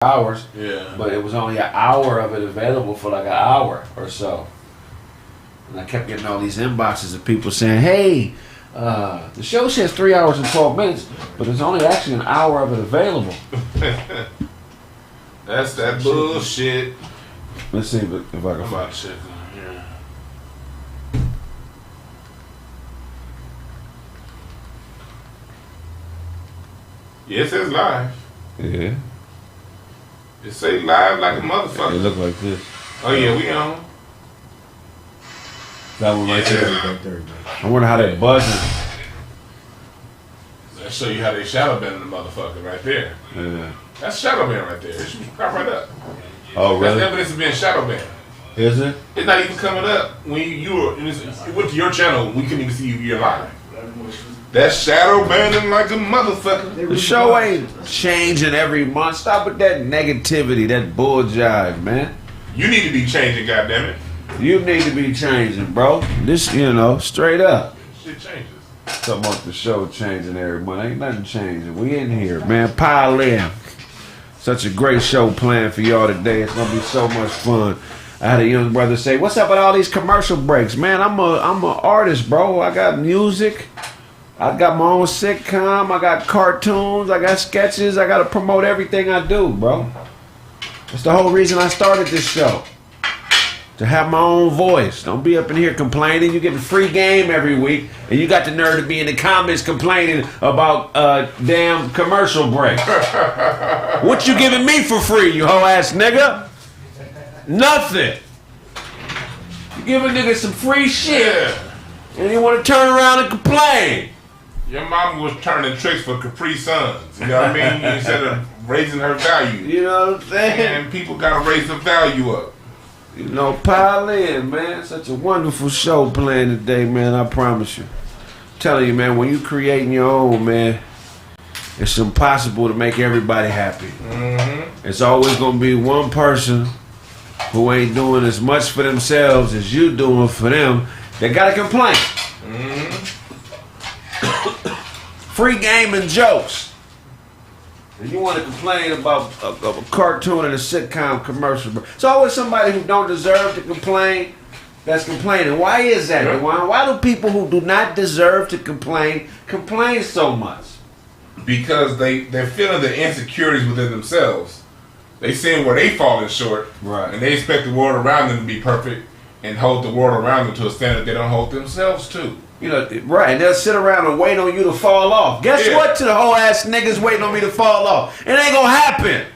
hours. Yeah. But it was only an hour of it available for like an hour or so. And I kept getting all these inboxes of people saying, hey, the show says 3 hours and 12 minutes, but there's only actually an hour of it available. That's that bullshit. Let's see if I can find shit. Yeah. Yeah, it says live. Yeah. It say live like a motherfucker. It look like this. Oh yeah, we on. That one right there. I wonder how they buzzing. That show you how they shadow bend the motherfucker right there. Yeah. That's shadow band right there. It should pop right up. Oh really? That's evidence of being shadow band. Is it? It's not even coming up when it went to your channel. We couldn't even see you live. That's shadow banding like a motherfucker. The show ain't changing every month. Stop with that negativity, that bull jive, man. You need to be changing, goddammit. You need to be changing, bro. This, straight up. Shit changes. Talking about the show changing every month. Ain't nothing changing. We in here, man. Pile in. Such a great show planned for y'all today. It's gonna be so much fun. I had a young brother say, "What's up with all these commercial breaks, man? I'm a artist, bro. I got music. I got my own sitcom. I got cartoons. I got sketches. I got to promote everything I do, bro. That's the whole reason I started this show. To have my own voice. Don't be up in here complaining. You get a free game every week, and you got the nerve to be in the comments complaining about damn commercial breaks. What you giving me for free, you hoe ass nigga? Nothing. You give a nigga some free shit, and you want to turn around and complain. Your mom was turning tricks for Capri Suns. You know what I mean? Instead of raising her value. You know what I'm saying? And people gotta raise the value up. Pile in, man. Such a wonderful show planned today, man. I promise you. I'm telling you, man, when you creating your own, man, it's impossible to make everybody happy. Mm-hmm. It's always gonna be one person who ain't doing as much for themselves as you doing for them. They gotta complain. Mm-hmm. Free game and jokes. And you want to complain about a cartoon and a sitcom commercial. It's always somebody who don't deserve to complain that's complaining. Why is that? Yeah. Why do people who do not deserve to complain so much? Because they're feeling the insecurities within themselves. They seeing where they falling short. Right. And they expect the world around them to be perfect and hold the world around them to a standard they don't hold themselves to. Right, and they'll sit around and wait on you to fall off. Guess what to the whole ass niggas waiting on me to fall off? It ain't gonna happen.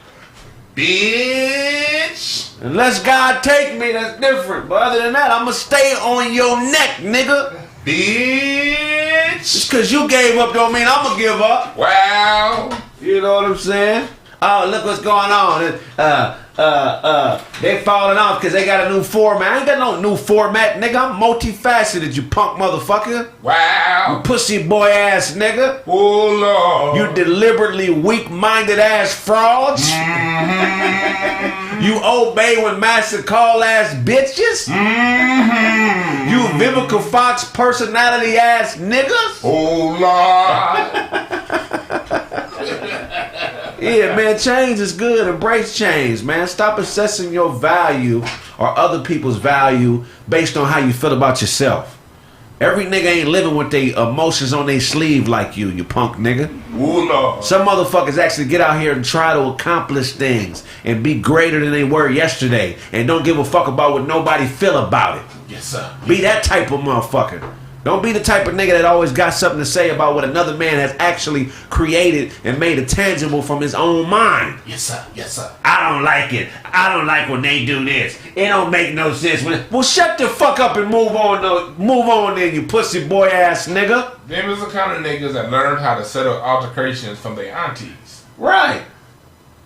Bitch! Unless God take me, that's different. But other than that, I'ma stay on your neck, nigga. Bitch! Just cause you gave up don't mean I'ma give up. Wow! You know what I'm saying? Oh, look what's going on. They falling off because they got a new format. I ain't got no new format, nigga. I'm multifaceted, you punk motherfucker. Wow. You pussy boy ass nigga. Oh, Lord. You deliberately weak-minded ass frauds. Mm-hmm. You obey when master call ass bitches. Mm-hmm. You Vivica Fox personality ass niggas. Oh, Lord. Yeah, man, change is good. Embrace change, man. Stop assessing your value or other people's value based on how you feel about yourself. Every nigga ain't living with their emotions on their sleeve like you punk nigga. Oh, Lord. Some motherfuckers actually get out here and try to accomplish things and be greater than they were yesterday and don't give a fuck about what nobody feel about it. Yes, sir. Be that type of motherfucker. Don't be the type of nigga that always got something to say about what another man has actually created and made it tangible from his own mind. Yes, sir. Yes, sir. I don't like it. I don't like when they do this. It don't make no sense. Well, shut the fuck up and move on. Move on then, you pussy boy ass nigga. Them is the kind of niggas that learned how to settle altercations from their aunties. Right.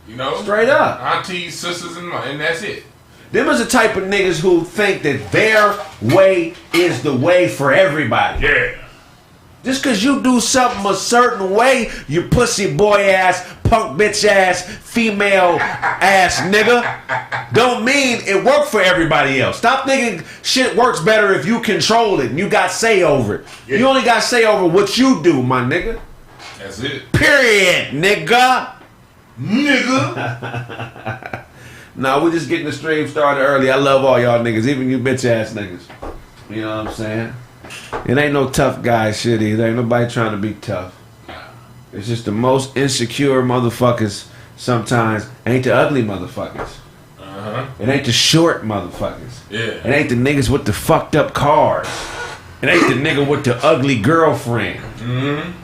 You know? Straight up. Aunties, sisters, and that's it. Them is the type of niggas who think that their way is the way for everybody. Yeah. Just cause you do something a certain way, you pussy boy ass, punk bitch ass, female ass nigga, don't mean it worked for everybody else. Stop thinking shit works better if you control it and you got say over it. Yeah. You only got say over what you do, my nigga. That's it. Period, nigga. nigga. No, we just getting the stream started early. I love all y'all niggas, even you bitch ass niggas. You know what I'm saying? It ain't no tough guy shit either. Ain't nobody trying to be tough. It's just the most insecure motherfuckers sometimes ain't the ugly motherfuckers. It ain't the short motherfuckers. Yeah. It ain't the niggas with the fucked up cars. It ain't the nigga with the ugly girlfriend.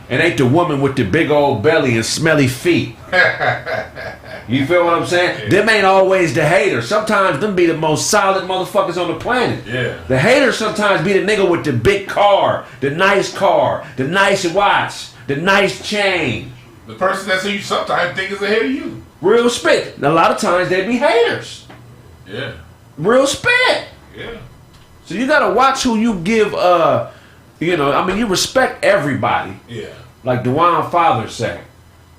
It ain't the woman with the big old belly and smelly feet. You feel what I'm saying? Yeah. Them ain't always the haters. Sometimes them be the most solid motherfuckers on the planet. Yeah. The haters sometimes be the nigga with the big car, the nice watch, the nice chain. The person that's who you sometimes think is ahead of you. Real spit. A lot of times they be haters. Yeah. Real spit. Yeah. So you gotta watch who you give, you respect everybody. Yeah. Like Dewan Father say.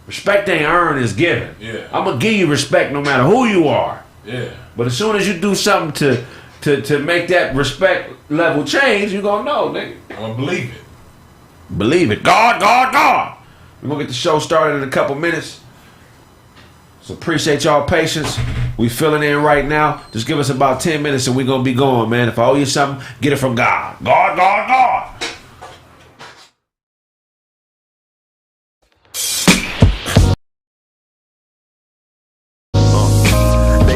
Respect ain't earned, is given. Yeah. I'm gonna give you respect no matter who you are. Yeah. But as soon as you do something to make that respect level change, you gonna know, nigga. I'm gonna believe it. Believe it. God. We're gonna get the show started in a couple minutes. So appreciate y'all patience. We filling in right now. Just give us about 10 minutes and we're gonna be going, man. If I owe you something, get it from God. God.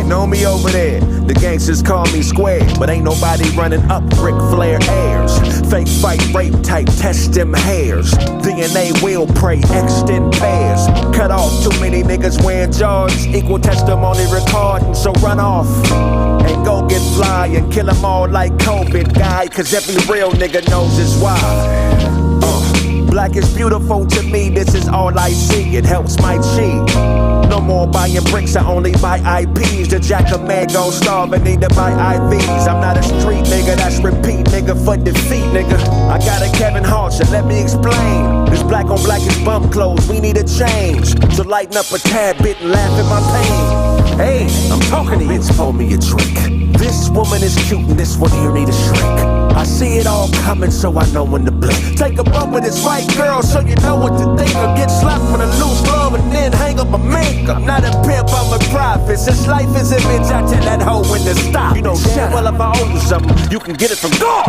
Know me over there, the gangsters call me square, but ain't nobody running up Ric Flair airs. Fake fight, rape type, test them hairs. DNA will pray, extend pairs. Cut off too many niggas wearing Jordans, equal testimony recording, so run off and go get fly and kill them all like COVID guy, cause every real nigga knows it's why. Black is beautiful to me, this is all I see, it helps my chi. No more buying bricks, I only buy IPs. The jack of man gon' starve and need to buy IVs. I'm not a street nigga, that's repeat nigga for defeat nigga. I got a Kevin Hart, so let me explain. This black on black is bump clothes, we need a change. So lighten up a tad bit and laugh at my pain. Hey, I'm talking to you, bitch, pull me a trick. This woman is cute and this one here need a shrink. I see it all coming, so I know when to blink. Take a bump with this white girl, so you know what to think. Or get slapped with a loose glove and then hang up a mink. I'm not a pimp, I'm a prophet. Since life is a bitch, I tell that hoe when to stop. You know damn well if I owe you something, you can get it from God.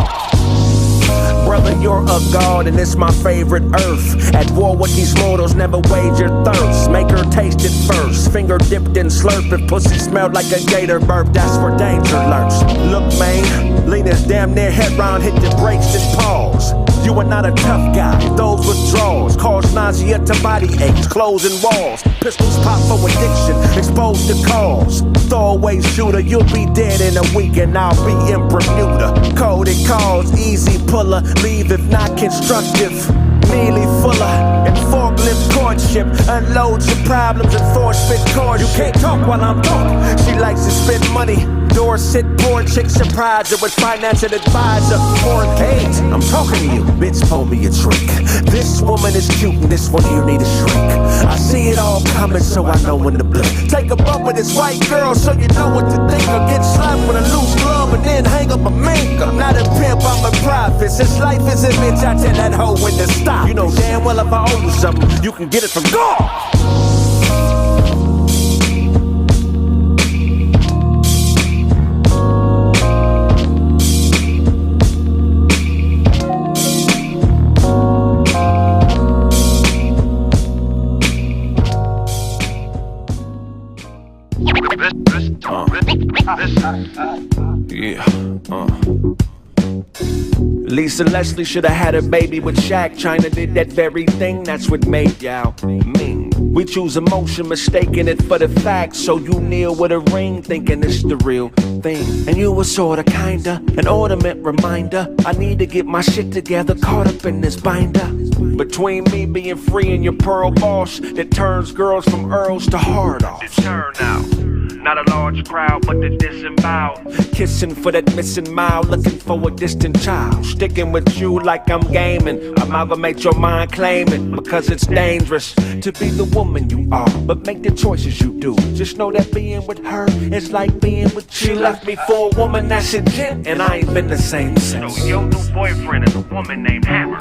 Brother, you're a god and it's my favorite earth. At war with these mortals, never wage your thirst. Make her taste it first. Finger dipped and slurp. If pussy smelled like a gator burp, that's where danger lurks. Look, man, Lena's damn near head round, hit the brakes, then pause. You are not a tough guy. Those withdrawals cause nausea to body aches, closing walls. Pistols pop for addiction, exposed to cause. Throwaway shooter, you'll be dead in a week and I'll be in Bermuda. Coded calls, easy puller, leave if not constructive. Nearly fuller and forklift courtship. Unload your problems and force fit chords. You can't talk while I'm talking. She likes to spend money. Dorset, poor chick, surprise her with financial advisor. Mortgage, I'm talking to you, bitch, pull me a trick. This woman is cute and this one here need a shrink. I see it all coming, so I know when to blink. Take a bump with this white girl, so you know what to think. Or get slapped with a loose glove and then hang up a mink. I'm not a pimp, I'm a prophet. Since life is a bitch, I tell that hoe when to stop. You know damn well if I owe you something, you can get it from God. Lisa Leslie should have had a baby with Shaq. China did that very thing, that's what made Yao Ming. We choose emotion, mistaking it for the fact. So you kneel with a ring, thinking it's the real thing. And you were sorta, kinda, an ornament reminder. I need to get my shit together, caught up in this binder. Between me being free and your pearl boss that turns girls from earls to hard offs. Turn out. Not a large crowd, but the disemboweled. Kissing for that missing mile, looking for a distant child. Sticking with you like I'm gaming. Amalgamate your mind, claiming, because it's dangerous to be the woman you are. But make the choices you do. Just know that being with her is like being with you. She left me for a woman that's a gent, and I ain't been the same since. So your new boyfriend is a woman named Hammer.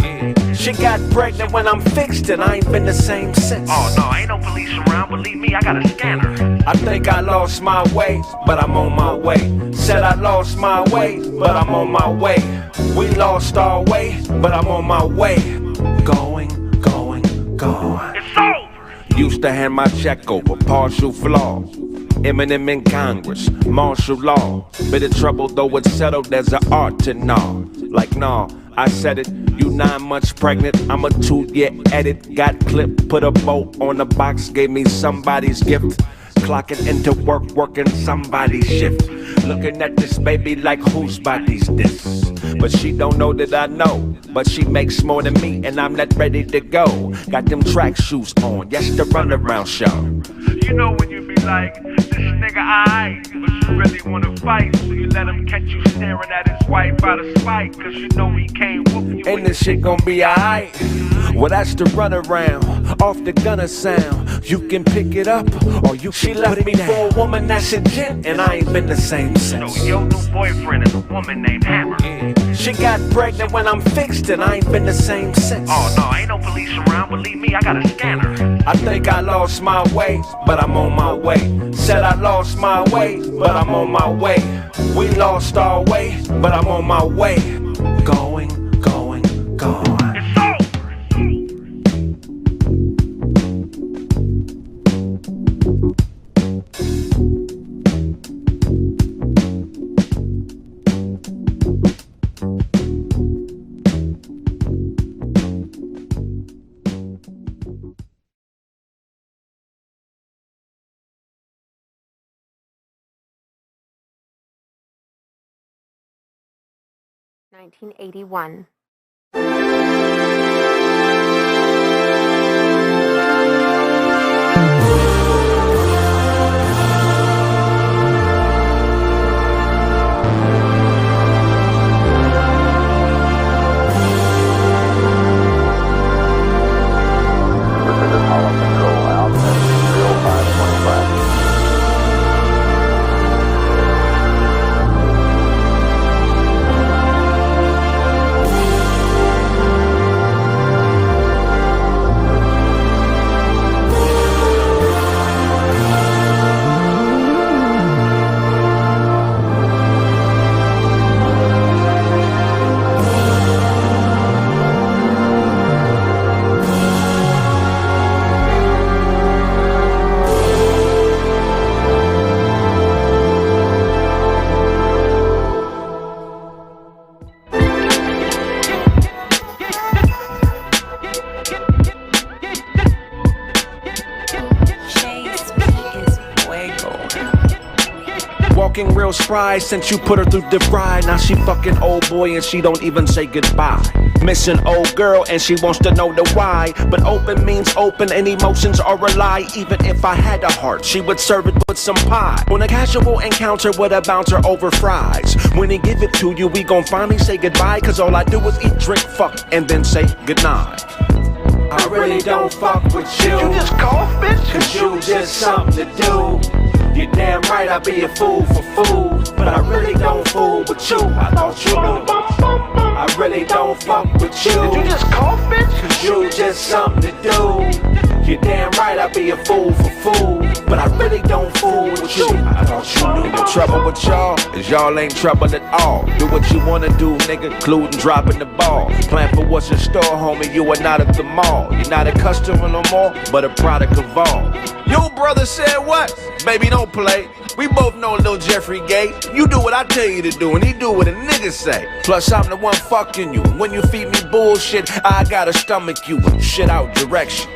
She got pregnant when I'm fixed, and I ain't been the same since. Oh no, ain't no police around, believe me, I got a scanner. I think I lost my way, but I'm on my way. Said I lost my way, but I'm on my way. We lost our way, but I'm on my way. Going. It's over! Used to hand my check over, partial flaws. Eminem in Congress, martial law. Bit of trouble though it's settled, there's an art to gnaw. Like nah, I said it, you 9 months pregnant, I'm a 2-year edit. Got clipped, put a bow on the box, gave me somebody's gift. Clocking into work, working somebody's shift. Looking at this baby like whose body's this? But she don't know that I know. But she makes more than me and I'm not ready to go. Got them track shoes on, yes, the runaround show. You know when you be like, this nigga aight, but you really wanna fight, so you let him catch you staring at his wife out of spite, cause you know he can't whoop you. And this shit gon' be alright. Well, that's the runaround, off the gunner sound. You can pick it up, or you can left me for a woman that's a gent, and I ain't been the same since. So your new boyfriend is a woman named Hammer. She got pregnant when I'm fixed, and I ain't been the same since. Oh no, ain't no police around, believe me, I got a scanner. I think I lost my way, but I'm on my way. Said I lost my way, but I'm on my way. We lost our way, but I'm on my way. Going. It's over! 1981. Walking real spry since you put her through the ride. Now she fucking old boy and she don't even say goodbye. Missing old girl and she wants to know the why. But open means open and emotions are a lie. Even if I had a heart, she would serve it with some pie. On a casual encounter with a bouncer over fries. When he give it to you, we gon' finally say goodbye. Cause all I do is eat, drink, fuck, and then say goodnight. I really don't fuck with you. You just cough, bitch? Cause you just something to do. You're damn right I'd be a fool for food. But I really don't fool with you. I thought you knew. I really don't fuck with you. Did you just cough, bitch? Cause you just something to do. You're damn right I'd be a fool for food. But I really don't fool with you. I thought you knew. The trouble with y'all is y'all ain't trouble at all. Do what you wanna do, nigga, including dropping the ball. Plan for what's in store, homie, you are not at the mall. You're not a customer no more, but a product of all. Your brother said what? Baby, don't play. We both know Lil Jeffrey gay. You do what I tell you to do, and he do what a nigga say. Plus, I'm the one fucking you. When you feed me bullshit, I gotta stomach you. Shit out direction.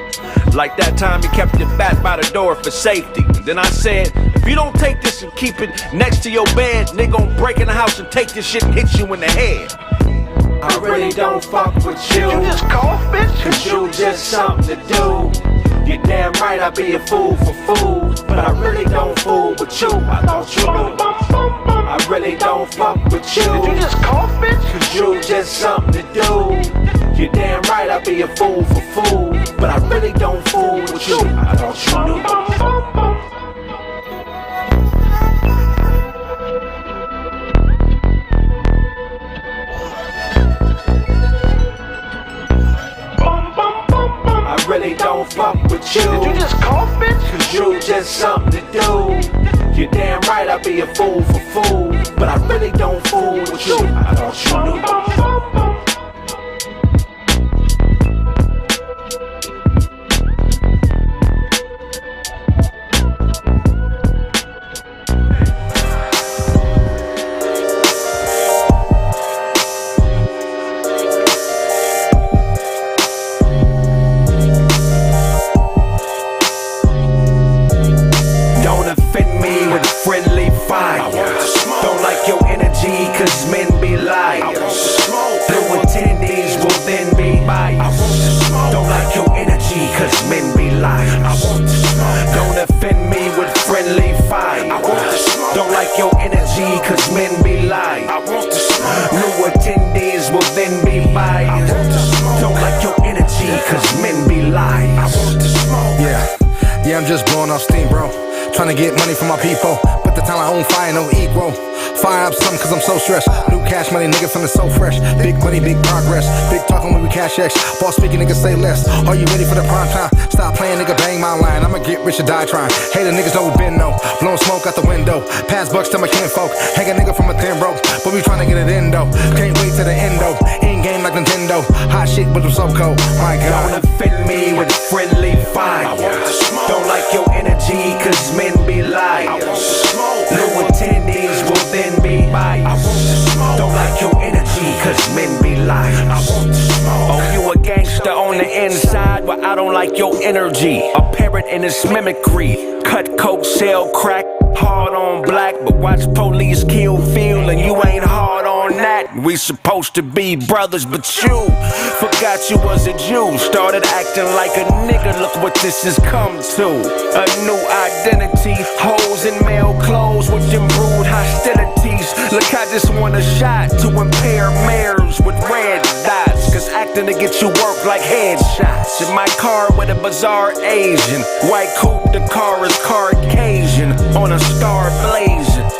Like that time you kept your bat by the door for safety. Then I said, if you don't take this and keep it next to your bed, nigga gon' break in the house and take this shit and hit you in the head. I really don't fuck with you. Did you just cough, bitch? Cause you just something to do. You're damn right I'd be a fool for food. But I really don't fool with you. I thought you knew. I really don't fuck with you. Did you just cough, bitch? Cause you just something to do. You're damn right I'll be a fool for food, but I really don't fool with you. I thought you knew. I really don't fuck with you. Did you just cough, bitch? Cause you just something to do. You're damn right I'll be a fool for food, but I really don't fool with you. I thought you knew. Don't like your energy, cause men be liars. Blue attendees will then be biased. Don't like your energy, cause men be liars. Don't offend me with friendly fire. Don't like your energy, cause men be liars. New attendees will then be biased. Don't like your energy, cause men be liars. Yeah, I'm just blowing off steam, bro. Trying to get money from my people, but the time I own fire, no equal. Fire up something cause I'm so stressed. New cash money, nigga feeling so fresh. Big money, big progress. Big talking when we cash X. Boss speaking, nigga say less. Are you ready for the prime time? Stop playing, nigga, bang my line. I'ma get rich or die trying. Hey, the niggas know we been no. Blowing smoke out the window. Pass bucks to my kinfolk. Hang a nigga from a thin rope, but we trying to get it in though. Can't wait to the end though. In game like Nintendo. Hot shit with them so cold. My God. Don't offend me with friendly fire. Don't like your energy, cause men be liars. New attendees will then be biased. Don't like your energy, cause men be liars. Oh, you a gangster on the inside, but I don't like your energy. A parrot in its mimicry. Cut coke, sell crack, hard on black, but watch police kill Phil and you ain't hard on that. We supposed to be brothers, but you forgot you was a Jew. Started acting like a nigga, look what this has come to. A new identity, hoes in male clothes with improved hostilities. Look, I just want a shot to impair mares with red dots, cause acting to get you work like headshots. In my car with a bizarre Asian, white coupe, the car is Caucasian, on a star blazing.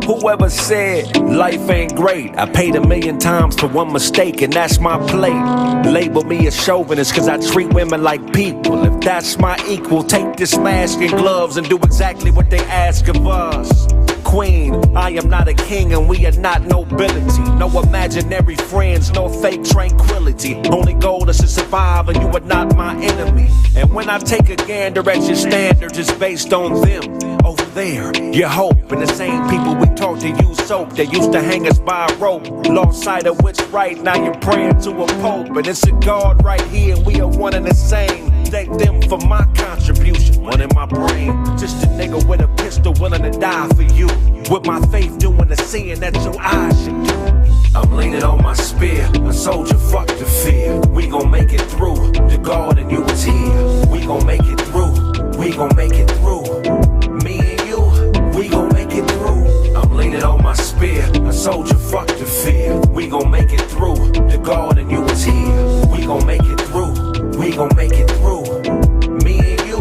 Whoever said life ain't great, I paid 1,000,000 times for one mistake, and that's my plate. Label me a chauvinist cause I treat women like people. If that's my equal, take this mask and gloves and do exactly what they ask of us. Queen, I am not a king and we are not nobility. No imaginary friends, no fake tranquility. Only goal is to survive and you are not my enemy. And when I take a gander at your standards, it's based on them. Over there, your hope and the same people we taught to use soap. They used to hang us by a rope. Lost sight of what's right, now you're praying to a pope. And it's a God right here and we are one and the same. Thank them for my contribution, one in my brain. Just a nigga with a pistol willing to die for you. With my faith doing the seeing that your eyes should do. I'm leaning on my spear, a soldier, fuck the fear. We gon' make it through, the God in you is here. We gon' make it through, we gon' make it through. Me and you, we gon' make it through. I'm leaning on my spear, a soldier, fuck the fear. We gon' make it through, the God in you is here. We gon' make it through, we gon' make it through. Me and you,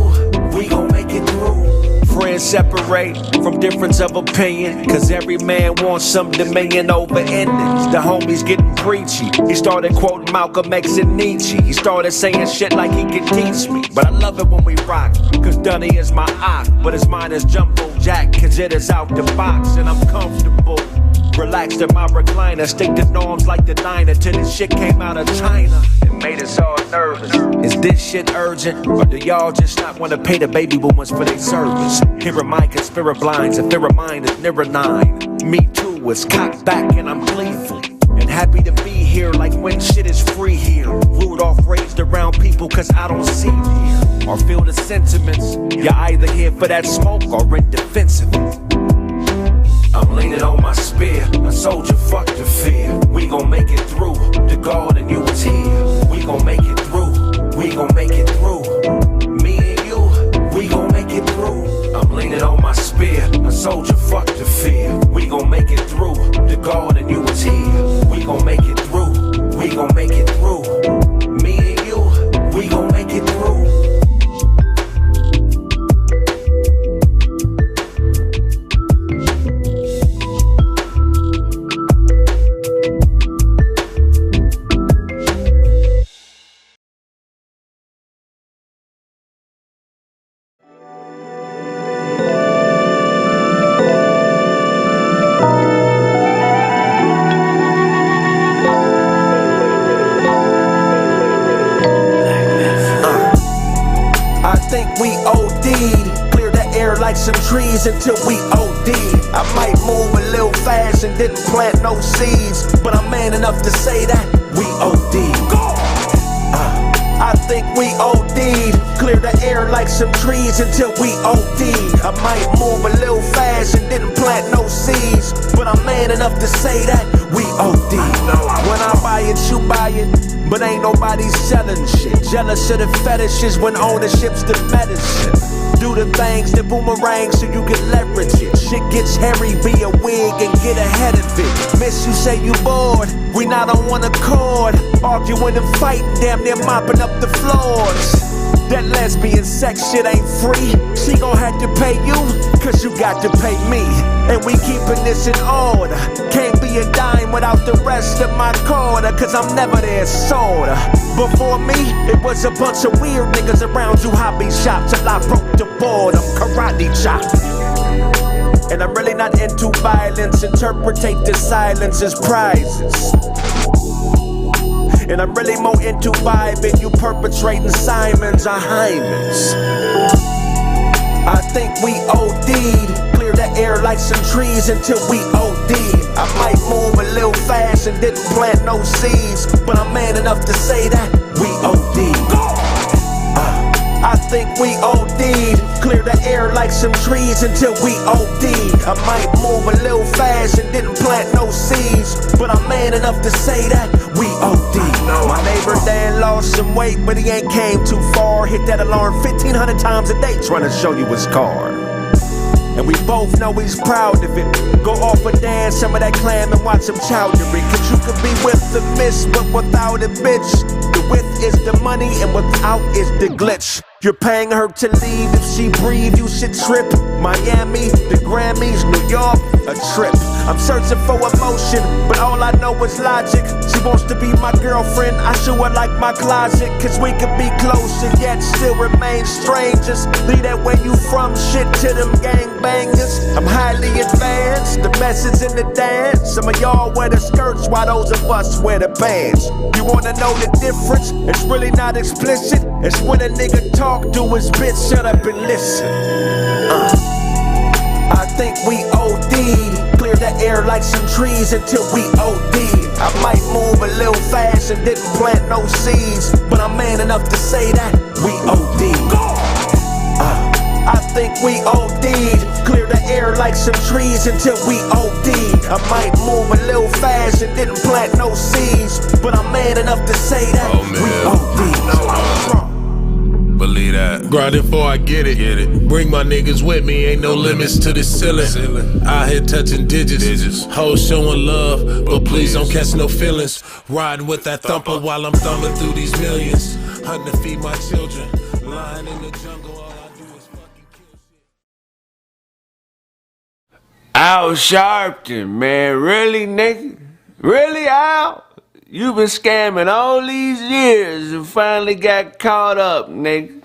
we gon' make it through. Friends separate from difference of opinion, cause every man wants some dominion over endings. The homie's getting preachy. He started quoting Malcolm X and Nietzsche. He started saying shit like he could teach me. But I love it when we rock, cause Dunny is my eye, but his mind is Jumbo Jack, cause it is out the box and I'm comfortable. Relaxed in my recliner, stick to norms like the diner till this shit came out of China. It made us all nervous. Is this shit urgent? Or do y'all just not want to pay the baby boomers for their service? Here are my conspira blinds, a fear of mine is nearer 9. Me too, it's cocked back and I'm gleeful. And happy to be here like when shit is free here. Rudolph raised around people cause I don't see here or feel the sentiments. You're either here for that smoke or in defense of it. I'm leaning on my spear, a soldier, fuck the fear. We gon' make it through, the God in you is here. We gon' make it through, we gon' make it through. Me and you, we gon' make it through. I'm leaning on my spear, a soldier, fuck the fear. We gon' make it through, the God in you is here. We gon' make it through, we gon' make it through. Me and you, we gon' make it through. We OD'd, clear the air like some trees until we OD'd. I might move a little fast and didn't plant no seeds, but I'm man enough to say that we OD'd. I think we OD'd, clear the air like some trees until we OD'd. I might move a little fast and didn't plant no seeds, but I'm man enough to say that we OD'd. When I buy it, you buy it, but ain't nobody selling shit. Jealous of the fetishes when ownership's the medicine. Do the things that boomerang so you can leverage it. Shit gets hairy, be a wig and get ahead of it. Miss you say you bored, we not on one accord. Arguing and fighting, damn near mopping up the floors. That lesbian sex shit ain't free. She gon' have to pay you, cause you got to pay me. And we keepin' this in order. Can't be a dime without the rest of my quarter, cause I'm never there sorta. Before me, it was a bunch of weird niggas around you hobby shop till I broke the boredom, karate chop. And I'm really not into violence, interpretate the silence as prizes. And I'm really more into vibing, you perpetrating Simons or Hymens. I think we OD'd, clear the air like some trees until we OD'd. I might move a little fast and didn't plant no seeds, but I'm man enough to say that we OD'd. I think we OD'd, clear the air like some trees until we OD'd. I might move a little fast and didn't plant no seeds, but I'm man enough to say that we OD'd. My neighbor Dan lost some weight, but he ain't came too far. Hit that alarm 1,500 times a day trying to show you his car. And we both know he's proud of it. Go off and dance some of that clam and watch him chowdery. Cause you could be with the miss, but without it, bitch. The with is the money and without is the glitch. You're paying her to leave, if she breathe, you should trip. Miami, the Grammys, New York, a trip. I'm searching for emotion, but all I know is logic. She wants to be my girlfriend, I show her like my closet. Cause we could be closer, yet still remain strangers. Leave that where you from shit to them gangbangers. I'm highly advanced, the message in the dance. Some of y'all wear the skirts while those of us wear the pants. You wanna know the difference? It's really not explicit. It's when a nigga talk to his bitch, shut up and listen. I think we OD'd, clear the air like some trees until we OD'd. I might move a little fast and didn't plant no seeds, but I'm man enough to say that we OD'd. I think we OD'd, clear the air like some trees until we OD'd. I might move a little fast and didn't plant no seeds, but I'm man enough to say that we OD'd. Believe that. Grinding before I get it. Bring my niggas with me, ain't no limits to the ceiling. Out here touching digits. Hoes showing love, but please don't catch no feelings. Riding with that thumper while I'm thumbing through these millions. Hunting to feed my children. Lying in the jungle, all I do is fucking kill shit. Al Sharpton, man, really, nigga? Really, Al? You been scamming all these years and finally got caught up, nigga.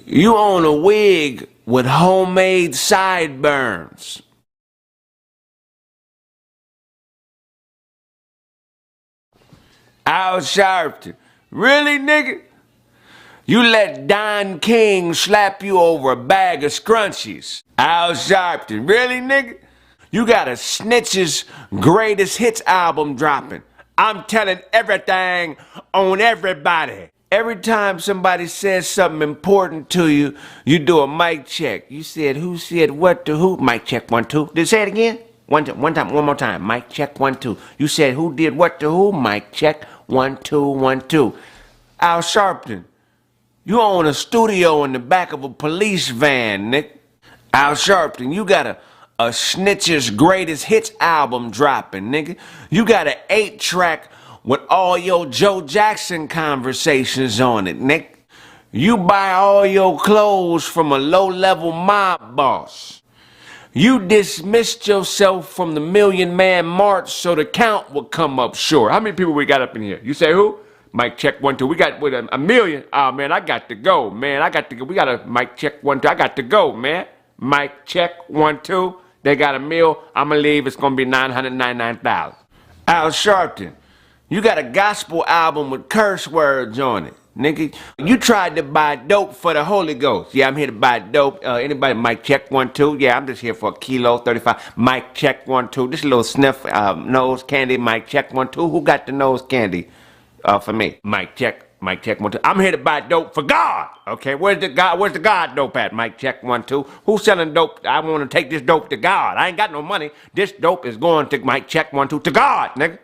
You own a wig with homemade sideburns. Al Sharpton, really, nigga? You let Don King slap you over a bag of scrunchies. Al Sharpton, really, nigga? You got a Snitch's greatest hits album dropping. I'm telling everything on everybody. Every time somebody says something important to you, you do a mic check. You said who said what to who? Mic check 1 2. Did you say it again? One more time. Mic check 1 2. You said who did what to who? Mic check 1 2 1 2. Al Sharpton, you own a studio in the back of a police van, Nick. Al Sharpton, you got a Snitch's greatest hits album dropping, nigga. You got an 8-track with all your Joe Jackson conversations on it, Nick. You buy all your clothes from a low-level mob boss. You dismissed yourself from the Million Man March so the count would come up short. How many people we got up in here? You say who? Mic check 1 2. We got with a million. Oh man, I got to go, man. I got to go. We got a mic check 1 2. I got to go, man. Mic check 1 2. They got a meal. I'ma leave. It's gonna be $999,000. Al Sharpton, you got a gospel album with curse words on it, nigga. You tried to buy dope for the Holy Ghost. Yeah, I'm here to buy dope. Anybody? Mic check 1 2. Yeah, I'm just here for a kilo 35. Mic check 1 2. This little sniff nose candy. Mic check 1 2. Who got the nose candy? For me. Mic check 1 2. I'm here to buy dope for God. Okay, where's the God dope at? Mic check 1 2. Who's selling dope? I want to take this dope to God. I ain't got no money. This dope is going to mic check 1 2 to God, nigga.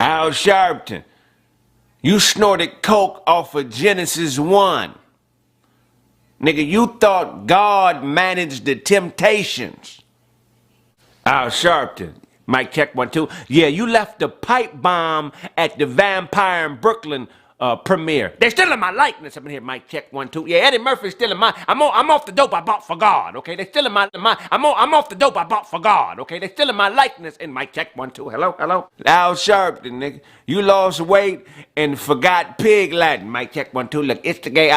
Al Sharpton, you snorted coke off of Genesis 1. Nigga, you thought God managed the temptations. Al Sharpton, mic check 1 2. Yeah, you left the pipe bomb at the Vampire in Brooklyn premiere. They're stealing my likeness up in here. Mic check 1 2. Yeah, Eddie Murphy's stealing my. I'm off the dope I bought for God. Okay, they're stealing my. I'm off the dope I bought for God. Okay, they're stealing my likeness. In mic check 1 2. Hello. Al Sharpton, nigga, you lost weight and forgot pig Latin. Mic check 1 2. Look, it's the gay.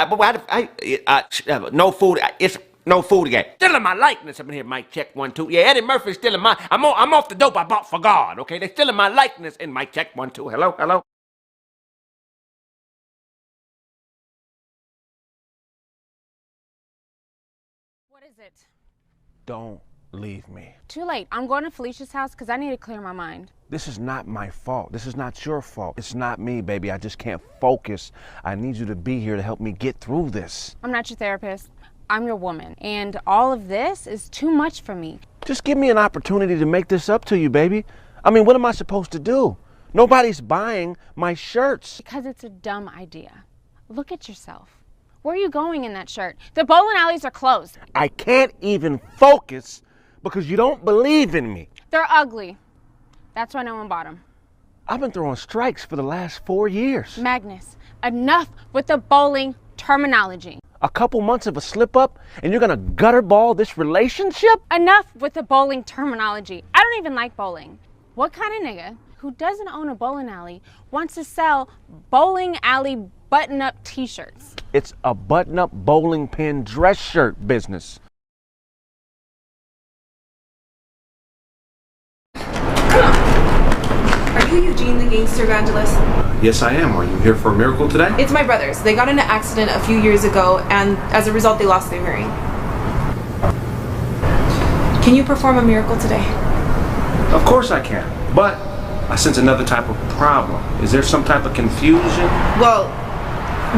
No food. It's. No food again. Stealing my likeness up in here. Mic check 1 2. Yeah, Eddie Murphy's stealing my. I'm off the dope I bought for God. Okay, they're stealing my likeness. In mic check 1 2. Hello. What is it? Don't leave me. Too late. I'm going to Felicia's house because I need to clear my mind. This is not my fault. This is not your fault. It's not me, baby. I just can't focus. I need you to be here to help me get through this. I'm not your therapist. I'm your woman, and all of this is too much for me. Just give me an opportunity to make this up to you, baby. I mean, what am I supposed to do? Nobody's buying my shirts. Because it's a dumb idea. Look at yourself. Where are you going in that shirt? The bowling alleys are closed. I can't even focus because you don't believe in me. They're ugly. That's why no one bought them. I've been throwing strikes for the last 4 years. Magnus, enough with the bowling terminology. A couple months of a slip up and you're gonna gutter ball this relationship? Enough with the bowling terminology. I don't even like bowling. What kind of nigga who doesn't own a bowling alley wants to sell bowling alley button-up t-shirts? It's a button-up bowling pin dress shirt business. Are you Eugene, the gangster evangelist? Yes, I am. Are you here for a miracle today? It's my brothers. They got in an accident a few years ago, and as a result, they lost their hearing. Can you perform a miracle today? Of course I can, but I sense another type of problem. Is there some type of confusion? Well,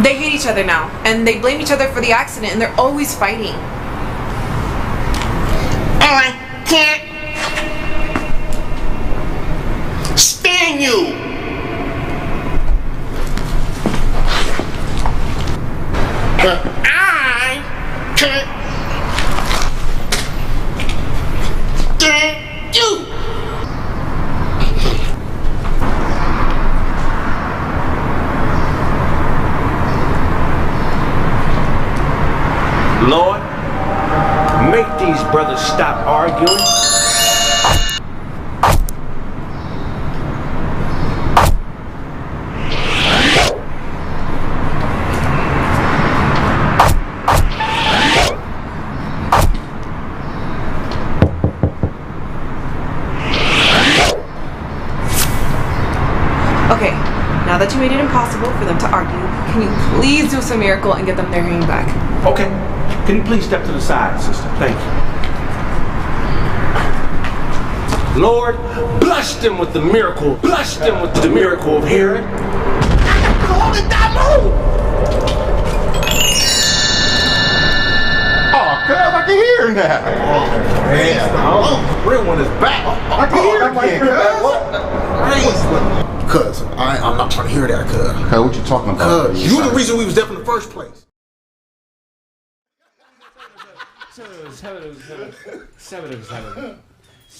they hate each other now, and they blame each other for the accident, and they're always fighting. I can't stand you! I can't stand you! Lord, make these brothers stop arguing. Okay, now that you made it impossible for them to argue, can you please do some miracle and get them their hearing back? Okay. Can you please step to the side, sister? Thank you. Lord, bless them with the miracle. Bless them with the miracle of hearing. Call it that move. Oh, cuz I can hear now. Real one is back. I can hear it again, Cuz, I'm not trying to hear that, cuz. Okay, what you talking about? Cuz, you the reason we was deaf in the first place.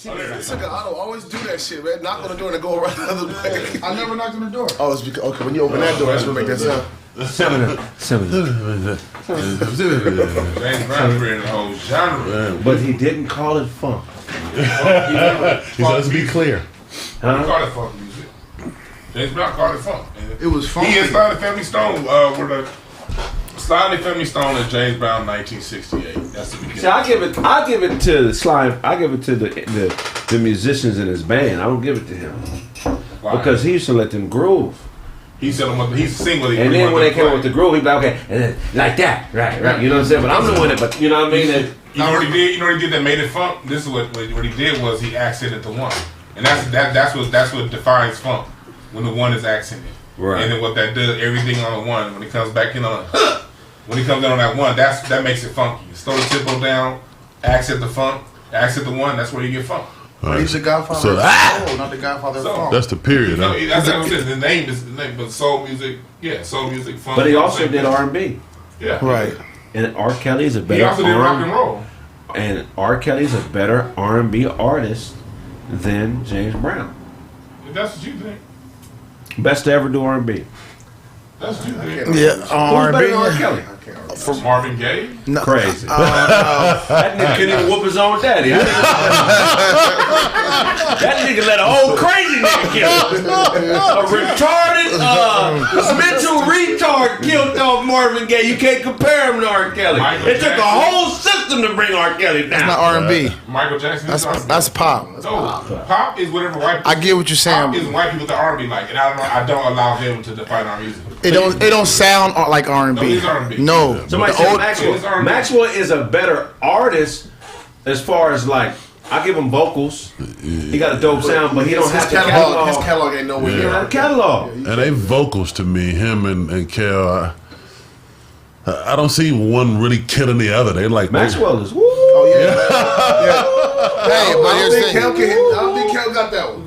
Nigga, I don't always do that shit, man. Knock on the door and go around the other way. I never knocked on the door. Oh, it's because, okay, when you open that door, that's what make that sound. Seven. James Brown created a whole genre. But he didn't call it funk. He says, be clear. He called it funk music. James Brown called it funk. It was funk. He inspired Family Stone with a Slightly Family Stone and James Brown 1968. That's the beginning. See, I give it to Slime. I give it to the musicians in his band. I don't give it to him. Why? Because he used to let them groove. He said he's single. And then when they came up with the groove, he'd be like, okay, and then like that, right. You know what I'm saying? But I'm doing it. But you know what I mean? You know what he did? You know what he did that made it funk? This is what he did was he accented the one, and that's what defines funk when the one is accented. Right. And then what that does, everything on the one when it comes back in on when he comes in on that one, that makes it funky. Slow the tempo down, accent the funk, accent the one. That's where you get funk. Right. He's the godfather of soul, not the godfather of funk. That's the period. No, that's what I'm saying. The name is the name, but soul music, soul music, funk. But he also did R&B. Yeah. Right. And R. Kelly is a better. He also did rock and roll. And R. Kelly is a better R&B artist than James Brown. If that's what you think. Best to ever do R&B. That's what you think. Yeah, Who's better than R. Kelly? For Marvin Gaye? No. Crazy. That nigga couldn't even whoop his own daddy. That nigga let a whole crazy nigga kill him. A retarded, mental retard killed off Marvin Gaye. You can't compare him to R. Kelly. It took a whole system to bring R. Kelly down. That's not R&B. Michael Jackson. That's pop. No, pop is whatever white people. I get what you're saying. Pop is white people that R&B like, and I don't allow them to define our music. It don't sound like R&B. No, it's R&B. No. Somebody said Maxwell. Maxwell is a better artist as far as like, I give him vocals. He got a dope sound, but he don't have the catalog. His catalog ain't nowhere near. He don't have a catalog. And they vocals to me, him and Kel, I don't see one really killing the other. They like Maxwell is woo. Oh yeah. Hey, but here's the thing. I don't think Kel got that one.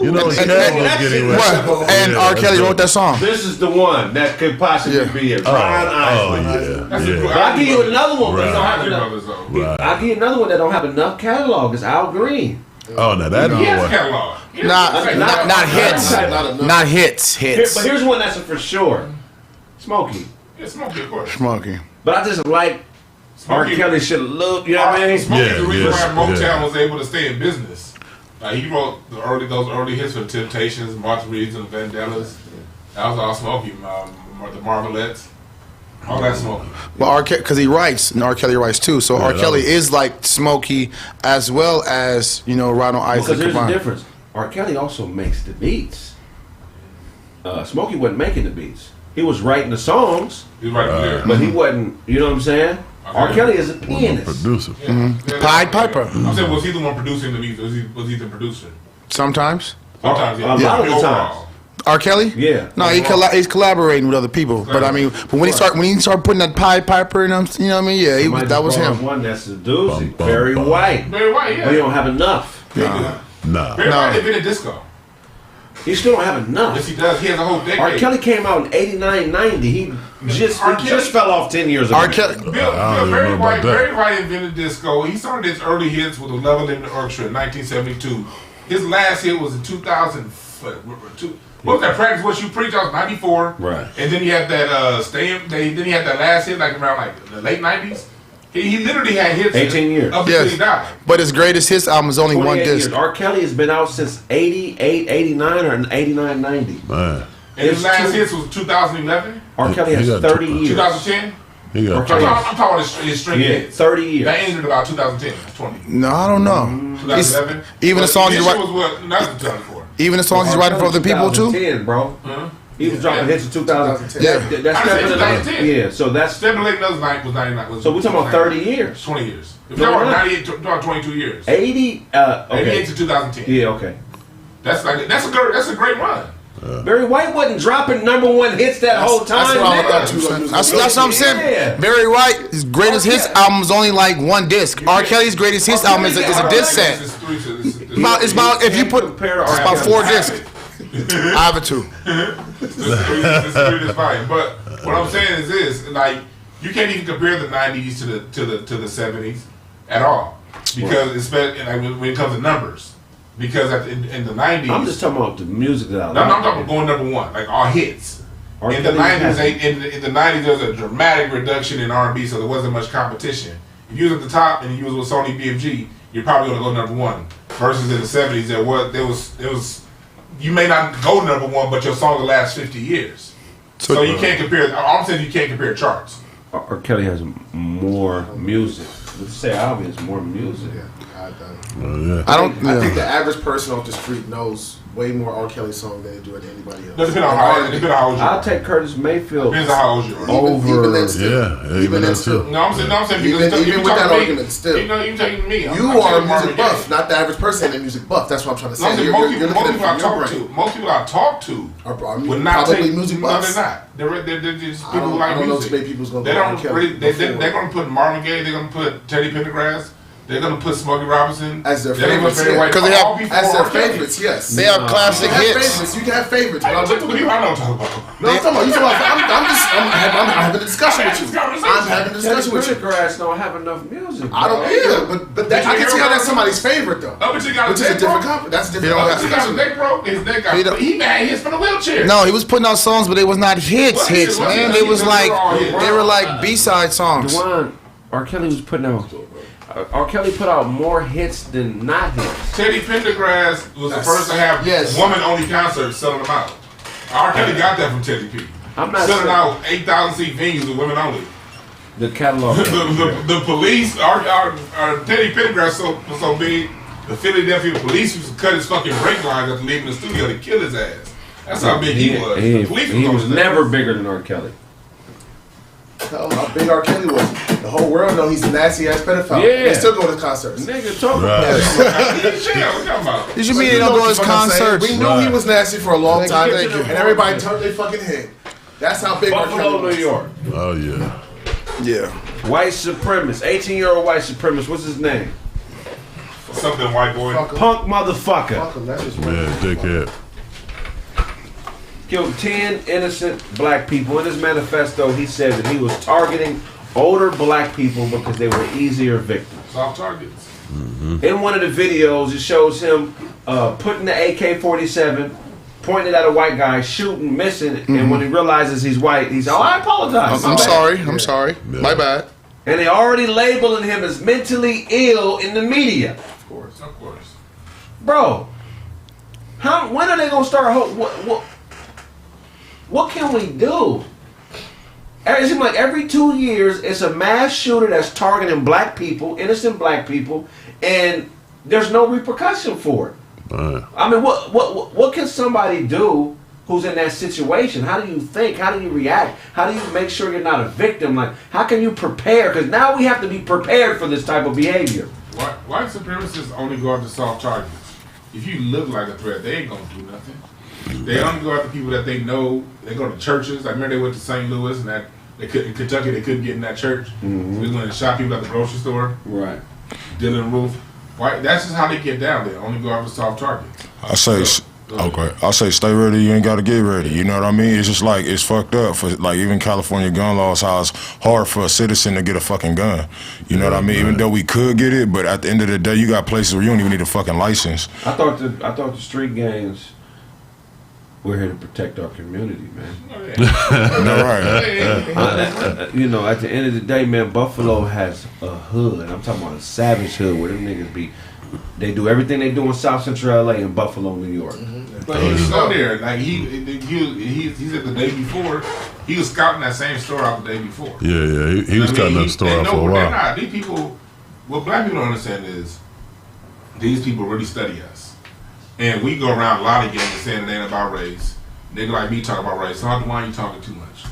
You know, and R. Kelly wrote that song. This is the one that could possibly be it. Brian Isley. Yeah. I'll give you another one. Right. But don't have enough. Right. I'll give you another one that don't have enough catalog. It's Al Green. Oh, no, that He has catalog. Not hits. But here's one that's for sure. Smokey. Yeah, Smokey, of course. Smokey. But I just like R. Kelly should look. You know what I mean? Smokey's the reason why Motown was able to stay in business. He wrote those early hits for the Temptations, March Reeds, and the Vandellas. That was all Smokey. The Marvelettes. All that Smokey. Well, because he writes, and R. Kelly writes too. So R. Kelly is like Smokey as well as, Ronald Isley. Because there's a difference. R. Kelly also makes the beats. Smokey wasn't making the beats. He was writing the songs. He was writing the lyrics. But he wasn't, you know what I'm saying? R. Kelly is a pianist. Producer. Pied Piper. I'm saying, was he the one producing the music? Was he the producer? Sometimes. Sometimes, yeah. A lot of the times. R. Kelly? Yeah. No, he's collaborating with other people. But I mean, when he started putting that Pied Piper in him, you know what I mean? Yeah, that was him. One that's a doozy. Barry White. Barry White, yeah. But he don't have enough. Nah. Barry White invented disco. He still don't have enough. Yes, he does. He has a whole decade. R. Kelly came out in 89, 90. He just fell off 10 years ago. R. Kelly. Barry White invented disco. He started his early hits with the Love Unlimited Orchestra in 1972. His last hit was in 2000. What was that? Practice What You Preach? That was 94. Right. And then he had that then he had that last hit around the late 90s. He literally had hits 18 years. Up until he died. But his greatest hits album is only one disc. R. Kelly has been out since 88, 89, or 89, 90. Man. And his last hits was 2011. R. Kelly has 30 years. 2010? I'm talking his string hits. 30 years. That ended about 2010, 20. No, I don't know. 2011? Even the songs he's writing. Was what? Not 2004. Even the songs he's writing for other people too. 2010, bro. He was dropping hits in 2010. Yeah. That's I said 2010. Yeah, so that's... Stepping Late was 99. So we're talking about 30 years. 20 years. If we're talking about 98, about 22 years. 80? Okay. 88 to 2010. Yeah, okay. That's a great run. Barry White wasn't dropping #1 hits that whole time. That's what I'm saying. Yeah. Barry White, his greatest hits album is only like one disc. R. Kelly's greatest hits album is a disc set. It's about if you put it's about 4 discs. I have it too. It's fine. But what I'm saying is this: like you can't even compare the '90s to the '70s at all because especially like when it comes to numbers. Because in the '90s, I'm just talking about the music that I like. No, I'm talking about going #1, like all hits. In the '90s, there was a dramatic reduction in R&B, so there wasn't much competition. If you was at the top and you was with Sony BMG, you're probably gonna go #1. Versus in the '70s, there was you may not go #1, but your song will last 50 years. So you can't compare. I'm saying you can't compare charts. R. Kelly has more music. Let's say album has more music. I think the average person off the street knows way more R. Kelly songs than they do at anybody else. Depending on how old you are. I'll take Curtis Mayfield. Depends on how old you are. Even then still. Even then still. No, I'm saying even with that argument, still. You taking me. You are a music buff, not the average person in a music buff. That's what I'm trying to say. Most people I talk to would not probably music buffs. No, they're not. They're just people who like music. I don't know too many people's gonna They don't really. They're gonna put Marvin Gaye. They're gonna put Teddy Pendergrass. They're gonna put Smokey Robinson as their favorites. Because they have as their favorites. Yes, they have classic hits. You can have favorites. I know what I'm talking about. No, I'm talking about. You talking about? I'm having a discussion with you. I'm having a discussion with you. Pendergrass don't have enough music. I don't either, but I can see how that's somebody's favorite though. Which is a different company. That's a different. He got his neck broke. His neck got. He had hits for the wheelchair. No, he was putting out songs, but they was not hits, man. They was like they were like B-side songs. R. Kelly was putting out. R. Kelly put out more hits than not hits. Teddy Pendergrass was the first to have woman-only concerts selling them out. R. Kelly got that from Teddy P. I'm not selling out 8,000 seat venues with women only. The catalog. the police, Teddy Pendergrass was so big, the Philadelphia police used to cut his fucking brake lines after leaving the studio to kill his ass. That's how big he was. He was never bigger than R. Kelly. Tell how big R. Kelly was. The whole world know he's a nasty ass pedophile. Yeah. They still go to concerts. Nigga, talk about Did you mean they don't go to his concerts? We knew he was nasty for a long time, and everybody turned their fucking head. That's how big R. Kelly Buffalo, was. New York. Oh yeah. Yeah. White supremacist, 18-year-old white supremacist. What's his name? Something white boy. Punk motherfucker. Fuck him, that's just dickhead. Killed 10 innocent black people. In his manifesto, he said that he was targeting older black people because they were easier victims. Soft targets. Mm-hmm. In one of the videos, it shows him putting the AK-47, pointing at a white guy, shooting, missing, and when he realizes he's white, he's like, oh, I apologize. I'm sorry. Yeah. My bad. And they already labeling him as mentally ill in the media. Of course. Bro, when are they going to start? What can we do? It seems like every 2 years, it's a mass shooter that's targeting black people, innocent black people, and there's no repercussion for it. I mean, what can somebody do who's in that situation? How do you think? How do you react? How do you make sure you're not a victim? Like, how can you prepare? Because now we have to be prepared for this type of behavior. White supremacists only go after soft targets. If you look like a threat, they ain't gonna do nothing. They only go after people that they know. They go to churches. I remember they went to St. Louis and that in Kentucky they couldn't get in that church. Mm-hmm. So they went and shot people at the grocery store. Right. Dylan Roof. White. That's just how they get down. They only go after soft targets. I say stay ready. You ain't got to get ready. You know what I mean? It's just like it's fucked up for like even California gun laws. How it's hard for a citizen to get a fucking gun. You know what I mean? Even though we could get it, but at the end of the day, you got places where you don't even need a fucking license. I thought the street gangs. We're here to protect our community, man. You know, at the end of the day, man, Buffalo has a hood. I'm talking about a savage hood where them niggas be. They do everything they do in South Central LA and Buffalo, New York. Mm-hmm. But he didn't go there. Like he said the day before, he was scouting that same store out the day before. Yeah, he was cutting that store out for a while. They're not. These people, what black people don't understand is, these people really study us. And we go around a lot of gangs saying it ain't about race. Nigga like me talk about race. So why you talking too much?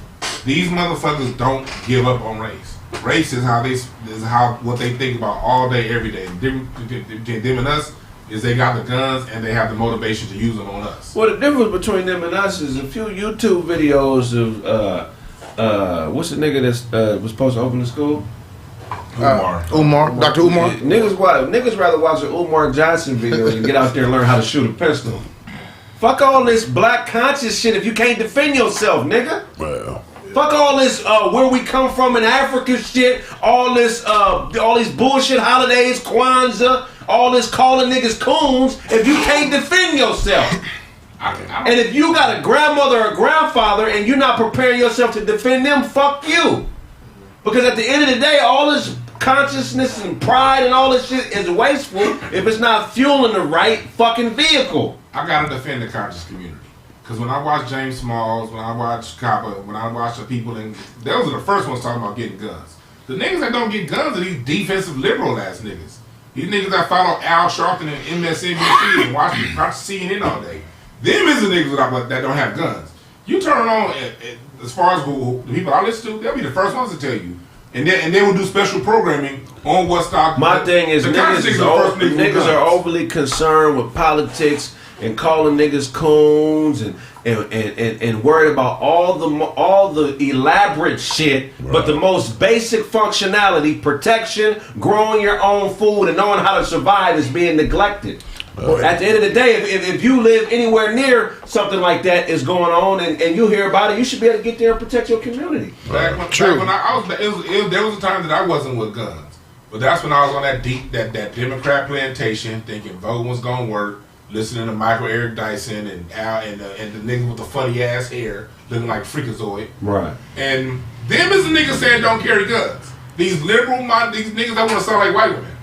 These motherfuckers don't give up on race. Race is what they think about all day, every day. Them and us is they got the guns and they have the motivation to use them on us. Well, the difference between them and us is a few YouTube videos of what's the nigga that was supposed to open the school? Umar. Dr. Umar. Niggas rather watch an Umar Johnson video than get out there and learn how to shoot a pistol. Fuck all this black conscious shit if you can't defend yourself, nigga. Well. Fuck all this where we come from in Africa shit, all these bullshit holidays, Kwanzaa, all this calling niggas coons if you can't defend yourself. And if you got a grandmother or grandfather and you're not preparing yourself to defend them, fuck you. Because at the end of the day, all this consciousness and pride and all this shit is wasteful if it's not fueling the right fucking vehicle. I gotta defend the conscious community. Because when I watch James Smalls, when I watch Copper, when I watch the people, those are the first ones talking about getting guns. The niggas that don't get guns are these defensive liberal ass niggas. These niggas that follow Al Sharpton and MSNBC and watch CNN all day. Them is the niggas that don't have guns. You turn on, as far as the people I listen to, they'll be the first ones to tell you. And they will do special programming on what stock. My thing is niggas are overly concerned with politics and calling niggas coons and worried about all the elaborate shit, right. But the most basic functionality, protection, growing your own food, and knowing how to survive is being neglected. Right. At the end of the day, if you live anywhere near something like that is going on and you hear about it, you should be able to get there and protect your community. Back when there was a time that I wasn't with guns, but that's when I was on that Democrat plantation, thinking voting was gonna work. Listening to Michael Eric Dyson and Al and the nigga with the funny ass hair looking like Freakazoid. Right. And them is the niggas saying don't carry guns. These liberal these niggas that want to sound like white women.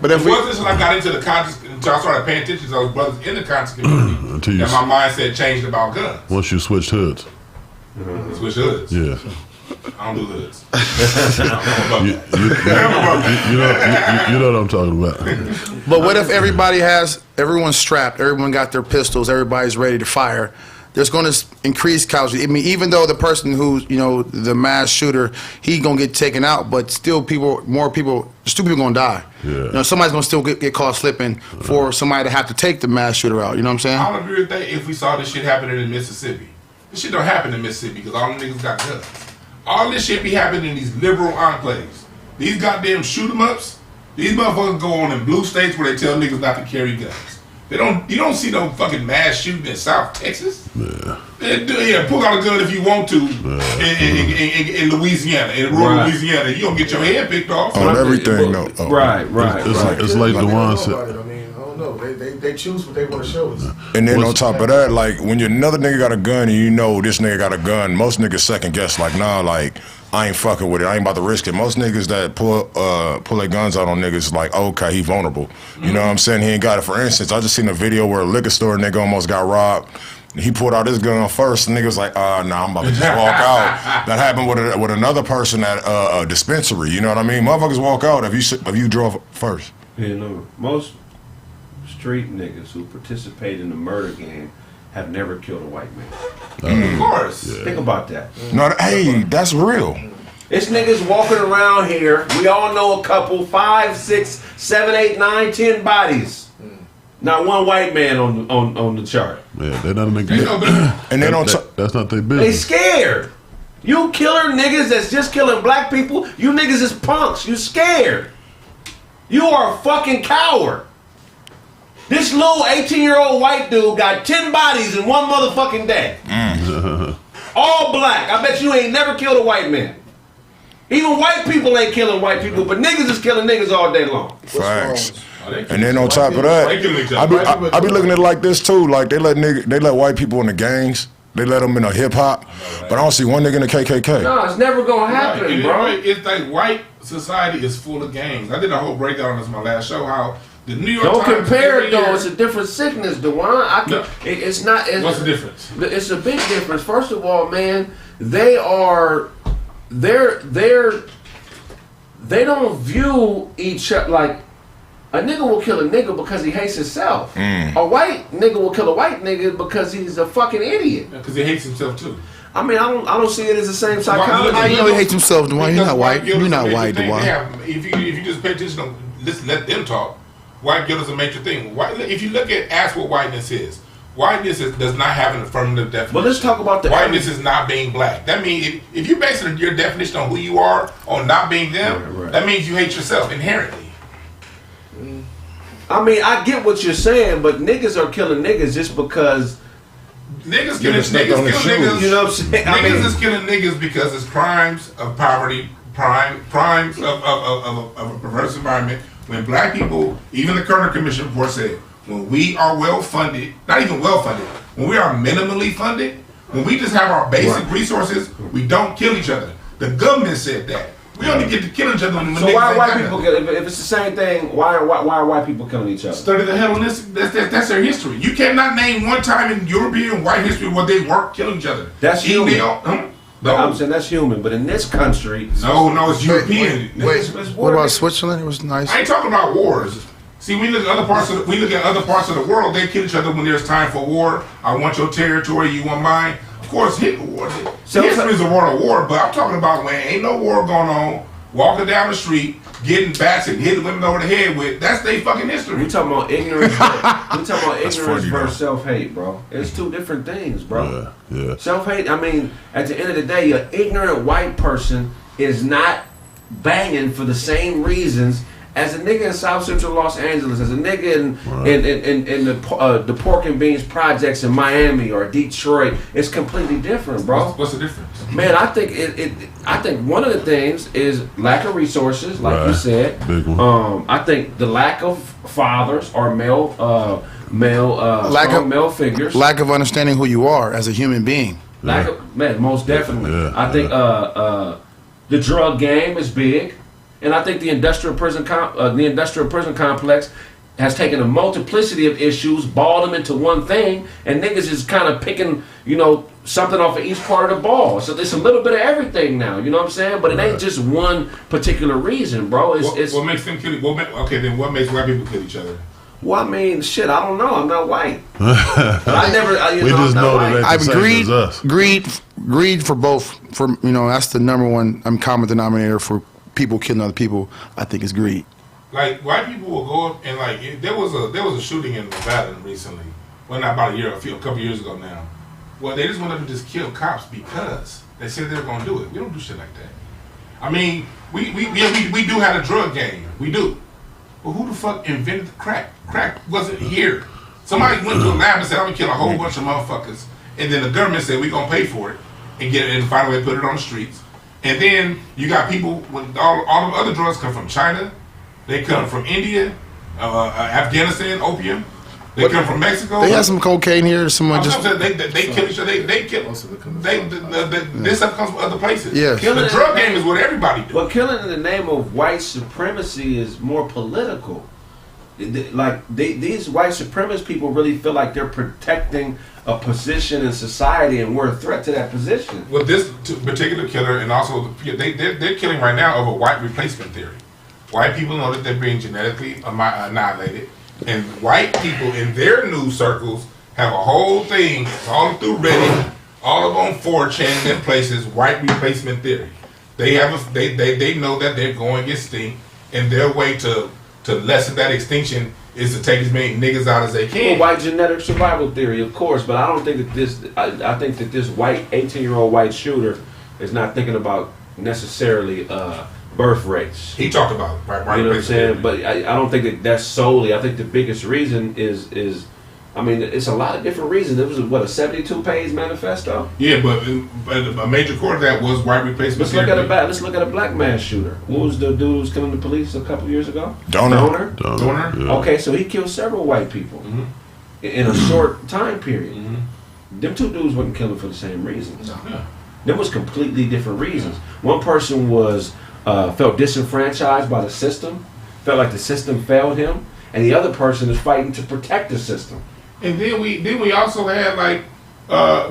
But it wasn't until I got into the conscious, until I started paying attention to those brothers in the conscious community that my mindset changed about guns. Once you switched hoods. Switch hoods. Yeah. I don't do hoods. You know what I'm talking about. But what if everyone's strapped, everyone got their pistols, everybody's ready to fire? There's going to increase casualty. I mean, even though the person who's, the mass shooter, he going to get taken out, but still more people going to die. Yeah. Somebody's going to still get caught slipping for somebody to have to take the mass shooter out. You know what I'm saying? I would agree with that if we saw this shit happening in Mississippi. This shit don't happen in Mississippi because all them niggas got guns. All this shit be happening in these liberal enclaves. These goddamn shoot 'em ups. These motherfuckers go on in blue states where they tell niggas not to carry guns. You don't see no fucking mass shooting in South Texas. Yeah. Pull out a gun if you want to in Louisiana, in rural Louisiana. You gonna get your head picked off. On everything, no. Right. It's like the one said. I mean, I don't know. They choose what they want to show us. And then on top of that, like when another nigga got a gun and this nigga got a gun, most niggas second guess like, nah, like I ain't fucking with it. I ain't about to risk it. Most niggas that pull their guns out on niggas like, okay, he vulnerable. You know what I'm saying? He ain't got it. For instance, I just seen a video where a liquor store nigga almost got robbed. He pulled out his gun first. The nigga was like, nah, I'm about to just walk out. That happened with another person at a dispensary. You know what I mean? Motherfuckers walk out if you drove first. Most street niggas who participate in the murder game have never killed a white man. Of course. Yeah. Think about that. No, hey, that's real. It's niggas walking around here. We all know a couple, 5, 6, 7, 8, 9, 10 bodies. Not one white man on the chart. Yeah, they're not making and they don't. That's not their They business. scared. You killer niggas that's just killing black people. You niggas is punks. You scared. You are a fucking coward. This little 18-year-old white dude got 10 bodies in one motherfucking day. All black. I bet you ain't never killed a white man. Even white people ain't killing white people, but niggas is killing niggas all day long. Facts. And then on top of that, I be looking at it like this too. Like they let white people in the gangs. They let them in a hip hop, but I don't see one nigga in the KKK. No, it's never gonna happen, bro. It's like white society is full of gangs. I did a whole breakdown on this in my last show. How the New York Times. Don't compare it though. Year, it's a different sickness, Dewan. It's not. What's the difference? It's a big difference. First of all, man, they don't view each other like A nigga will kill a nigga because he hates himself. A white nigga will kill a white nigga because he's a fucking idiot. Because he hates himself too. I mean, I don't see it as the same psychology. How you know he hates himself, Dwayne? You're not white. You're not white, Dwayne. If you just pay attention, let them talk. White guilt is a major thing. If you ask what whiteness is. Whiteness does not have an affirmative definition. But let's talk about whiteness is not being black. That means if you're basing your definition on who you are, on not being them, that means you hate yourself inherently. I mean, I get what you're saying, but niggas are killing niggas just because niggas killing niggas. You know what I'm saying? Niggas is killing niggas because it's crimes of poverty, crimes of a perverse environment. When black people, even the Kerner Commission report said, when we are well funded, not even well funded, when we are minimally funded, when we just have our basic resources, we don't kill each other. The government said that. We only get to kill each other when so why are white people killing? If it's the same thing, why are white people killing each other? Study the Hellenistic. That's their history. You cannot name one time in European white history where they weren't killing each other. That's human. No. I'm saying that's human, but in this country, no, it's European. Wait, what about Switzerland? It was nice. I ain't talking about wars. See, we look at other parts of the world. They kill each other when there's time for war. I want your territory, you want mine. Of course, history is a war, but I'm talking about when ain't no war going on. Walking down the street, getting bats and hitting women over the head with. That's their fucking history. We talking about ignorance. Versus self-hate, bro. It's two different things, bro. Yeah. Self-hate. I mean, at the end of the day, an ignorant white person is not banging for the same reasons as a nigga in South Central Los Angeles, as a nigga in the pork and beans projects in Miami or Detroit. It's completely different, bro. What's the difference? Man, I think I think one of the things is lack of resources, like you said. Big one. I think the lack of fathers or male figures. Lack of understanding who you are as a human being. Most definitely. I think the drug game is big. And I think the industrial prison complex has taken a multiplicity of issues, balled them into one thing, and niggas is kind of picking, something off of each part of the ball. So there's a little bit of everything now, you know what I'm saying? But it ain't just one particular reason, bro. What makes them kill? Then what makes white people kill each other? Well, I mean, shit, I don't know. I'm not white. Greed for both. That's the number one common denominator for people killing other people. I think is greed. Like white people will go up and there was a shooting in Nevada recently. Well, not about a couple years ago now. Well, they just went up and just killed cops because they said they were gonna do it. We don't do shit like that. I mean, we do have a drug game. We do. But who the fuck invented the crack? Crack wasn't here. Somebody went to a lab and said, I'm gonna kill a whole bunch of motherfuckers. And then the government said, we're gonna pay for it and get it and find a way to put it on the streets. And then you got people, when all the other drugs come from China, they come from India, Afghanistan, opium. They come from Mexico. They have some cocaine here. Someone just they kill each other. They kill. This stuff comes from other places. Yeah. The drug game is what everybody do. But killing in the name of white supremacy is more political. These white supremacist people really feel like they're protecting a position in society, and we're a threat to that position. Well, this particular killer, and also they're killing right now over white replacement theory. White people know that they're being genetically annihilated, and white people in their news circles have a whole thing all through Reddit, all of on 4chan and places. White replacement theory. They have they know that they're going extinct, and their way to lessen that extinction is to take as many niggas out as they can. Well, white genetic survival theory, of course, but I don't think that this. I think that this white 18-year-old white shooter is not thinking about necessarily birth rates. He talked about it, right? You know what I'm saying? But I don't think that that's solely. I think the biggest reason is. I mean, it's a lot of different reasons. It was a 72-page manifesto. Yeah, but a major core of that was white replacement. Let's look at a black mass shooter. What was the dude who was killing the police a couple years ago? Donor. Yeah. Okay, so he killed several white people in a short time period. Them two dudes wasn't killing for the same reasons. Yeah. Them was completely different reasons. One person was felt disenfranchised by the system, felt like the system failed him, and the other person is fighting to protect the system. And then we also had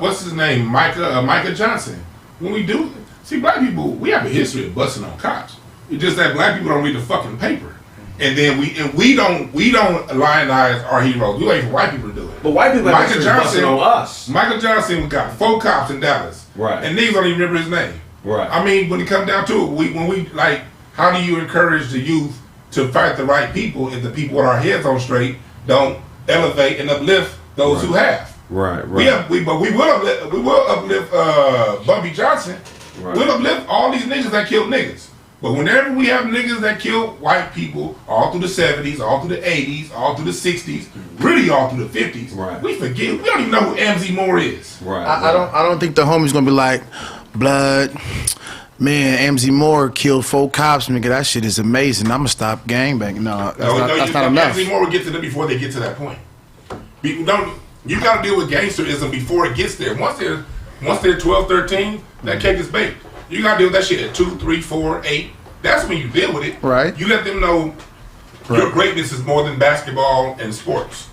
what's his name, Micah Johnson. When we do see black people, we have a history of busting on cops. It's just that black people don't read the fucking paper. And then we don't lionize our heroes. We wait for white people to do it. But white people Michael Johnson on us. Michael Johnson got 4 cops in Dallas. Right. And niggas don't even remember his name. Right. I mean, when it comes down to it, how do you encourage the youth to fight the right people if the people with our heads on straight don't elevate and uplift those who have? Right. We will uplift Bumpy Johnson. Right. We'll uplift all these niggas that killed niggas. But whenever we have niggas that kill white people all through the 70s, all through the 80s, all through the 60s, really all through the 50s, we forget. We don't even know who MZ Moore is. Right. I don't think the homie's gonna be like, blood. Man, MZ Moore killed 4 cops, nigga. That shit is amazing. I'm gonna stop gangbanging. No, that's not enough. MZ Moore will get to them before they get to that point. You gotta deal with gangsterism before it gets there. Once they're 12, 13, that cake is baked. You gotta deal with that shit at 2, 3, 4, 8. That's when you deal with it. Right. You let them know your greatness is more than basketball and sports.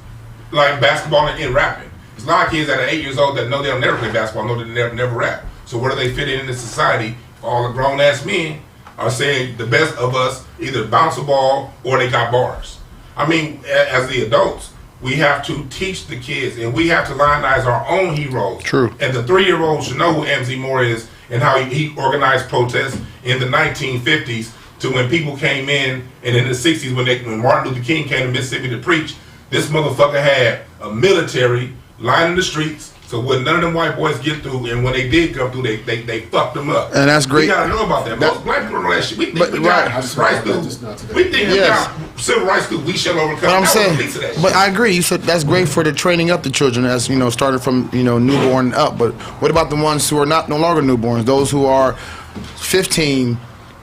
Like basketball and rapping. There's a lot of kids that are 8 years old that know they'll never play basketball, know they'll never rap. So where do they fit in this society? All the grown ass men are saying the best of us either bounce a ball or they got bars. I mean, as the adults, we have to teach the kids and we have to lionize our own heroes. True. And the 3-year-olds should know who MZ Moore is and how he organized protests in the 1950s to when people came in, and in the 60s when Martin Luther King came to Mississippi to preach, this motherfucker had a military lining the streets, so when none of them white boys get through, and when they did come through, they fucked them up. And that's great. We gotta know about that. Most black people don't know that shit. We think we got rights through. We think we got civil rights through. We shall overcome. But I'm saying, but I agree. You said that's great for the training up the children, as started from newborn up. But what about the ones who are no longer newborns? Those who are 15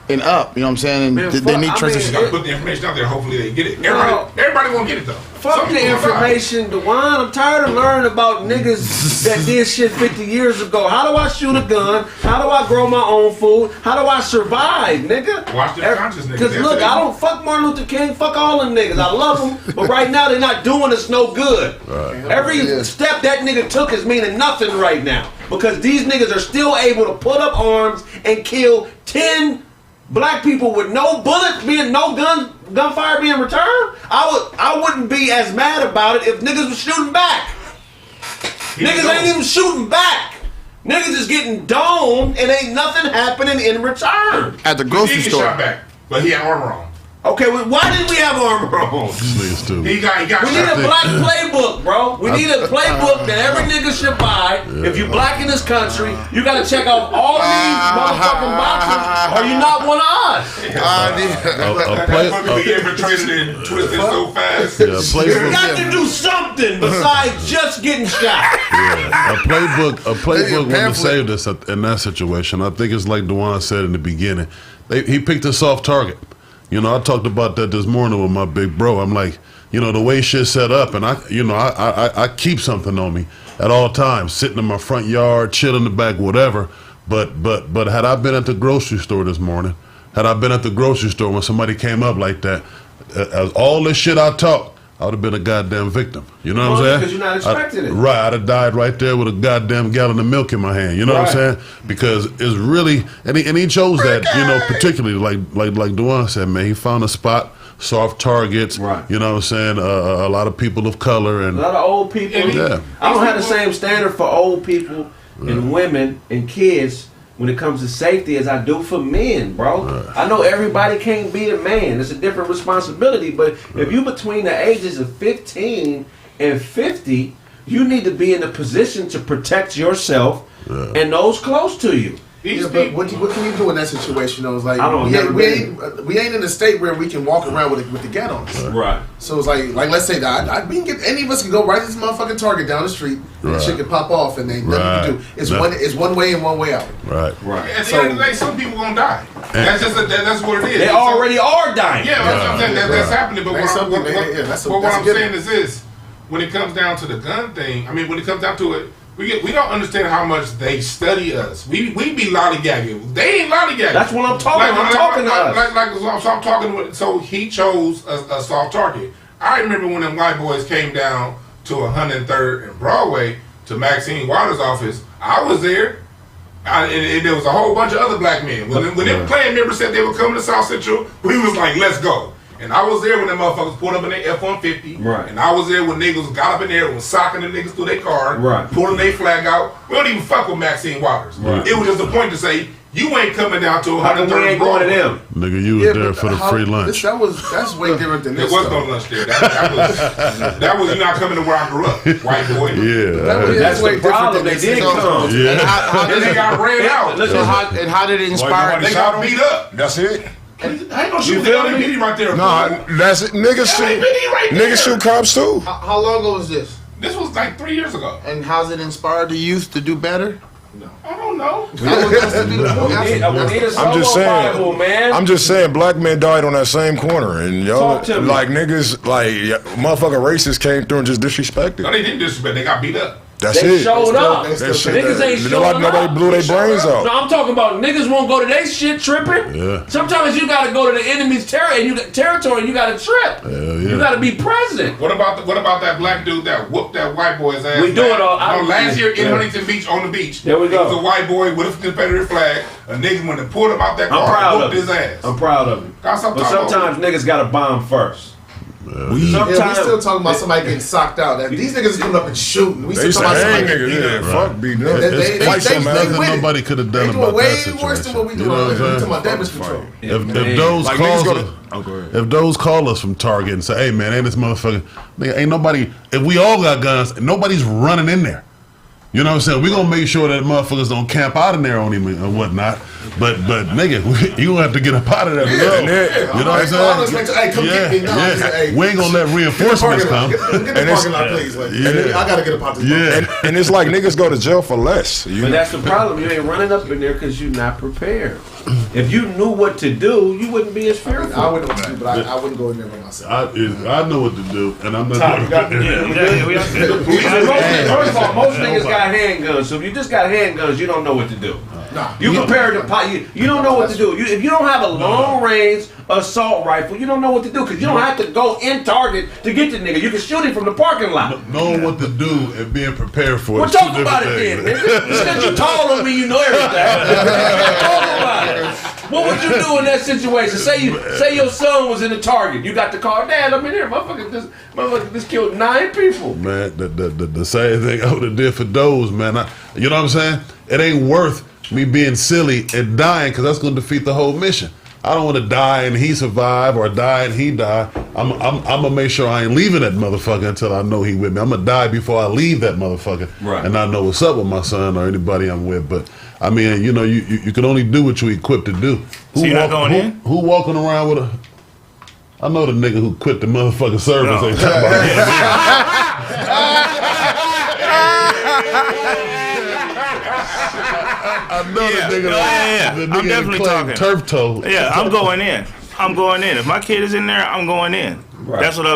and up. You know what I'm saying? And they need transition. You gotta put the information out there. Hopefully they get it. Everybody won't get it though. Fuck the information, Dewan. I'm tired of learning about niggas that did shit 50 years ago. How do I shoot a gun? How do I grow my own food? How do I survive, nigga? Watch the conscious niggas. Because look, I don't fuck Martin Luther King. Fuck all them niggas. I love them, but right now they're not doing us no good. Right. Every step that nigga took is meaning nothing right now because these niggas are still able to put up arms and kill 10 black people with no bullets being no gunfire being returned. I wouldn't be as mad about it if niggas was shooting back. Niggas ain't even shooting back. Niggas is getting domed and ain't nothing happening in return. At the grocery store. Shot back, but he had armor on. Okay, well, why didn't we have armor on? He got we need a black playbook, bro. We need a playbook that every nigga should buy. If you black in this country, you gotta check off all these motherfucking boxes, or you're not one of us. Be infiltrated and twisted so fast. You got to do something besides just getting shot. A playbook wouldn't save us in that situation. I think it's like Dewan said in the beginning. He picked a soft target. I talked about that this morning with my big bro. I'm like, the way shit's set up, and I keep something on me at all times, sitting in my front yard, chilling in the back, whatever. But had I been at the grocery store this morning, when somebody came up like that, as all this shit I talked, I would have been a goddamn victim. You know what I'm saying? Because you're not expecting it. Right, I'd have died right there with a goddamn gallon of milk in my hand. You know what I'm saying? Because it's really, and he chose that, particularly like Dewan said, man, he found a spot, soft targets. Right. You know what I'm saying? A lot of people of color and a lot of old people. Yeah. I don't have the same standard for old people and women and kids when it comes to safety as I do for men, bro. I know everybody can't be a man. It's a different responsibility. But if you between the ages of 15 and 50, you need to be in a position to protect yourself and those close to you. Yeah, but what can you do in that situation? It's like we ain't in a state where we can walk around with the gat on us. Right. So it's like let's say that we can get any of us can go right to this motherfucking Target down the street and shit can pop off and ain't nothing to do. It's one way and one way out. Right. At the end of the day, some people gonna die. That's just that's what it is. They already are dying. Yeah, that's what I'm saying. That's happening. But what I'm saying is this: when it comes down to the gun thing, when it comes down to it. We don't understand how much they study us. We be lollygagging. They ain't lollygagging. That's what I'm talking. I'm talking to us. So I'm talking with. So he chose a soft target. I remember when them white boys came down to 103rd and Broadway to Maxine Waters' office. I was there, and there was a whole bunch of other black men. When them Klan members said they were coming to South Central, we was like, let's go. And I was there when them motherfuckers pulled up in their F-150. Right. And I was there when niggas got up in there and was socking the niggas through their car. Right. Pulling their flag out. We don't even fuck with Maxine Waters. Right. It was just a point to say, you ain't coming down to 130. We ain't going to them. Nigga, you was there for the free lunch. That's way different than this. There was no lunch there. That was you not coming to where I grew up, white boy. Yeah. That's the problem. They did come. Yeah. And they got ran out. And how did it inspire? They got beat up. That's it. I ain't gonna shoot the other bitty right there. Nah, that's it. Niggas shoot cops too. How long ago was this? This was like 3 years ago. And how's it inspired the youth to do better? I don't know. I'm just saying, black men died on that same corner, and y'all like niggas, like motherfucking racists came through and just disrespected. No, they didn't disrespect. They got beat up. That's they it. Showed up. Niggas ain't showing up. Nobody blew their brains out. No, I'm talking about niggas won't go to their shit tripping. Yeah. Sometimes you gotta go to the enemy's territory and you gotta trip. You gotta be present. What about that black dude that whooped that white boy's ass? We do it all. Last year in Huntington Beach on the beach. There we go. It was a white boy with a Confederate flag. A nigga when they pulled him out that car, whooped his ass. I'm proud of him. But sometimes niggas gotta bomb first. We still talking about somebody getting socked out. These niggas is coming up and shooting. We still talking about somebody getting beat up. Fuck beating up. There's nothing nobody could have done about that situation. Way worse than what we do. We're talking about damage control. If those call us from Target and say, "Hey man, ain't this motherfucker? Nigga, ain't nobody. If we all got guns, nobody's running in there." You know what I'm saying? We're going to make sure that motherfuckers don't camp out in there on him and whatnot. But nigga, you going to have to get up out of there. You know what I'm saying? Hey, come get me. Yeah. We ain't going to let reinforcements come. Get the parking lot, please. I got to get up out this Yeah. And it's like niggas go to jail for less. But that's the problem. You ain't running up in there because you're not prepared. If you knew what to do, you wouldn't be as fearful. I wouldn't know what to do, but I wouldn't go in there by myself. I know what to do, and I'm not First of all, most niggas got handguns, so if you just got handguns, you don't know what to do. You prepared to you don't know what to do. If you don't have a long range assault rifle, you don't know what to do because you don't have to go in target to get the nigga. You can shoot him from the parking lot. Knowing what to do and being prepared for it. Well, talk about it then, nigga. Since you taller than me, you know everything. Talk about it. What would you do in that situation? Say your son was in the target. You got the car, Dad, I'm in here. Motherfucker just killed 9 people. Man, the same thing I would have did for those, man. You know what I'm saying? It ain't worth me being silly and dying because that's going to defeat the whole mission. I don't want to die and he survive or die and he die. I'm gonna make sure I ain't leaving that motherfucker until I know he with me. I'm gonna die before I leave that motherfucker, and I know what's up with my son or anybody I'm with. But I mean, you know, you can only do what you equipped to do. So you're not going in? Who walking around with a? I know the nigga who quit the motherfucking service. Ain't talking I'm definitely talking turf toe. Yeah, I'm going in. If my kid is in there, I'm going in. Right. That's what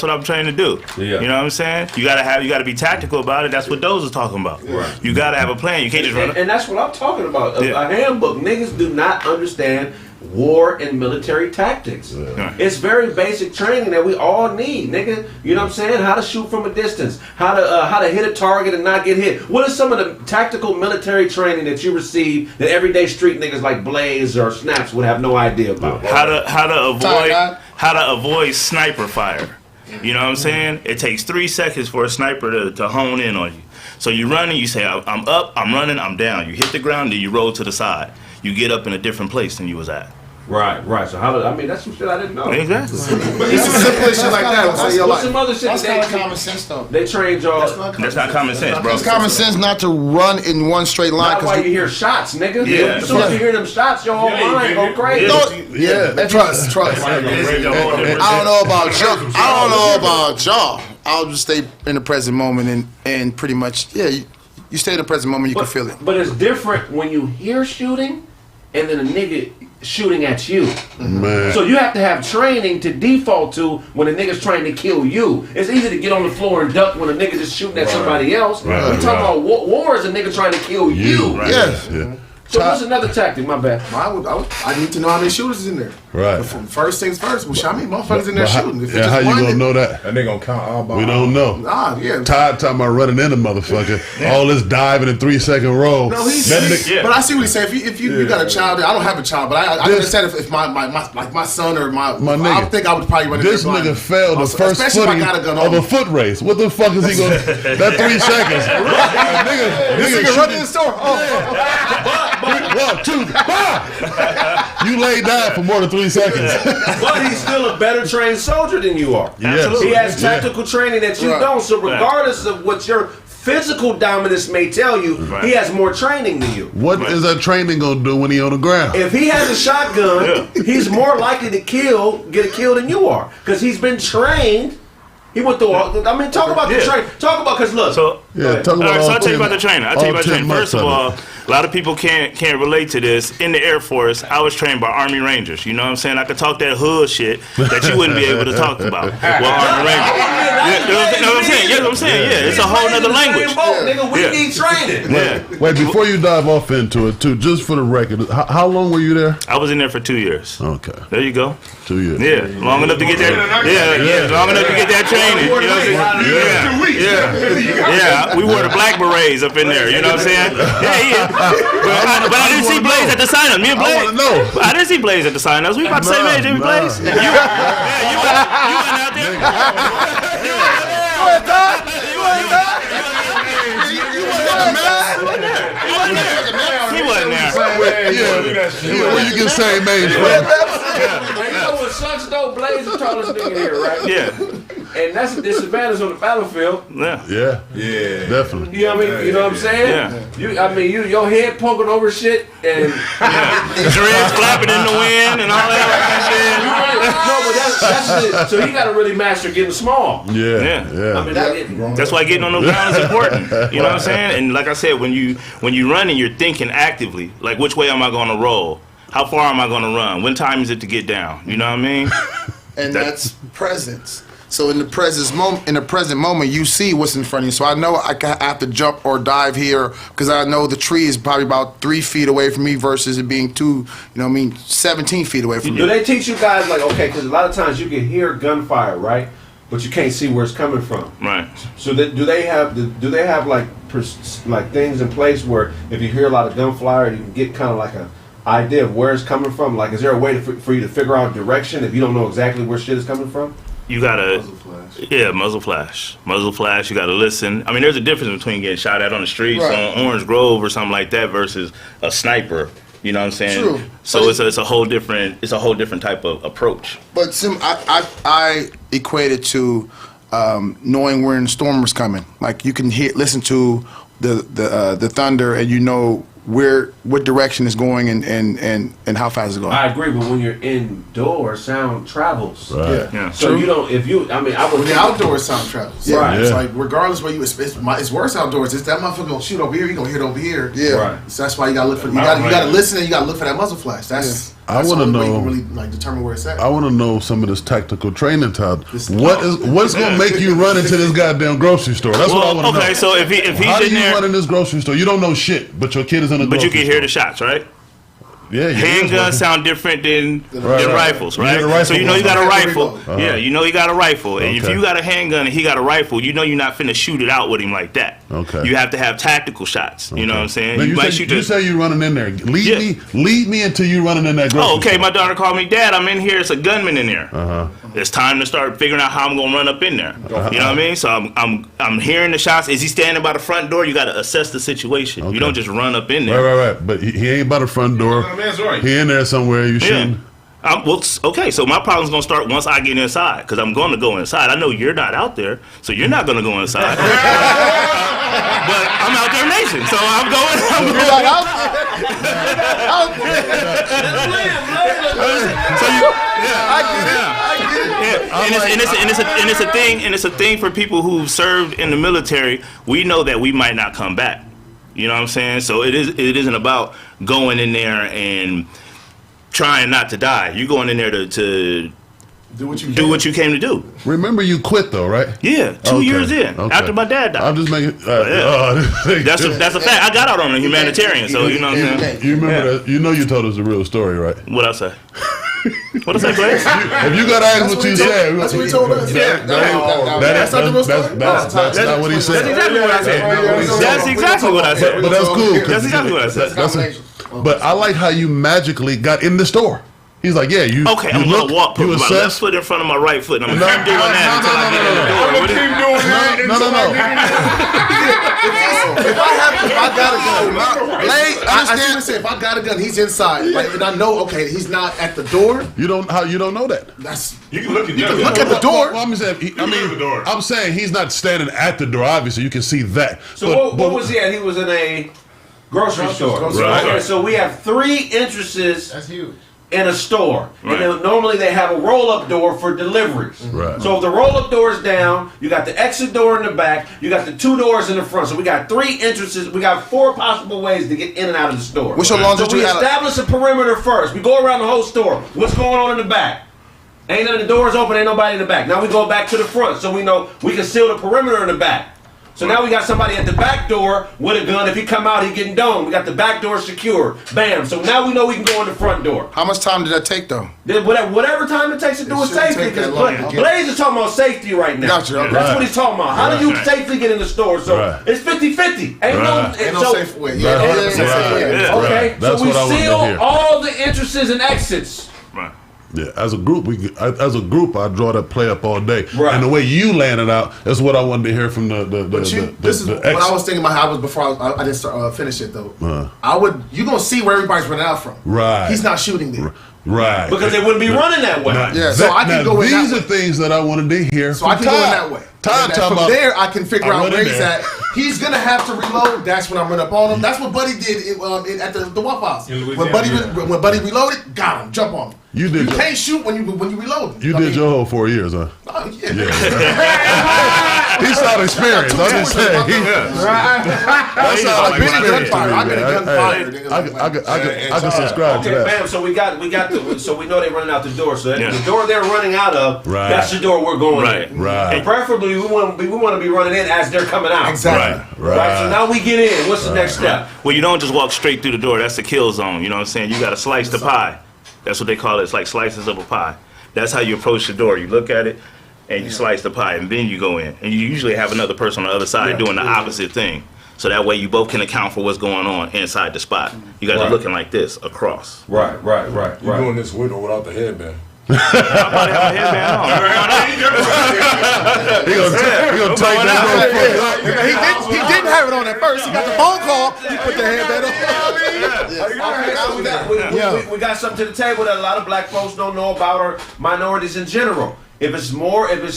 I'm trying to do. Yeah. You know what I'm saying? You gotta be tactical about it. That's what those are talking about. Right. You gotta have a plan. You can't just run. And that's what I'm talking about. A handbook. Niggas do not understand war and military tactics. Yeah. It's very basic training that we all need, nigga. You know what I'm saying? How to shoot from a distance, how to hit a target and not get hit. What is some of the tactical military training that you receive that everyday street niggas like Blaze or Snaps would have no idea about? How to avoid sniper fire. You know what I'm saying? It takes 3 seconds for a sniper to hone in on you. So you're running, you say, I'm up, I'm running, I'm down. You hit the ground, then you roll to the side. You get up in a different place than you was at. Right. So that's some shit I didn't know. Exactly. But it's some simple shit like that. What's some other shit that's kind of common sense, though. They trained y'all. That's not common sense, bro. It's common sense not to run in one straight line. That's why you hear shots, nigga. Yeah. As soon as you hear them shots, your whole mind go crazy. Trust. I don't know about y'all. I'll just stay in the present moment and pretty much, you stay in the present moment, you can feel it. But it's different when you hear shooting and then a nigga shooting at you. Man. So you have to have training to default to when a nigga's trying to kill you. It's easy to get on the floor and duck when a nigga's just shooting at somebody else. We're talking about war is a nigga trying to kill you. Right. Yes. Yeah. So what's another tactic? My bad. I need to know how many shooters is in there. Right. First things first. Well, how many motherfuckers in there shooting? If How you gonna know that? And they gonna count all by We don't know. Nah, yeah. Todd talking about running in a motherfucker. All this diving in 3 second roll. No, but I see what he's saying. If you got a child, I don't have a child, but I understand if my son or my nigga, I would think I would probably run. This nigga failed the first footing of a foot race. What the fuck is he gonna? That 3 seconds. Nigga running in the store. One, two, you laid down for more than 3 seconds. But he's still a better trained soldier than you are. Yes. He has tactical training that you don't. So regardless of what your physical dominance may tell you, he has more training than you. What is that training gonna do when he on the ground? If he has a shotgun, he's more likely to get a kill than you are because he's been trained. He went through all. I mean, talk about the training. Talk about because look. So talk about. So I'll tell you about the training. First of all, a lot of people can't relate to this. In the Air Force, I was trained by Army Rangers. You know what I'm saying? I could talk that hood shit that you wouldn't be able to talk about. Well, Army Rangers. You know what I'm saying? Yeah, what I'm saying. Yeah, it's a whole nother language. Nigga, we need training. Yeah. Wait, before you dive off into it, too, just for the record, how long were you there? I was in there for 2 years. Okay. There you go. 2 years. Yeah, long enough to get that. Yeah, long enough to get that training. You know what I'm saying? Yeah. We wore the black berets up in there. You know what I'm saying? Yeah. But I didn't see Blaze at the sign-up. Me and Blaze. I want to know. I didn't see Blaze at the sign-ups. We about the same age, didn't we, Blaze? You went out there. He wasn't there. Where you get same age from? You know what sucks though? Blaze the tallest nigga here, right? Yeah. And that's a disadvantage on the battlefield. Yeah. Definitely. You know what I mean? You know what I'm saying? Yeah. Your head poking over shit and dreads flapping in the wind and all that No, but that's it. So you got to really master getting small. Yeah. I mean, that's why getting on the ground is important. You know what I'm saying? And like I said, when you running, you're thinking actively. Like, which way am I going to roll? How far am I going to run? When time is it to get down? You know what I mean? And that's presence. So in the present moment, you see what's in front of you. So I know I have to jump or dive here because I know the tree is probably about 3 feet away from me versus it being 17 feet away from me. Do they teach you guys like, okay, because a lot of times you can hear gunfire, right? But you can't see where it's coming from. Right. So do they have like things in place where if you hear a lot of gunfire, you can get kind of like a idea of where it's coming from? Like, is there a way for you to figure out direction if you don't know exactly where shit is coming from? You gotta, muzzle flash. You gotta listen. I mean, there's a difference between getting shot at on the streets on Orange Grove or something like that versus a sniper. You know what I'm saying? True. So it's a whole different type of approach. But I equate it to knowing when the storm is coming. Like you can listen to the thunder and you know what direction is going and how fast it's going. I agree, but when you're indoors, sound travels. Right. Yeah. So you don't. I would. When the outdoors, sound travels. Yeah. Right. It's like regardless where it's worse outdoors. It's that motherfucker gonna shoot over here. You gonna hit over here. Yeah. Right. So that's why you gotta look for. You gotta listen and you gotta look for that muzzle flash. That's. I want to know. You can really determine where it's at. I want to know some of this tactical training, Todd. What's gonna make you run into this goddamn grocery store? That's what I want to know. Okay, so if he's how do in you there, run in this grocery store? You don't know shit, but your kid is in the. But grocery you can store. hear the shots, right? Yeah, handguns sound different than rifles, right? Rifle so you know you got a rifle. Yeah, you know you got a rifle. And if Okay. you got a handgun and he got a rifle, you know you're not finna shoot it out with him like that. Okay. You have to have tactical shots. You know what I'm saying? Now, You might say, shoot you say you running in there. Lead me until you running in that grocery Oh, okay. store. My daughter called me, Dad, I'm in here. It's a gunman in there. It's time to start figuring out how I'm gonna run up in there. You know what I mean? So I'm hearing the shots. Is he standing by the front door? You got to assess the situation. You don't just run up in there. Right. But he ain't by the front door. He in there somewhere. You shooting. Okay, so my problem's gonna start once I get inside, because I'm gonna go inside. I know you're not out there, so you're not gonna go inside. But I'm out there nation, so I'm going. You're not out And it's a thing for people who've served in the military. We know that we might not come back. You know what I'm saying? So it isn't about going in there and trying not to die. You're going in there to Do what you came to do. Remember, you quit though, right? Yeah, 2 years in after my dad died. I'm just making. That's a fact. I got out on a humanitarian, so you know what I'm saying. You remember that? You know, you told us the real story, right? What I say? What I say, Blaze? If you gotta ask what you said, that's what he told us. Yeah, that's not the real story. That's not what he said. That's exactly what I said. That's exactly what I said. But that's cool. That's exactly what I said. But I like how you magically got in the store. He's like, yeah, you. Okay, I'm gonna walk. Put my left foot in front of my right foot, and I'm gonna keep doing that until I get in the door. I'm gonna keep doing that. No. If I got a gun, if I got a gun, he's inside. Like, and I know, okay, he's not at the door. You don't know that. That's you can look at the door. Well, I'm saying he's not standing at the door. Obviously, you can see that. So what was he at? He was in a grocery store. Right. Okay, so we have 3 entrances. That's huge. In a store. Right. And normally they have a roll-up door for deliveries. Right. So if the roll-up door is down, you got the exit door in the back, you got the 2 doors in the front. So we got 3 entrances. We got 4 possible ways to get in and out of the store. What's your longest? So we establish a perimeter first. We go around the whole store. What's going on in the back? Ain't none of the doors open, ain't nobody in the back. Now we go back to the front so we know we can seal the perimeter in the back. So now we got somebody at the back door with a gun. If he come out, he getting domed. We got the back door secured. Bam. So now we know we can go in the front door. How much time did that take, though? Whatever time it takes to do with safety. Because Blaze is talking about safety right now. Gotcha. Okay. That's what he's talking about. How do you safely get in the store? So it's 50-50. Ain't no safe way. Okay. That's So we what I wanted to seal hear. all the entrances and exits. Right. Yeah, as a group, I draw that play up all day. Right. And the way you landed out is what I wanted to hear from the This is what I was thinking about. How I was before I didn't start, finish it though. You gonna see where everybody's running out from. Right. He's not shooting there. Right. Because they wouldn't be running that way. So I can go in that way. These are things that I wanted to hear. So I can go in that way. From about, there, I can figure out where he's there. at. He's gonna have to reload. That's when I run up on him. That's what Buddy did at the Waffle House. When Buddy reloaded, got him, jump on him. You can't shoot when you reload. You did your whole 4 years, huh? Oh, yeah. He's not experienced. I'm just saying. That's how I've been gunfire. I've been a gunfire. I can subscribe to that. Bam. So we got so we know they're running out the door. So the door they're running out of, that's the door we're going in. Right. And preferably we want to be running in as they're coming out. Exactly. Right. So now we get in. What's the next step? Well, you don't just walk straight through the door. That's the kill zone. You know what I'm saying? You got to slice the pie. That's what they call it. It's like slices of a pie. That's how you approach the door. You look at it and you slice the pie, and then you go in. And you usually have another person on the other side doing the opposite thing. So that way you both can account for what's going on inside the spot. You guys are looking like this across. Right. You're doing this with or without the headband? I probably have a headband on. He gonna take that. He didn't have it on at first. He got the phone call. He put the headband on. We got something to the table that a lot of black folks don't know about, or minorities in general. If it's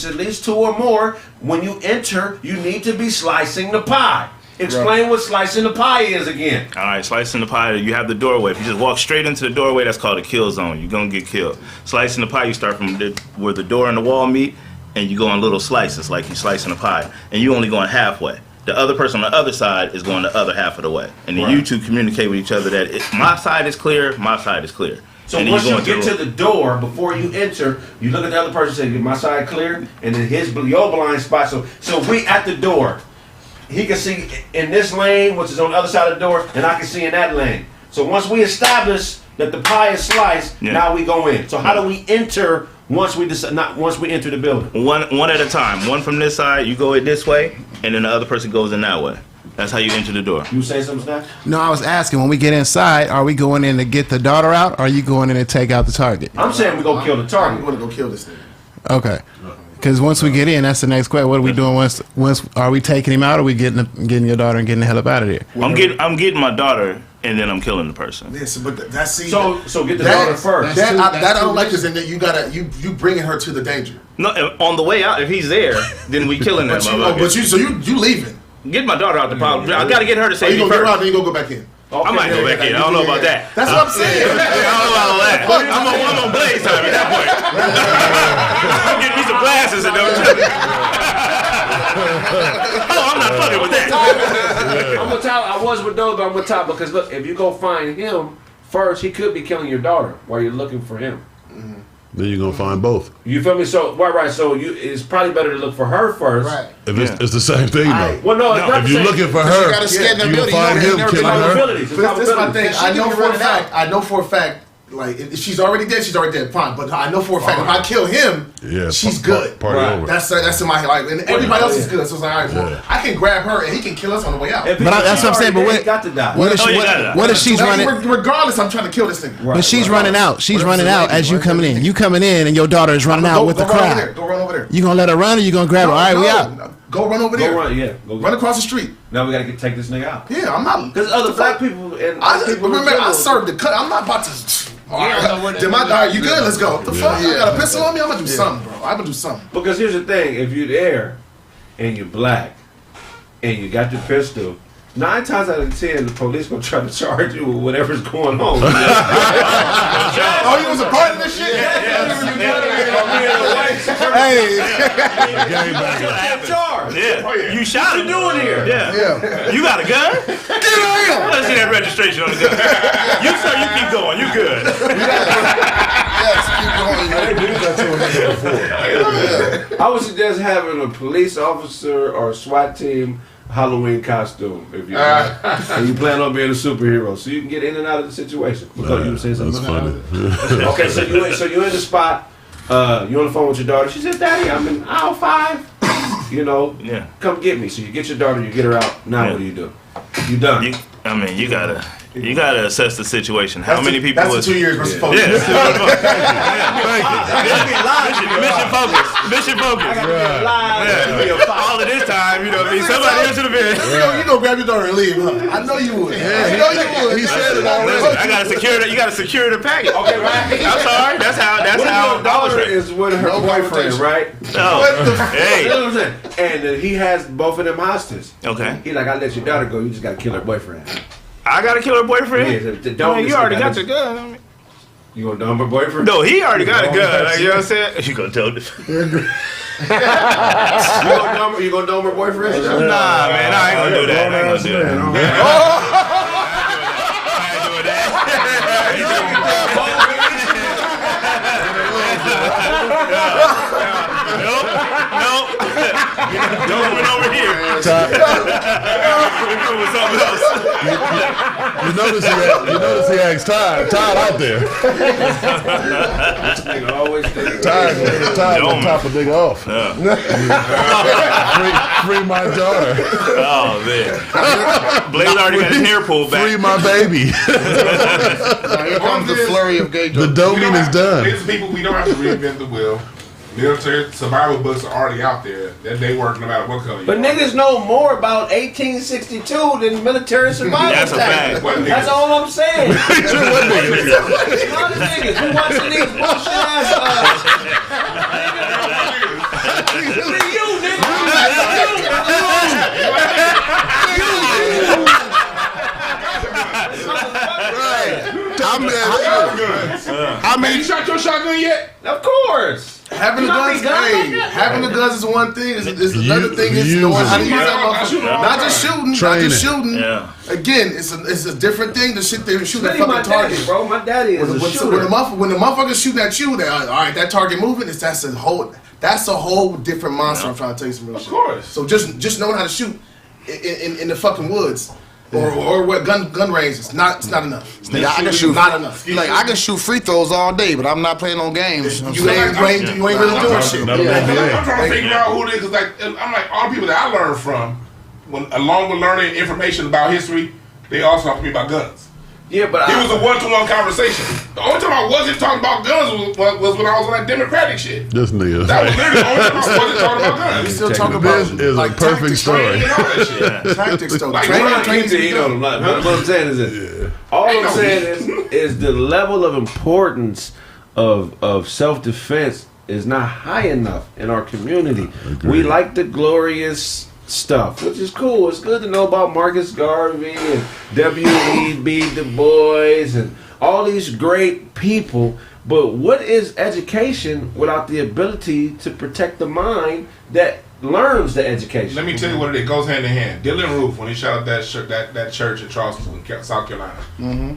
at least 2 or more, when you enter, you need to be slicing the pie. Explain what slicing the pie is again. All right, slicing the pie, you have the doorway. If you just walk straight into the doorway, that's called a kill zone. You're going to get killed. Slicing the pie, you start from where the door and the wall meet, and you go in little slices, like you're slicing a pie. And you're only going halfway. The other person on the other side is going the other half of the way. And then you two communicate with each other that my side is clear, my side is clear. So once you get to the door, before you enter, you look at the other person and say, my side clear, and then your blind spot. So if we at the door, he can see in this lane, which is on the other side of the door, and I can see in that lane. So once we establish that the pie is sliced, now we go in. So how do we enter once we enter the building? One at a time. One from this side, you go it this way, and then the other person goes in that way. That's how you enter the door. You say something, Snap? No, I was asking, when we get inside, are we going in to get the daughter out, or are you going in to take out the target? I'm saying we go kill the target. I'm going to go kill this thing. Okay. Because once we get in, that's the next question. What are we doing once are we taking him out, or are we getting your daughter and getting the hell up out of there? I'm getting my daughter, and then I'm killing the person. Yes, but that's so get the daughter first. That I don't like this, and that you bringing her to the danger. No, on the way out, if he's there, then we killing that motherfucker. you leaving? Get my daughter out the problem. I got to get her to safety first. Get her out, then you go back in. Okay, I might go back in. I don't know about that. That's what I'm saying. I don't know about all that. I'm on Blaze time at that point. I'm getting me some glasses and don't tell me. Oh, I'm not fucking with that. I'm gonna top. I was with those, but I'm gonna top because look, if you go find him first, he could be killing your daughter while you're looking for him. then you're gonna find both. You feel me? So right. So it's probably better to look for her first. Right. If it's the same thing though. Well, no, it's not if the you're same. looking for You her, gotta scan the you'll ability. find him killing her. But this is my thing. I know for a fact. Like if she's already dead, she's already dead. Fine, but I know for a fact if I kill him, she's good. Party over. That's in my life, and everybody else is good. So it's like, all right, well, I can grab her and he can kill us on the way out. But that's what I'm saying. But what if she's running? Regardless, I'm trying to kill this thing. But she's running out. She's running out as you coming in. You coming in, and your daughter is running out with the crowd. Go run over there. You gonna let her run, or you gonna grab her? All right, we out. Go run over there. Run across the street. Now we gotta take this nigga out. Yeah, I'm not. Because other black people and I served the cut. I'm not about to. Alright, you good? Let's go. What the fuck? You got a pistol on me? I'm gonna do something, bro. I'm gonna do something. Because here's the thing: if you're there and you're black and you got your pistol, 9 times out of 10, the police gonna try to charge you with whatever's going on. Oh, you was a part of this shit? Yeah. You shot him. What you doing here? Yeah. You got a gun? Let's see that registration on the gun. You sir, you keep going. You good. I would suggest having a police officer or a SWAT team Halloween costume if you and you plan on being a superhero, so you can get in and out of the situation. You were saying something. That's funny. Okay, so you're in the spot. You're on the phone with your daughter. She says, "Daddy, I'm in aisle 5. Come get me." So you get your daughter, you get her out. Now what do? You done. You gotta assess the situation. How many people? That's 2 years versus focus. Mission focus. All of this time, somebody else should have been. You gonna grab your daughter and leave? Huh? I know you would. I know you would. He said it already. I gotta secure that. You gotta secure the package. Okay, right. I'm sorry. That's how. Your daughter is with her boyfriend, right? No. Hey. You know what I'm saying? And he has both of them hostages. Okay. He's like, "I let your daughter go. You just gotta kill her boyfriend." I gotta kill her boyfriend? Yeah, you already got your gun. You gonna dump her boyfriend? No, he already got a gun. You know what I'm saying? You gonna tell this? You gonna dump her boyfriend? Nah, man, I ain't gonna do that. I ain't gonna do that. Nope. Don't win over here. With something else. You notice he asked Todd out there. Todd on top of nigga off. Free my daughter. Oh man. Blaze already got his hair pulled back. Free my baby. Here comes the flurry of gay jokes. The dopamine is done. These people, we don't have to reinvent the wheel. Military survival books are already out there. That they work no matter what color you But are. niggas know more about 1862 than military survival. That's a fact. That's all I'm saying. Niggas who watching these bullshit ass I mean, you shot your shotgun yet? Of course. Having the guns is one thing. Is another thing is knowing how to use that motherfucker. Not just shooting. Yeah. Again, it's a different thing to sit there and shoot that fucking target, bro. My daddy is a shooter. When the motherfucker's shooting at you, all right, that target moving. That's a whole different monster. I'm trying to tell you some real shit. Of course. So just knowing how to shoot in the fucking woods. Or what gun range? It's not enough. Nigga, I can shoot. Not enough. Like I can shoot free throws all day, but I'm not playing on games. You ain't really doing shit. I'm trying to figure out who it is. Cause I'm like all the people that I learned from, along with learning information about history, they also talk to me about guns. Yeah, but it was a one-to-one conversation. The only time I wasn't talking about guns was when I was on that Democratic shit. This nigga. That was literally the only time I wasn't talking about guns. We still talking about this is a perfect story. Tactics though. Like, what I'm saying is this. All I'm saying is the level of importance of self-defense is not high enough in our community. We like the glorious stuff, which is cool. It's good to know about Marcus Garvey and W.E.B. Du Bois and all these great people, but what is education without the ability to protect the mind that learns the education? Let me tell you what it goes hand in hand. Dylan Roof, when he shot up that church in Charleston, South Carolina,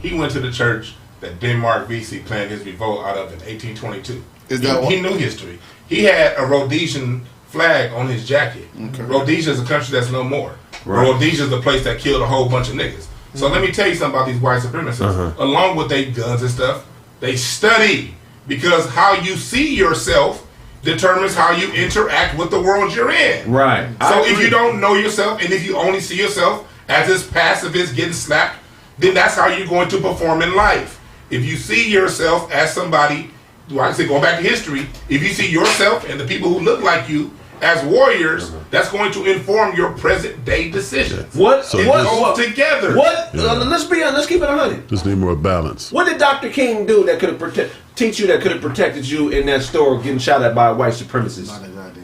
he went to the church that Denmark VC planned his revolt out of in 1822. Is that he knew history. He had a Rhodesian flag on his jacket. Okay. Rhodesia is a country that's no more. Right. Rhodesia is the place that killed a whole bunch of niggas. So let me tell you something about these white supremacists. Along with their guns and stuff, they study, because how you see yourself determines how you interact with the world you're in. Right. So if you don't know yourself, and if you only see yourself as this pacifist getting slapped, then that's how you're going to perform in life. If you see yourself as somebody, like I say, going back to history, if you see yourself and the people who look like you as warriors, that's going to inform your present day decisions. What goes together? Let's be honest. Let's keep it 100. Just need more balance. What did Dr. King do that could have teach you that could have protected you in that store getting shot at by a white supremacist?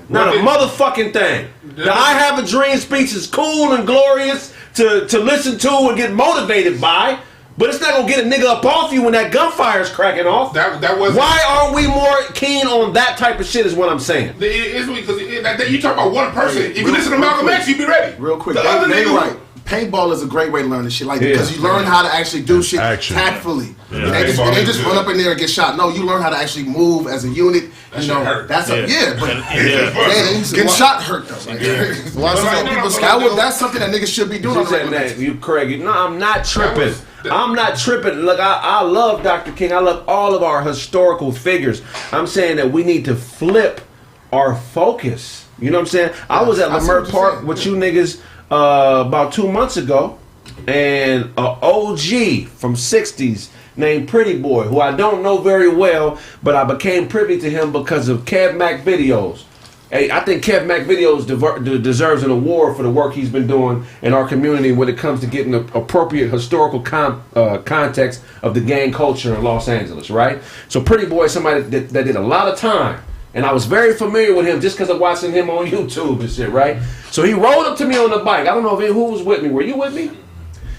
Not a motherfucking thing. The I Have a Dream speech is cool and glorious to listen to and get motivated by, but it's not gonna get a nigga up off you when that gunfire is cracking off. That was. Why aren't we more keen on that type of shit? Is what I'm saying. It's because you talk about one person. If you listen to Malcolm X, you be ready. Real quick, The other they nigga, right. Paintball is a great way to learn this shit like that, because you learn how to actually do shit tactfully. Yeah. They just run up in there and get shot. No, you learn how to actually move as a unit. That shit hurt. That's but getting shot hurt though. That's something that niggas should be doing. You Kraig, no, I'm not tripping. I'm not tripping. Look, I love Dr. King. I love all of our historical figures. I'm saying that we need to flip our focus. You know what I'm saying? I was at Lamert Park with you niggas about 2 months ago, and an OG from 60s named Pretty Boy, who I don't know very well, but I became privy to him because of Kev Mac Videos. Hey, I think Kev Mac Videos deserves an award for the work he's been doing in our community when it comes to getting the appropriate historical context of the gang culture in Los Angeles, right? So Pretty Boy is somebody that did a lot of time. And I was very familiar with him just because of watching him on YouTube and shit, right? So he rolled up to me on the bike. I don't know who was with me. Were you with me?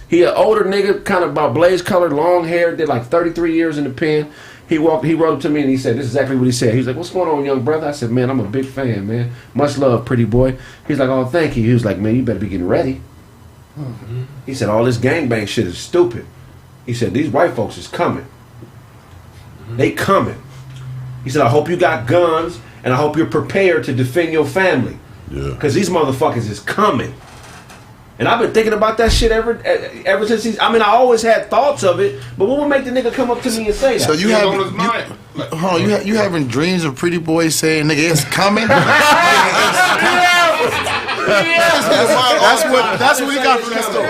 He an older nigga, kind of about blaze colored, long hair, did like 33 years in the pen. He rolled up to me and he said, this is exactly what he said. He was like, what's going on, young brother? I said, man, I'm a big fan, man. Much love, Pretty Boy. He's like, oh, thank you. He was like, man, you better be getting ready. Mm-hmm. He said, all this gangbang shit is stupid. He said, these white folks is coming. Mm-hmm. They coming. He said, I hope you got guns, and I hope you're prepared to defend your family. Yeah. Because these motherfuckers is coming. And I've been thinking about that shit ever since I always had thoughts of it, but what would make the nigga come up to me and say that? So you having dreams of Pretty Boy saying, nigga, it's coming? That's what he got from that story.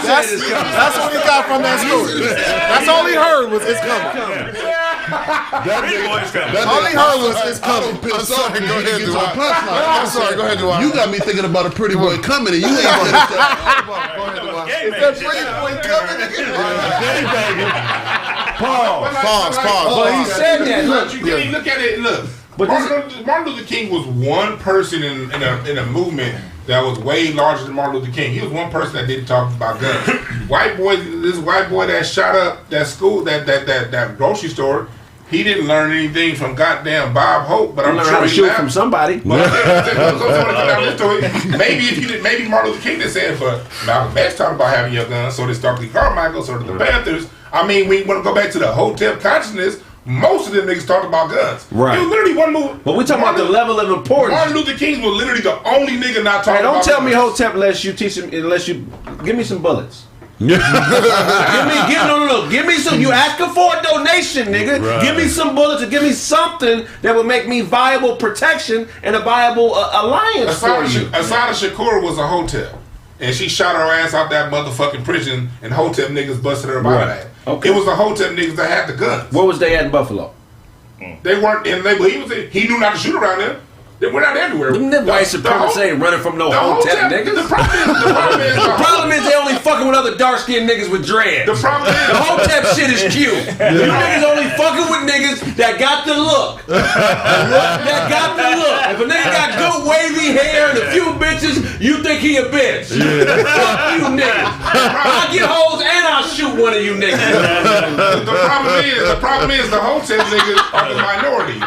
That's what he got from that story. That's all he heard was it's coming. All he heard was it's coming. I'm sorry, go ahead, Dwight. I'm sorry, go ahead, Dwight. You got me thinking about a Pretty Boy coming, and you ain't going to say, is that Pretty Boy coming? Pause. But he said that. Look at it. Look. But Martin Luther King was one person in a movement that was way larger than Martin Luther King. He was one person that didn't talk about guns. This white boy that shot up that school, that grocery store, he didn't learn anything from goddamn Bob Hope. But I'm sure how to shoot from somebody. Maybe Martin Luther King didn't say it, but Malcolm X talked about having your gun. So did Stokely Carmichael. So did the Panthers. I mean, we want to go back to the Hotep consciousness. Most of them niggas talked about guns. Right. It was literally one move. But we talking about the level of importance. Martin Luther King was literally the only nigga not talking about guns. Don't tell me guns. Hotep unless you give me some bullets. Give me some. You asking for a donation, nigga. Right. Give me some bullets or give me something that would make me viable protection and a viable alliance for you. Asada Shakur was a Hotep. And she shot her ass out that motherfucking prison, and Hotep niggas busted her out of that. Okay. It was the Hotep niggas that had the guns. Where was they at in Buffalo? They weren't in. He knew not to shoot around them. They went out everywhere. Them white supremacists ain't running from no Hotep niggas. The problem is they only fucking with other dark skinned niggas with dreads. The problem is the Hotep shit is cute. You niggas only fucking with niggas that got the look. If a nigga got good wavy hair and a few bitches, you think he a bitch. Fuck you niggas. I get hoes and I'll shoot one of you niggas. The problem is the Hotep niggas are the minority.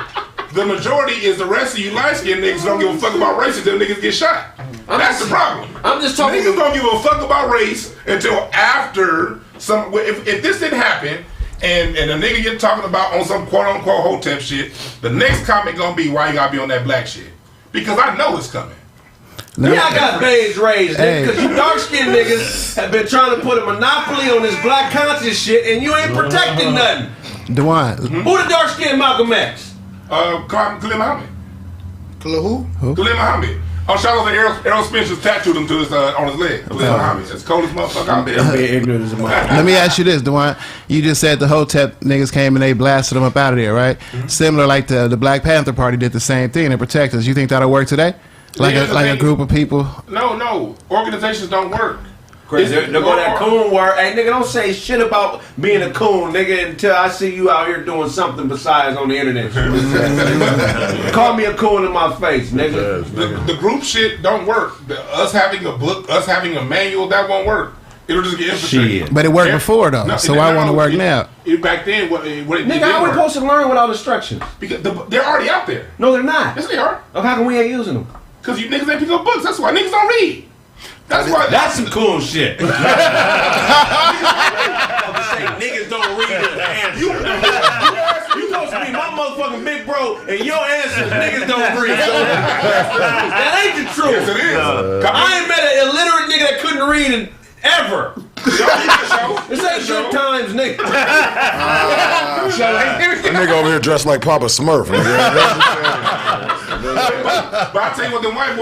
The majority is the rest of you light-skinned niggas who don't give a fuck about race until niggas get shot. That's the problem. I'm just talking. Niggas don't give a fuck about race until after some. If this didn't happen, and the nigga get talking about on some quote unquote hotep shit, the next comment gonna be why you gotta be on that black shit. Because I know it's coming. Yeah, I got beige raised, because you dark skinned niggas have been trying to put a monopoly on this black conscious shit and you ain't protecting nothing. Dewan. Who the dark skinned Malcolm X? Khalil Muhammad. Khalil who? Khalil Muhammad. Oh, shout out to Errol Spencer's tattooed him to his, on his leg. Khalil Muhammad. It's the coldest motherfucker out there. I'm being ignorant as a motherfucker. Let me ask you this, Dewan. You just said the Hotep niggas came and they blasted them up out of there, right? Similar like the Black Panther Party did the same thing to protect us. You think that'll work today? Like a group of people? No. Organizations don't work. They're going that coon work. Hey, nigga, don't say shit about being a coon, nigga, until I see you out here doing something besides on the internet. Call me a coon in my face, nigga. The group shit don't work. Us having a book, us having a manual, that won't work. It'll just get infiltrated. But it worked before, though, so why won't it work now? Back then, nigga, how are we supposed to learn without instructions? Because they're already out there. No, they're not. Yes, they are. Okay, how come we ain't using them? Because you niggas ain't pick up books. That's why niggas don't read. That's some cool shit. Say niggas don't read the answer. You supposed to be my motherfucking big bro, and your answer is niggas don't read. That ain't the truth. Yes, it is. I ain't met an illiterate nigga that couldn't read ever. This ain't good times, nigga. That nigga over here dressed like Papa Smurf. But I tell you what, them white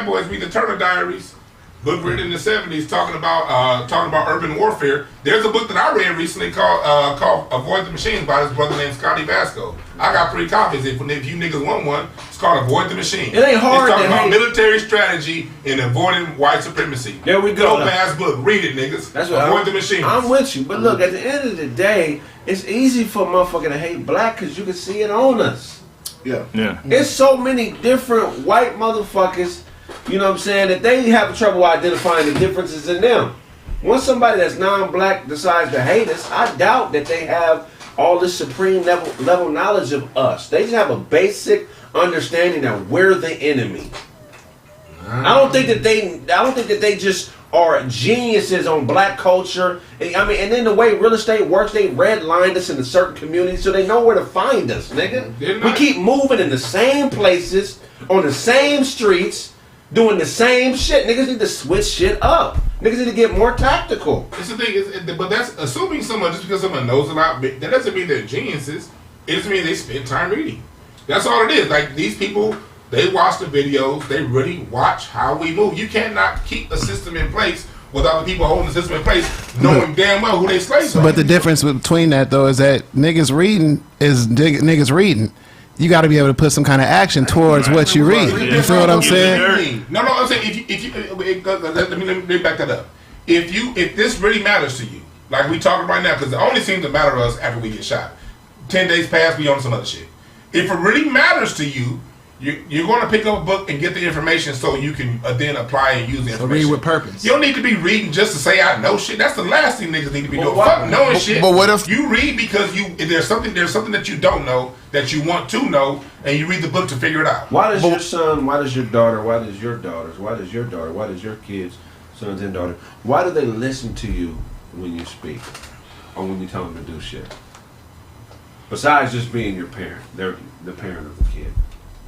boys read the Turner Diaries, book written in the 70s, talking about urban warfare. There's a book that I read recently called Avoid the Machine by this brother named Scotty Vasco. I got 3 copies. If you niggas want one, it's called Avoid the Machine. It ain't hard. It's talking about military strategy and avoiding white supremacy. There we go. Dope ass book. Read it, niggas. That's what Avoid the Machine. I'm with you, but look, at the end of the day, it's easy for a motherfucker to hate black because you can see it on us. Yeah. There's so many different white motherfuckers, you know what I'm saying, that they have trouble identifying the differences in them. Once somebody that's non-black decides to hate us, I doubt that they have all this supreme level knowledge of us. They just have a basic understanding that we're the enemy. I don't think that they just are geniuses on black culture. I mean, and then the way real estate works, they redlined us in a certain community so they know where to find us, nigga. We keep moving in the same places, on the same streets, doing the same shit. Niggas need to switch shit up. Niggas need to get more tactical. It's the thing, but that's assuming someone, just because someone knows a lot, that doesn't mean they're geniuses. It just means they spend time reading. That's all it is. Like, these people, they watch the videos, they really watch how we move. You cannot keep a system in place without the people holding the system in place knowing damn well who they slaves are. But the difference between that, though, is that niggas reading is niggas reading. You got to be able to put some kind of action towards what you read. You feel what I'm saying? No, I'm saying if you let me back that up. If this really matters to you, like we talking right now, because it only seems to matter to us after we get shot. 10 days pass, we on some other shit. If it really matters to you, you're going to pick up a book and get the information so you can then apply and use the information. So read with purpose. You don't need to be reading just to say I know shit. That's the last thing niggas need to be doing. Fuck knowing shit. But what if you read because there's something that you don't know that you want to know, and you read the book to figure it out. Why does your son? Why does your daughter? Why does your daughters? Why does your daughter? Why does your kids, sons and daughters? Why do they listen to you when you speak, or when you tell them to do shit? Besides just being your parent, they're the parent of the kid.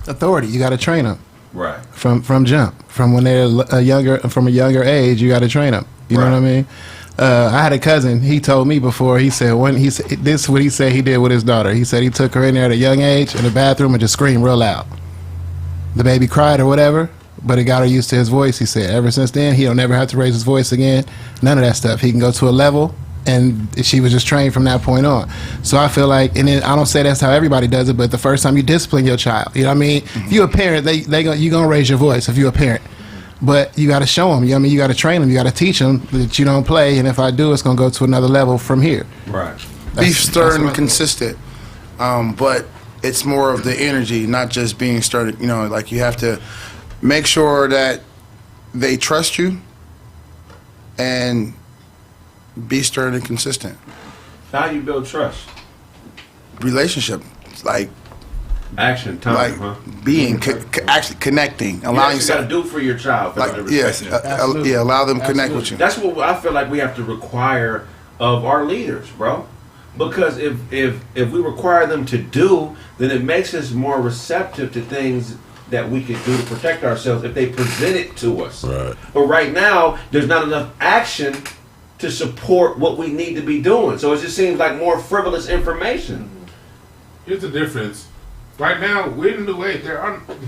Authority. You got to train them. Right. From jump. From when they're a younger age, you got to train them. You know what I mean? I had a cousin. He told me before. He said this is what he said he did with his daughter. He said he took her in there at a young age in the bathroom and just screamed real loud. The baby cried or whatever, but it got her used to his voice. He said ever since then he'll never have to raise his voice again. None of that stuff. He can go to a level. And she was just trained from that point on. So I feel like, and then I don't say that's how everybody does it, but the first time you discipline your child, you know what I mean? If you're a parent, you're going to raise your voice if you're a parent. But you got to show them, you know what I mean? You got to train them, you got to teach them that you don't play, and if I do, it's going to go to another level from here. Right. Be stern and consistent. But it's more of the energy, not just being stern. You know, like you have to make sure that they trust you and be stern and consistent. How do you build trust? Relationship, like action, time, like being actually connecting, allowing you got to do for your child. For like allow them to connect with you. That's what I feel like we have to require of our leaders, bro. Because if we require them to do, then it makes us more receptive to things that we could do to protect ourselves if they present it to us. Right. But right now, there's not enough action to support what we need to be doing. So it just seems like more frivolous information. Here's the difference. Right now, we're in a new age.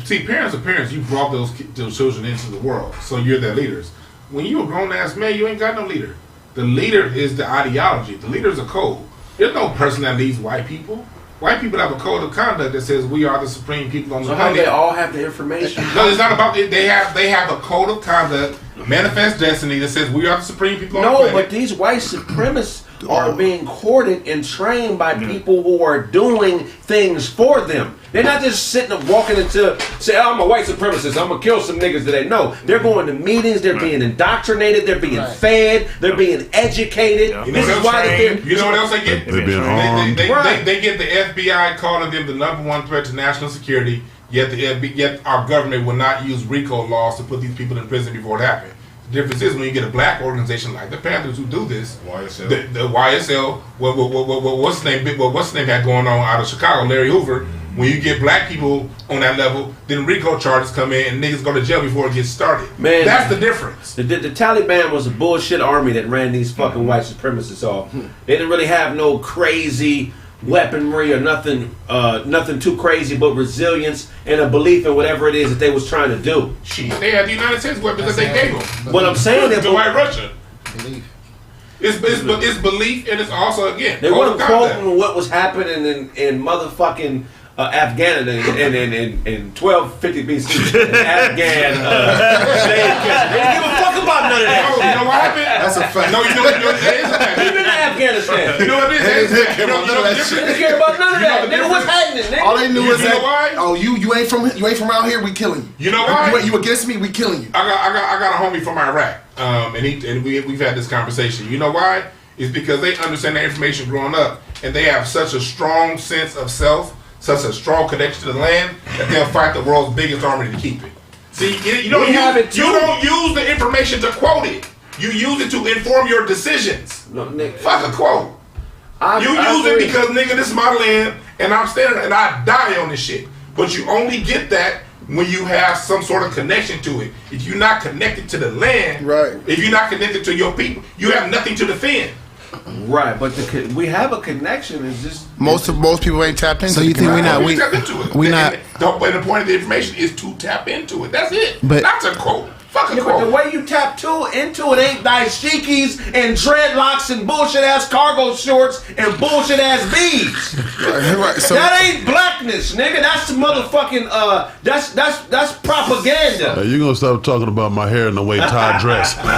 See, parents are parents. You brought those children into the world, so you're their leaders. When you're a grown-ass man, you ain't got no leader. The leader is the ideology. The leader is a code. There's no person that leads white people. White people have a code of conduct that says we are the supreme people on the planet. So how they all have the information? No, it's not about it. They have a code of conduct, manifest destiny that says we are the supreme people on the planet. No, but these white supremacists are being courted and trained by people who are doing things for them. They're not just sitting and walking into, say, oh, I'm a white supremacist, I'm going to kill some niggas today. No, they're going to meetings, they're being indoctrinated, they're being fed, they're being educated. You know what else they get? They're being armed. They get the FBI calling them the #1 threat to national security, yet our government will not use RICO laws to put these people in prison before it happened. The difference is when you get a black organization like the Panthers who do this, YSL. the YSL, what's the name had going on out of Chicago, Larry Hoover. When you get black people on that level, then RICO charges come in and niggas go to jail before it gets started. Man, that's the difference. The Taliban was a bullshit army that ran these fucking white supremacists off. They didn't really have no crazy weaponry or nothing too crazy, but resilience and a belief in whatever it is that they was trying to do. Shit, they had the United States weapons that they gave them. What I'm saying is to white Russia. It's belief, and it's also, again, they weren't quoting what was happening in motherfucking Afghanistan in 1250 BC. Afghan slave catchers. They didn't give a fuck about none of that. You know what happened? That's a fact. No, you know what it is? Even in Afghanistan. You know what it is? They didn't care about none of that. Nigga, what's happening? Nigga? All they knew was You know that, why? oh, you ain't from around here, we killing you. You know why? You against me, we killing you. I got a homie from Iraq, and we've had this conversation. You know why? It's because they understand the information growing up, and they have such a strong sense of self, such a strong connection to the land, that they'll fight the world's biggest army to keep it. See, you don't use the information to quote it. You use it to inform your decisions. No, nigga. Fuck a quote. You use it because, nigga, this is my land, and I'm standing and I die on this shit. But you only get that when you have some sort of connection to it. If you're not connected to the land, right? If you're not connected to your people, you have nothing to defend. Right, but we have a connection. It's just most people ain't tapped into. So you think we tap into it? We not. The point of the information is to tap into it. That's it. But not to quote. Fuck a yeah, quote. but the way you tap into it ain't dashikis and dreadlocks and bullshit ass cargo shorts and bullshit ass beads. Right, so that ain't blackness, nigga. That's the motherfucking that's propaganda. Hey, you gonna stop talking about my hair and the way Todd dressed? I'm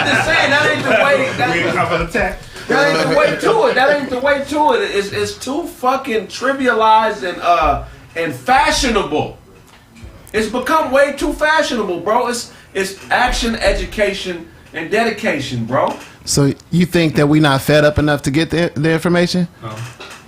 just saying that ain't the way. That ain't the way to it. That ain't the way to it. It's too fucking trivialized and fashionable. It's become way too fashionable, bro. It's action, education, and dedication, bro. So you think that we not fed up enough to get the information? No.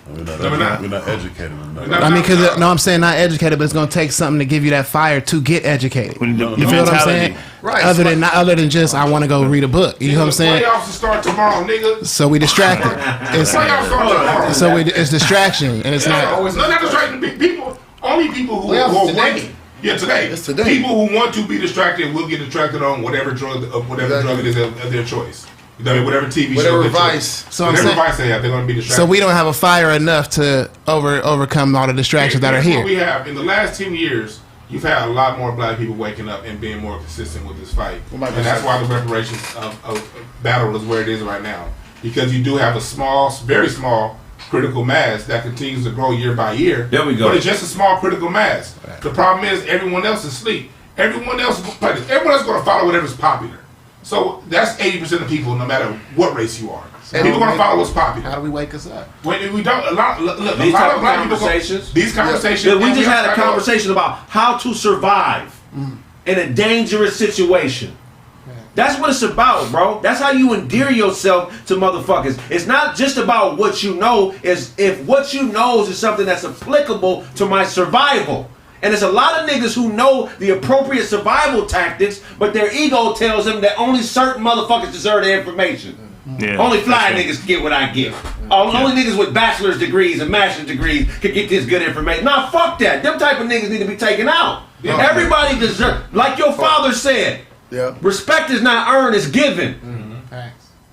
We're not educated enough. I mean, I'm saying not educated, but it's gonna take something to give you that fire to get educated. You feel what I'm saying? Right. Other than just I want to go read a book. You know what I'm saying? Playoffs will start tomorrow, nigga. So we distracted. Playoffs start tomorrow. So it's distraction, and it's not. It's not distracting people. Only people who are winning. Yeah, today. It's today. People who want to be distracted will get distracted on whatever drug it is of their choice. You know, whatever TV show, whatever vice. So whatever vice they have, they're going to be distracted. So we don't have a fire enough to overcome all the distractions that are here. What we have in the last 10 years, you've had a lot more black people waking up and being more consistent with this fight, and that's why the reparations of battle is where it is right now. Because you do have a small, very small critical mass that continues to grow year by year. There we go. But it's just a small critical mass. Right. The problem is everyone else is asleep. Everyone else is going to follow whatever's popular. So that's 80% of people, no matter what race you are. So people are going to follow what's popular. How do we wake us up? When we don't. These type of conversations. These conversations. We just had a conversation about how to survive in a dangerous situation. That's what it's about, bro. That's how you endear yourself to motherfuckers. It's not just about what you know. It's if what you know is something that's applicable to my survival. And there's a lot of niggas who know the appropriate survival tactics, but their ego tells them that only certain motherfuckers deserve the information. Yeah. Only fly niggas get what I get. Only niggas with bachelor's degrees and master's degrees can get this good information. Nah, fuck that. Them type of niggas need to be taken out. Everybody deserves, like your father said, respect is not earned, it's given.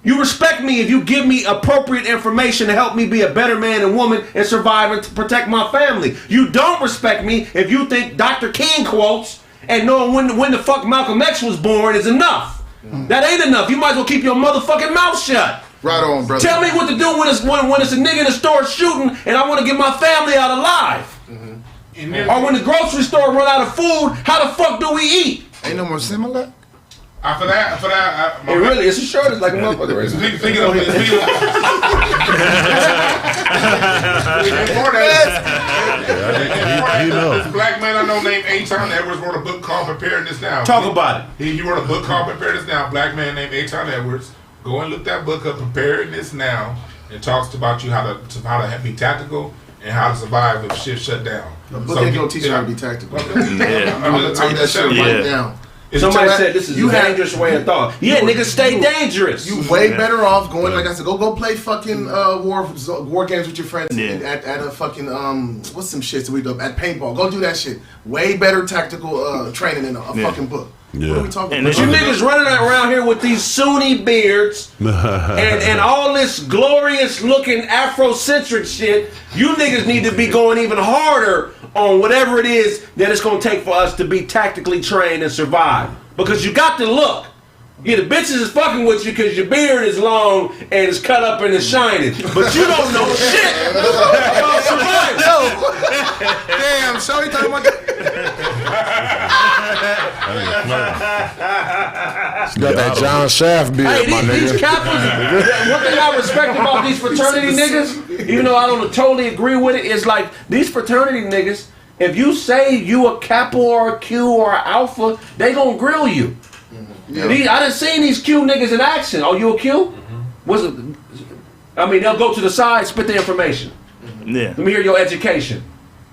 You respect me if you give me appropriate information to help me be a better man and woman and survive and to protect my family. You don't respect me if you think Dr. King quotes and knowing when the fuck Malcolm X was born is enough. That ain't enough. You might as well keep your motherfucking mouth shut. Right on, brother. Tell me what to do when it's a nigga in the store shooting and I want to get my family out alive. Or when the grocery store run out of food, how the fuck do we eat? Ain't no more similar. For that, it really, it's a shortage like a motherfucker. Speaking of this, black man I know named Aton Edwards wrote a book called Preparedness Now. Talk about it. He wrote a book called Preparedness Now. Black man named Aton Edwards. Go and look that book up, Preparedness Now. It talks about you how to be tactical and how to survive if shit shut down. The book ain't gonna teach you how to be tactical. I'm gonna tell you that shit right now. Somebody said this is a dangerous way of thought. Yeah, niggas stay dangerous. You way better off going, like I said, go play fucking war games with your friends at a fucking what's some shit that we do at paintball. Go do that shit. Way better tactical training than a fucking book. Yeah. What are we talking And about? you niggas running around here with these Sunni beards and all this glorious looking Afrocentric shit, you niggas need to be going even harder on whatever it is that it's going to take for us to be tactically trained and survive. Because you got the look. Yeah, the bitches is fucking with you because your beard is long and it's cut up and it's shining. But you don't know shit about survival. Damn, so you talking about that? Got that John Shaft beard, Hey, my nigga. these Kappas, one thing I respect about these fraternity niggas, even though I don't totally agree with it, is like these fraternity niggas, if you say you a Kappa or a Q or a Alpha, they gonna grill you. I done seen these Q niggas in action. Oh, you a Q? What's it? I mean, they'll go to the side, spit the information. Yeah. Let me hear your education.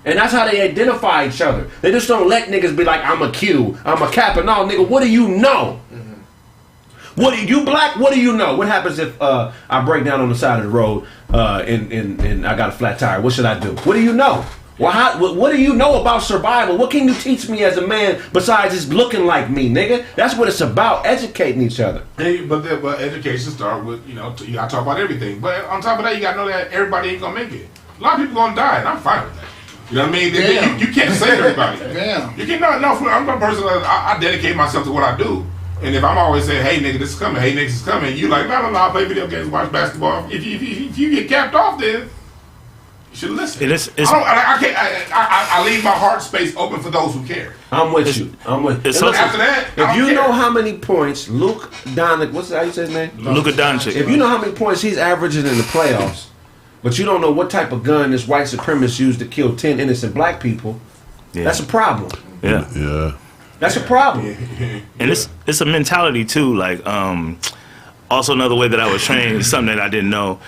And that's how they identify each other. They just don't let niggas be like, I'm a Q, I'm a Kappa. No, nigga, what do you know? What do you black? What do you know? What happens if I break down on the side of the road and I got a flat tire? What should I do? What do you know? Well, what do you know about survival? What can you teach me as a man besides just looking like me, nigga? That's what it's about, educating each other. Hey, but education start with, you gotta talk about everything. But on top of that, you gotta know that everybody ain't gonna make it. A lot of people gonna die, and I'm fine with that. You know what I mean? You can't save everybody. Damn. You can't, no, I'm a person that I dedicate myself to what I do. And if I'm always saying, hey, nigga, this is coming, hey, nigga, this is coming, you like, no, I play video games, watch basketball. If you get capped off, then you should listen. I leave my heart space open for those who care. I'm with you. After that, if you know how many points Luka Doncic, how you say his name? Luka Doncic. If you know how many points he's averaging in the playoffs, but you don't know what type of gun this white supremacist used to kill 10 innocent black people, that's a problem. Yeah. Yeah. That's a problem. And it's a mentality too. Like, also another way that I was trained is something that I didn't know.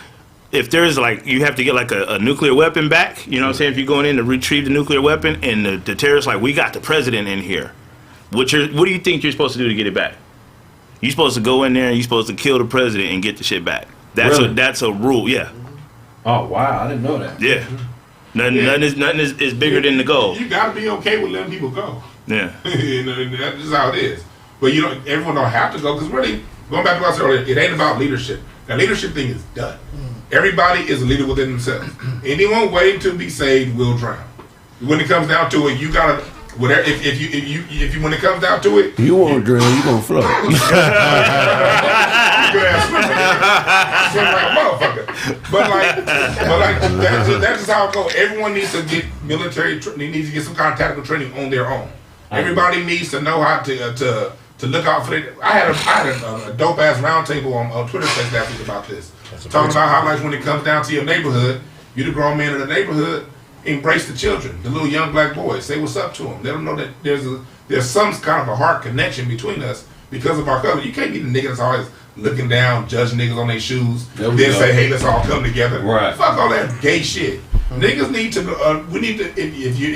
If there's like, you have to get like a nuclear weapon back, you know what I'm saying? If you're going in to retrieve the nuclear weapon and the terrorists like, we got the president in here. What do you think you're supposed to do to get it back? You're supposed to go in there and you're supposed to kill the president and get the shit back. That's a rule, yeah. Oh, wow, I didn't know that. Yeah. Nothing is bigger than the goal. You gotta be okay with letting people go. Yeah. That's just how it is. But everyone don't have to go, because really, going back to what I said earlier, it ain't about leadership. That leadership thing is done. Everybody is a leader within themselves. Anyone waiting to be saved will drown. When it comes down to it, you gotta whatever. If you when it comes down to it, you won't drown, you gonna float. Swim like a motherfucker. But that's just how it goes. Everyone needs to get military. They need to get some kind of tactical training on their own. Everybody needs to know how to look out for it. I had a dope ass roundtable on Twitter space last week about this. Talking about how, like, when it comes down to your neighborhood, you the grown man in the neighborhood, embrace the children, the little young black boys. Say what's up to them. Let them know that there's some kind of a heart connection between us because of our color. You can't be the nigga that's always looking down, judging niggas on their shoes, then say, hey, let's all come together. Right. Fuck all that gay shit. Niggas need to,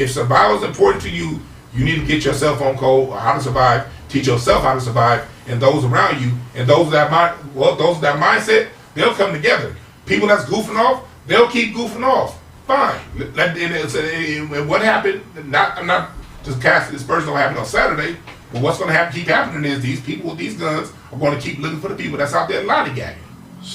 if survival is important to you, you need to get yourself on code, or how to survive, teach yourself how to survive, and those around you, and those that mindset, they'll come together. People that's goofing off, they'll keep goofing off. Fine. And what happened? I'm not just casting this person gonna happen on Saturday. But what's gonna keep happening is these people with these guns are gonna keep looking for the people that's out there lollygagging.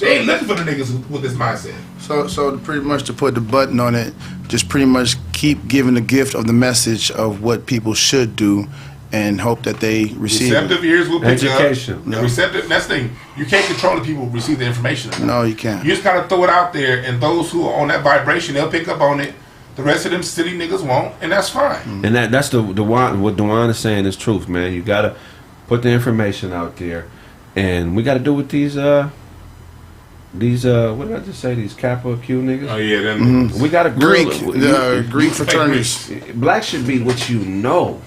They ain't looking for the niggas with this mindset. So pretty much to put the button on it, just pretty much keep giving the gift of the message of what people should do and hope that they receive receptive ears will pick education. Up. Receptive, that's the thing. You can't control the people who receive the information. No, you can't. You just gotta throw it out there, and those who are on that vibration, they'll pick up on it. The rest of them city niggas won't, and that's fine. And that's what Dewan is saying is truth, man. You gotta put the information out there, and we gotta do with these what did I just say? These Kappa Q niggas. Oh yeah, them. We gotta Greek fraternities. Black should be what you know.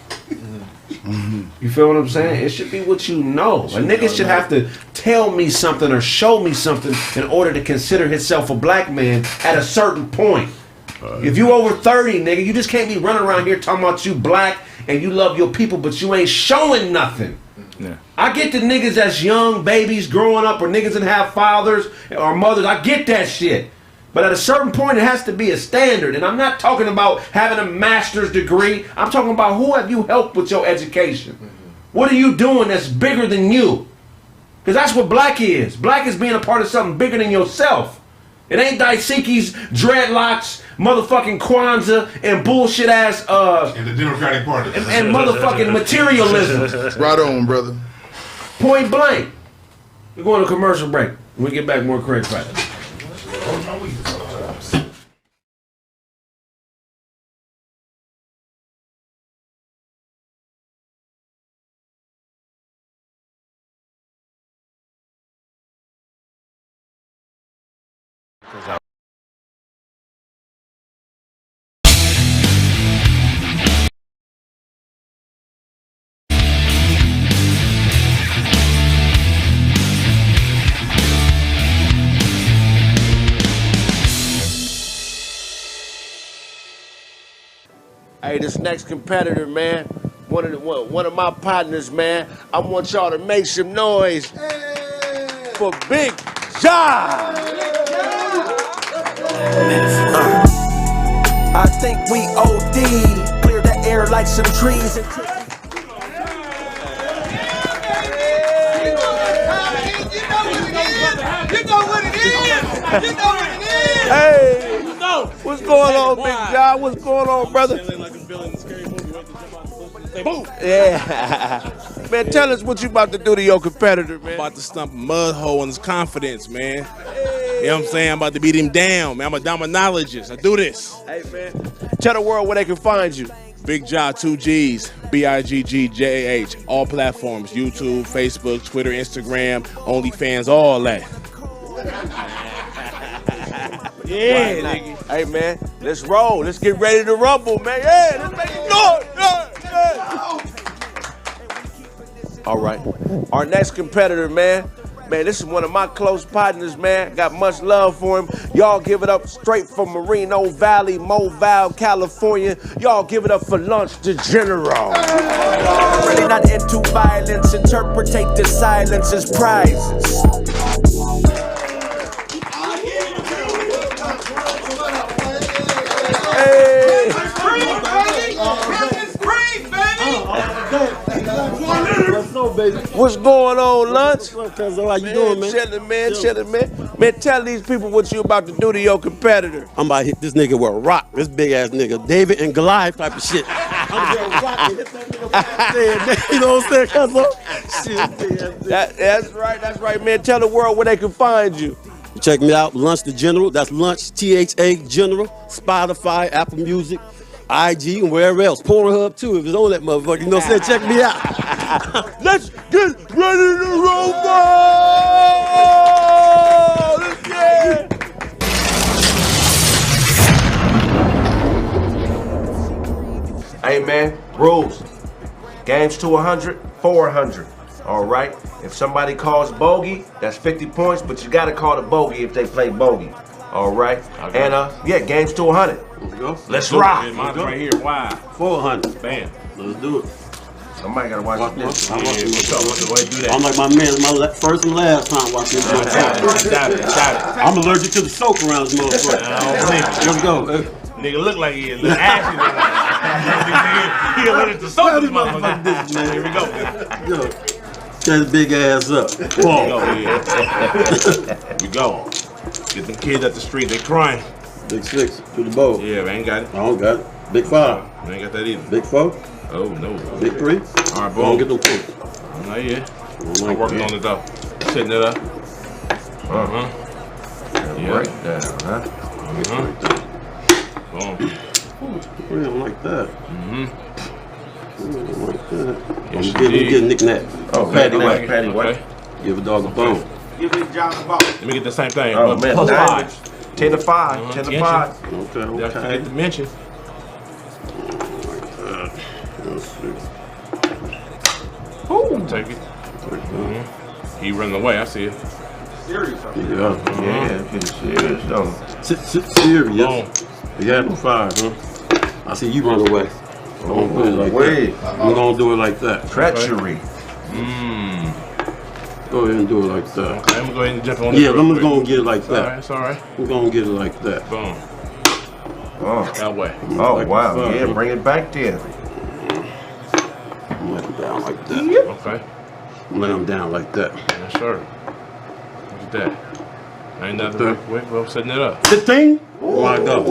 You feel what I'm saying? It should be what you know. A nigga should have to tell me something or show me something in order to consider himself a black man at a certain point. If you over 30, nigga, you just can't be running around here talking about you black and you love your people, but you ain't showing nothing. Yeah. I get the niggas that's young, babies growing up, or niggas that have fathers or mothers. I get that shit. But at a certain point, it has to be a standard. And I'm not talking about having a master's degree. I'm talking about who have you helped with your education. What are you doing that's bigger than you? Because that's what black is. Black is being a part of something bigger than yourself. It ain't Daisiki's, dreadlocks, motherfucking Kwanzaa, and bullshit ass and the Democratic Party and motherfucking materialism. Right on, brother. Point blank. We're going to commercial break. When we get back, more Kraig Facts. Hey, this next competitor, man, one of my partners, man, I want y'all to make some noise for Big Ja. I think we OD, clear the air like some trees. Hey, what's going on, Big Ja? What's going on, brother? Yeah. Man, tell us what you about to do to your competitor, man. I'm about to stump a mud hole in his confidence, man. Hey. You know what I'm saying? I'm about to beat him down, man. I'm a dominologist. I do this. Hey, man. Tell the world where they can find you. Big Ja, 2 G's, BIGGJAH, all platforms, YouTube, Facebook, Twitter, Instagram, OnlyFans, all that. Yeah, nigga. Hey, man, let's roll. Let's get ready to rumble, man. Yeah, let's make it noise. Yeah. All right. Our next competitor, man. Man, this is one of my close partners, man. Got much love for him. Y'all give it up straight from Moreno Valley, Mobile, California. Y'all give it up for Lunch the General. Really not into violence. Interpretate the silence as prizes. Hey. What's going on, Lunch? How you doing, man? Chillin', man. Man, tell these people what you about to do to your competitor. I'm about to hit this nigga with a rock. This big ass nigga, David and Goliath type of shit. I'm gonna rock and hit that nigga. You know what I'm saying, cuz? That's right, man. Tell the world where they can find you. Check me out, Lunch the General. That's Lunch, THA General. Spotify, Apple Music, IG, and wherever else. Pornhub too, if it's on that motherfucker. You know what I'm saying? Check me out. Let's get ready to rumble! Let's get it! Hey, man, rules. Games to 100, 400. All right? If somebody calls bogey, that's 50 points, but you gotta call the bogey if they play bogey. All right? And, yeah, games to 100. Let's go. Let's rock. Mine's right here. Why? 400. Bam. Let's do it. Somebody gotta watch this. I'm like my man, my first and last time watching this. I'm allergic to the soap around this motherfucker. Let's go. Nigga look like he is. Look ashy. He allergic to soap. This motherfucker. Here we go. Yo, that big ass up. Whoa. We go. Get them kids at the street. They crying. Big 6 to the bowl. Yeah, man, ain't got it. I don't got it. Big 5. I ain't got that either. Big 4. Oh, no. Big 3. All right, boom. Don't get no points. Not yet. I'm working on it, though. Setting it up. Yeah. Right down, huh? Boom. Ooh, like that. Like that. Yes, I'm getting a knick-knack. Oh, Patty White. Patty White. Okay. Give a dog a bone. Give Big John a ball. Let me get the same thing. Oh, man. Plus 5. 10 to 5. 10 to 5. Okay, Y'all okay. forget to mention. Take it. He running away. I see it. Serious. Yeah, getting serious, though. Serious. You got no 5, huh? I see you run away. Don't do it like that. I'm gonna do it like that. Treachery. Go ahead and do it like that. Okay, I'm gonna go ahead and jump on it. Yeah, I'm gonna get it like that. It's all right. We're gonna get it like that. Boom. Oh. That way. Oh, Like wow. the Yeah, bring it back there. Lay them down like that. Okay. Lay them down like that. Yes, sir. Look at that. Ain't nothing. Wait, I'm setting it up. 15? Oh my God.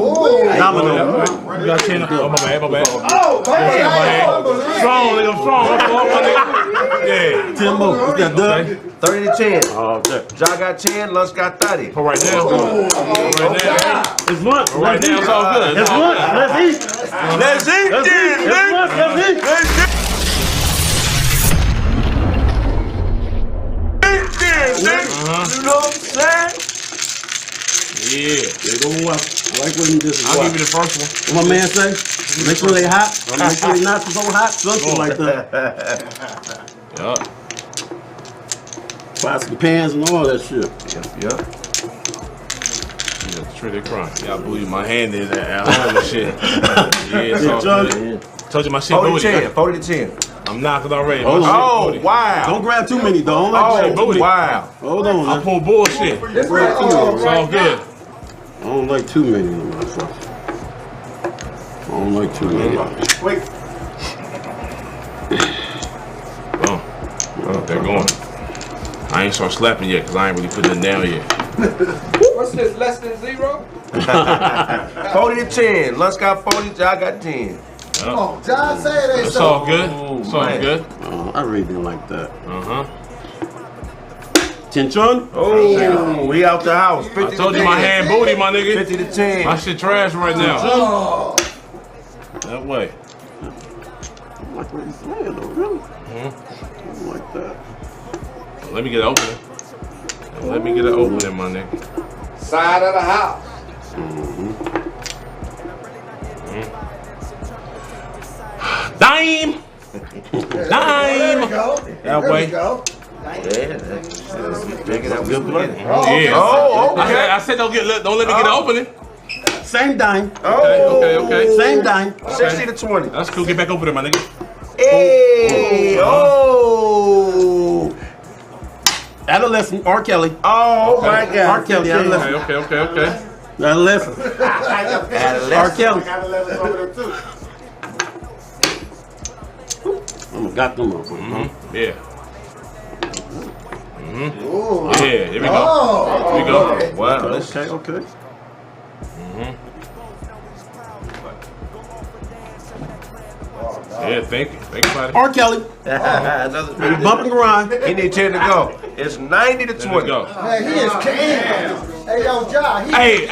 Domino. You got 10. Oh, my bad, my bad. Oh, Strong, nigga, I'm strong. Yeah. 10 more. What's that, Doug? 30 to 10. Oh, okay. Ja got 10, Lunch got 30. For right now. It's lunch. For right now, it's all good. It's lunch. Let's eat. Let's eat Let's this, eat. It's lunch. Let's eat. You know what I'm saying? Yeah. They go well. I like when this is I'll give you the first one. What my man say? Make sure they hot. Make sure they not so hot. Something like that. Yup. Plastic pans and all that shit. Yep. Yeah, sure they crying. Yeah, I believe my hand in at home and shit. Yeah, it's all good. Told you my shit 40 to booty. 10. 40 to 10. I'm knocking already. Oh, wow. Don't grab too many, though. Oh, wow. Hold on. I pull bullshit. It's all good. I don't like too many, motherfucker. I don't like too many. Wait. Oh, they're going. I ain't start slapping yet because I ain't really putting it down yet. What's this? Less than 0? 40 to 10. Lunch got 40, Ja got 10. Come on, John, say it ain't It's so. all good. It's all man. good. I really didn't like that. Uh-huh. Tension? Oh, we out the house. 50 I told to you 10. my hand booty, my nigga. 50 to 10. My shit trash right now. Oh. That way. I like what he's saying, though, really. I don't like that. Let me get an opening. Let me get an opening, my nigga. Side of the house. Dime! There we go. That There way. we go. Yeah, that's bigger than Good play. Yeah. Oh, okay. I said don't let me get an opening. Same dime. Okay. Same dime. 60 to 20. That's cool. Get back over there, my nigga. Hey, oh. Adolescent, R. Kelly. Oh, my God. R. Kelly, adolescent. Okay. Adolescent. R. Kelly. I'm got them up. Yeah. Ooh. Yeah, here we go. Oh. Here we go. Wow. Okay. Yeah, thank you. Thank you, buddy. R. Kelly. Bump and grind. He need 10 to go. It's 90 to 20. Let's go. Man, he is canned. Hey, yo, Ja. Hey,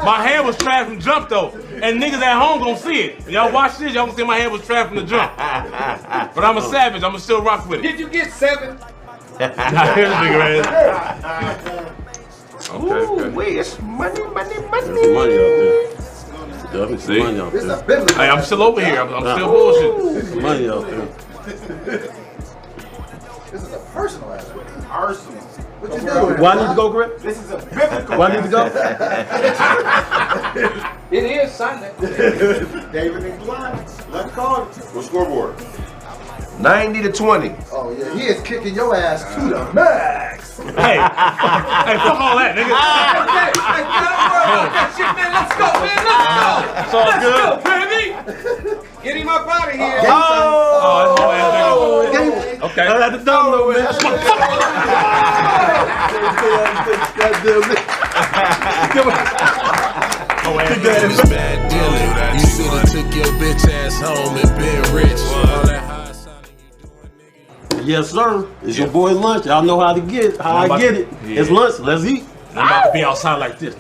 my hand was trash from jump though, and niggas at home gonna see it. When y'all watch this, y'all gonna see my hand was trash from the jump. But I'm a savage. I'ma still rock with it. Did you get 7? Nah, here's a big man. Okay. Wait, it's money. There's some money out there. Definitely some money out It's there. a biblical. Hey, I'm still over here. I'm still bullshit. There's some money out there. This is a personal aspect. Arsenal. What you doing? Why I need to go, Greg? This is a biblical. Why I need to go? It is Sunday. David and Goliath. Let's call it. What scoreboard? 90 90 to 20. Oh yeah, he is kicking your ass to the max. Hey, fuck all that, nigga. That shit, man. Let's go, man. Let's go. It's all good. Let's go, baby. Get him up out of here. Okay. That's the dumb though, man. Bad dealing. You should've took your bitch ass home and been rich. All that high signing you doing, nigga. Yes, sir. It's your boy lunch. Y'all know how to get it. How I get it. Yeah. It's lunch. Let's eat. I'm about to be outside like this.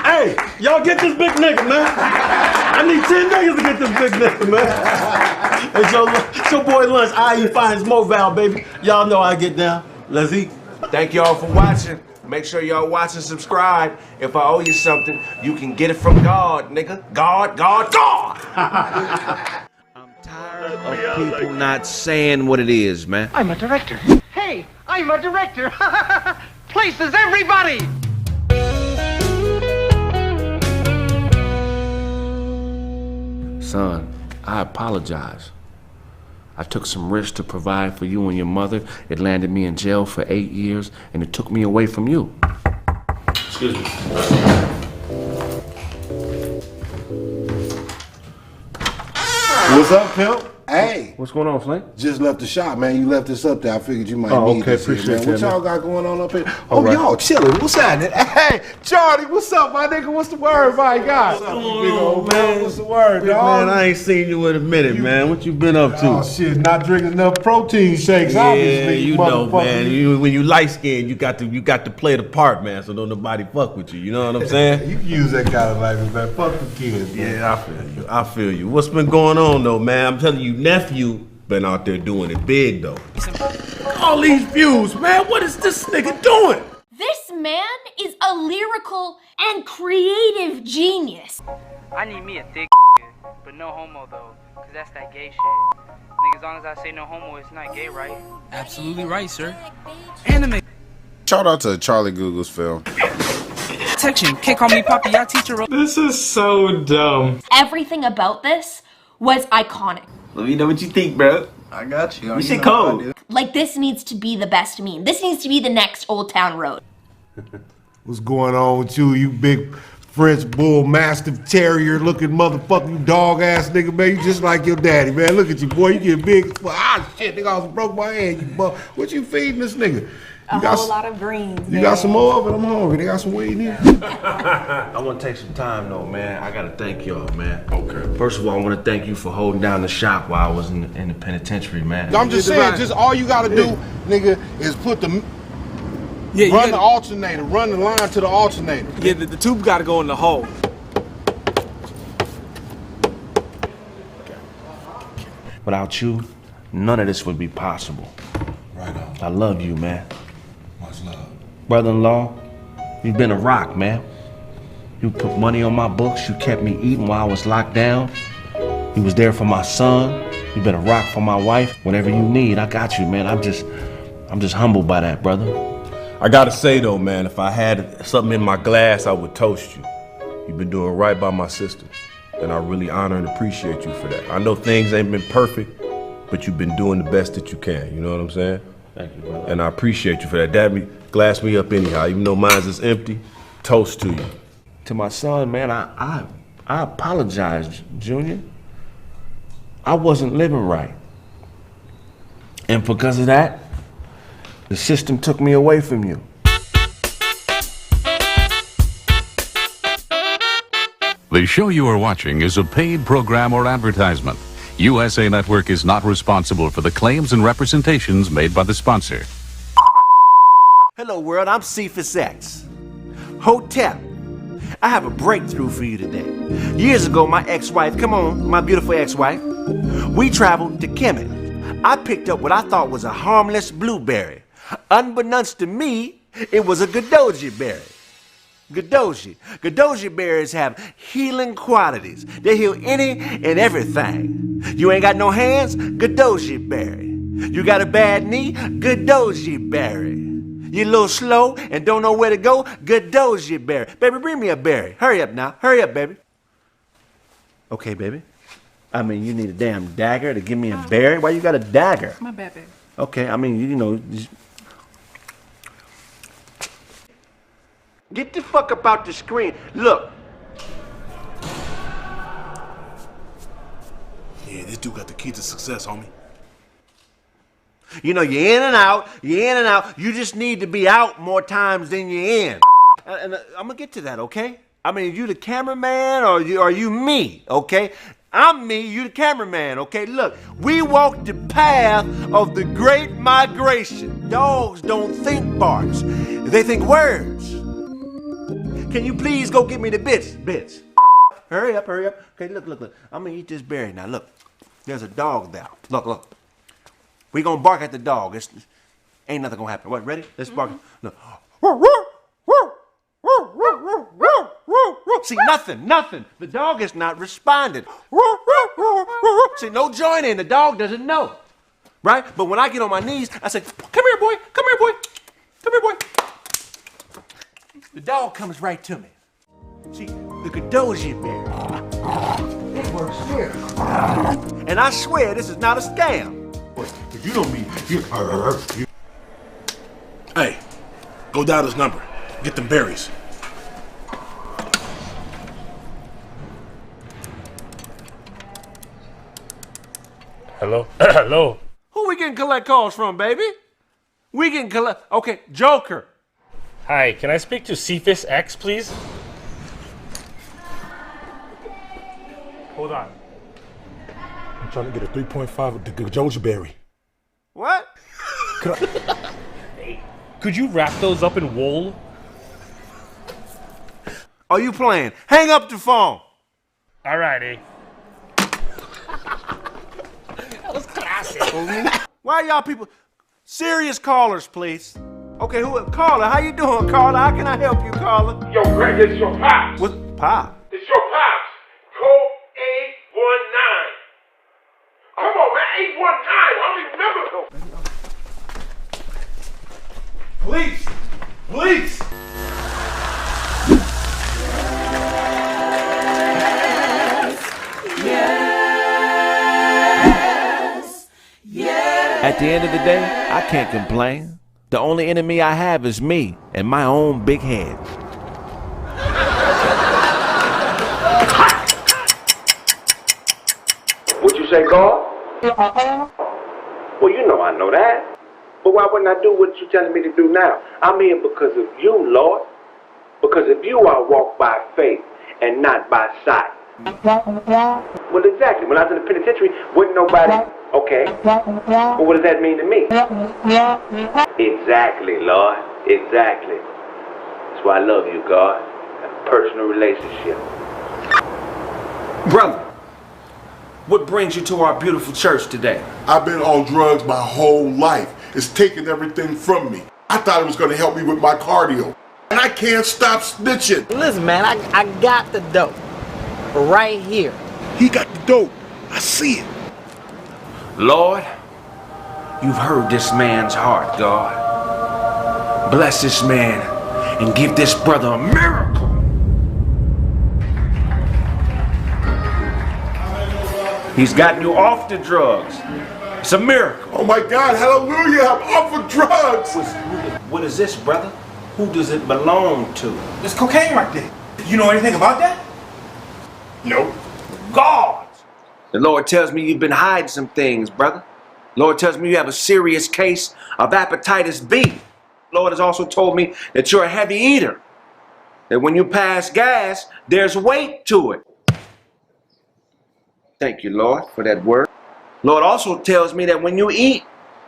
Hey, y'all get this big nigga, man. I need 10 niggas to get this big nigga, man. It's your boy lunch. I eat finds mobile, baby. Y'all know how I get down. Let's eat. Thank y'all for watching. Make sure y'all watch and subscribe. If I owe you something, you can get it from God, nigga. God. I'm tired of people not saying what it is, man. I'm a director. Hey, I'm a director. Places everybody. Son, I apologize. I took some risks to provide for you and your mother. It landed me in jail for 8 years, and it took me away from you. Excuse me. What's up, pimp? Hey. What's going on, Flint? Just left the shop, man. You left this up there. I figured you might need okay, this here, appreciate man. What that, y'all man. got going on up here? All Oh, right. y'all chilling. What's happening? Hey, Charlie, what's up, my nigga? What's the word, my God? What's up, big old man? What's the word, Big dog? man, I ain't seen you in a minute, man. What you been up to? Oh, shit, not drinking enough protein shakes, Yeah, obviously, you know, motherfucker. man. When you light skinned, you got to play the part, man. So don't nobody fuck with you. You know what I'm saying? You can use that kind of language, man. Fuck the kids, man. Yeah, I feel you. What's been going on though, man? I'm telling you, nephew been out there doing it big though. All these views, man. What is this nigga doing? This man is a lyrical and creative genius. I need me a thick but no homo though, cause that's that gay shit. Nigga, as long as I say no homo, it's not gay, right? Absolutely right, sir. Anime. Shout out to Charlie Google's film. Section, can't call me Poppy, y'all teacher. This is so dumb. Everything about this was iconic. Let me know what you think, bro. I got you. You shit cold. Like, this needs to be the best meme. This needs to be the next Old Town Road. What's going on with you, you big French bull mastiff terrier looking motherfucker, you dog ass nigga, man? You just like your daddy, man. Look at you, boy. You get big. Ah, shit, nigga, I almost broke my hand. You buck. What you feeding this nigga? A whole lot of greens. You got some more of it? I'm hungry. They got some weed in here. I want to take some time, though, man. I got to thank y'all, man. Okay. First of all, I want to thank you for holding down the shop while I was in the penitentiary, man. I'm just saying, just all you gotta do, nigga, is put the run the alternator, run the line to the alternator. Yeah, the tube gotta go in the hole. Without you, none of this would be possible. Right on. I love you, man. Much love. Brother-in-law, you've been a rock, man. You put money on my books. You kept me eating while I was locked down. You was there for my son. You've been a rock for my wife. Whatever you need, I got you, man. I'm just humbled by that, brother. I gotta say though, man, if I had something in my glass, I would toast you. You've been doing right by my sister, and I really honor and appreciate you for that. I know things ain't been perfect, but you've been doing the best that you can. You know what I'm saying? Thank you, brother. And I appreciate you for that. Glass me up anyhow, even though mine's is empty. Toast to you. To my son, man, I apologize, Junior. I wasn't living right. And because of that, the system took me away from you. The show you are watching is a paid program or advertisement. USA Network is not responsible for the claims and representations made by the sponsor. Hello world, I'm Cephas X. Hotep, I have a breakthrough for you today. Years ago, my ex-wife, come on, my beautiful ex-wife, we traveled to Kemet. I picked up what I thought was a harmless blueberry. Unbeknownst to me, it was a Gadoji berry. Gadoji berries have healing qualities. They heal any and everything. You ain't got no hands? Gadoji berry. You got a bad knee? Gadoji berry. You a little slow and don't know where to go? Gadoji berry. Baby, bring me a berry. Hurry up now. Hurry up, baby. Okay, baby. I mean, you need a damn dagger to give me a berry? Why you got a dagger? My bad, babe. Okay, I mean, you know. Get the fuck up out the screen. Look. Yeah, this dude got the key to success, homie. You know, you're in and out. You just need to be out more times than you're in. And I'm gonna get to that, okay? I mean, you the cameraman or are you me, okay? I'm me, you the cameraman, okay? Look, we walk the path of the great migration. Dogs don't think barks. They think words. Can you please go get me the bits? Hurry up. Okay, look. I'm gonna eat this berry now. Look, there's a dog there. Look. We gonna bark at the dog. Ain't nothing gonna happen. What, ready? Let's bark. Look. See, nothing. The dog is not responding. See, no joining. The dog doesn't know. Right? But when I get on my knees, I say, come here, boy. The dog comes right to me. See, the Kadoji bear. It works here. And I swear this is not a scam. If you don't mean you. Hey, go dial this number. Get them berries. Hello? Hello? Who we can collect calls from, baby? We can collect... Okay, Joker. Hi, can I speak to Cephas X, please? Hold on. I'm trying to get a 3.5 of the Gojoja berry. What? Could you wrap those up in wool? Are you playing? Hang up the phone. Alrighty. That was classic. Why y'all people... Serious callers, please. Okay, caller, how you doing, caller? How can I help you, caller? Yo, Kraig, it's your pops. What? Pop? It's your pops. Code 819. Come on, man, 819. I don't remember. Police! Yes! At the end of the day, I can't complain. The only enemy I have is me and my own big head. What you say, God? Well, you know I know that. But why wouldn't I do what you're telling me to do now? I'm here because of you, Lord. Because of you, I walk by faith and not by sight. Well, exactly. When I was in the penitentiary, wasn't nobody... Okay. Well, what does that mean to me? Exactly, Lord. Exactly. That's why I love you, God. A personal relationship. Brother, what brings you to our beautiful church today? I've been on drugs my whole life. It's taking everything from me. I thought it was going to help me with my cardio. And I can't stop snitching. Listen, man, I got the dope. Right here. He got the dope. I see it. Lord, you've heard this man's heart, God. Bless this man and give this brother a miracle. He's gotten you off the drugs. It's a miracle. Oh my God, hallelujah, I'm off of drugs. What is this, brother? Who does it belong to? There's cocaine right there. You know anything about that? Nope. God! The Lord tells me you've been hiding some things, brother. The Lord tells me you have a serious case of hepatitis B. The Lord has also told me that you're a heavy eater. That when you pass gas, there's weight to it. Thank you, Lord, for that word. Lord also tells me that when you eat,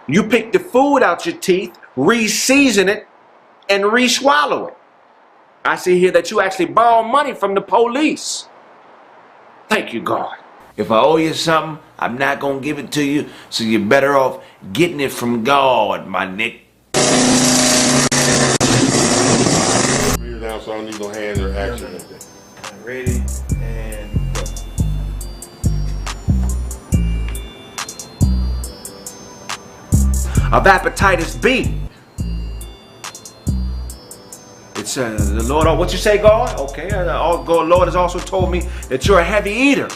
you pick the food out your teeth, re-season it, and re-swallow it. I see here that you actually borrow money from the police. Thank you, God. If I owe you something, I'm not going to give it to you, so you're better off getting it from God, my Nick. Read down so I don't need no hands or action. Ready, and go. Of hepatitis B. It's the Lord, what you say, God? Okay, Lord has also told me that you're a heavy eater.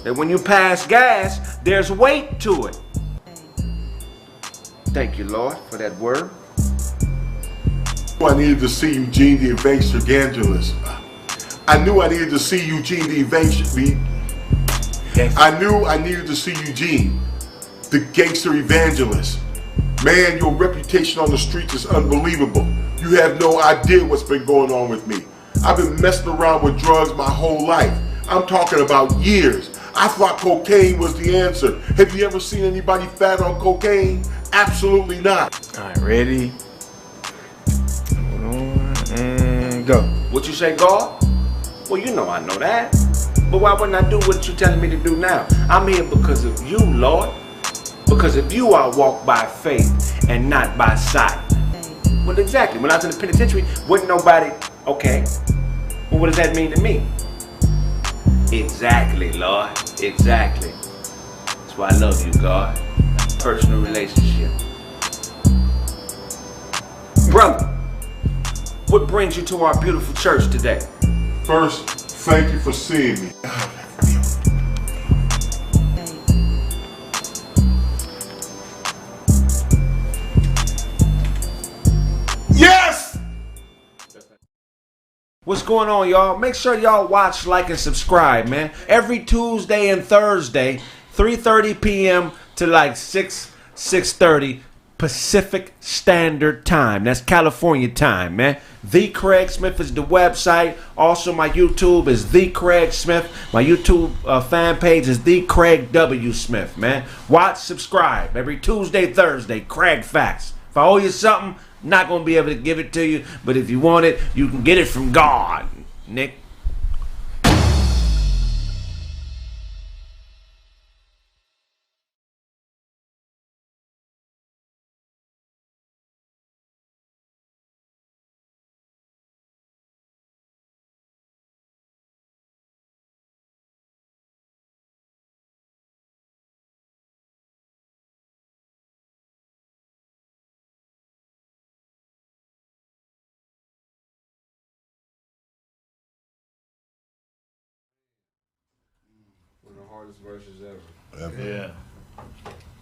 that when you pass gas, there's weight to it. Thank you, Lord, for that word. I needed to see Eugene the evangelist. I knew I needed to see Eugene the evangelist. I knew I needed to see Eugene, the gangster evangelist. Man, your reputation on the streets is unbelievable. You have no idea what's been going on with me. I've been messing around with drugs my whole life. I'm talking about years. I thought cocaine was the answer. Have you ever seen anybody fat on cocaine? Absolutely not. All right, ready? Hold on, and go. What you say, God? Well, you know I know that. But why wouldn't I do what you're telling me to do now? I'm here because of you, Lord. Because of you, I walk by faith and not by sight. Well, exactly. When I was in the penitentiary, wasn't nobody, okay. Well, what does that mean to me? Exactly, Lord. Exactly. That's why I love you, God. Personal relationship. Brother, what brings you to our beautiful church today? First, thank you for seeing me. Yes! What's going on, y'all? Make sure y'all watch, like, and subscribe, man. Every Tuesday and Thursday, 3:30 p.m. to like 6:30 Pacific Standard Time. That's California time, man. The Kraig Smith is the website. Also, my YouTube is The Kraig Smith. My YouTube fan page is The Kraig W. Smith, man. Watch, subscribe. Every Tuesday, Thursday, Kraig Facts. If I owe you something, not going to be able to give it to you. But if you want it, you can get it from God, Nick. One of the hardest verses ever. Yeah.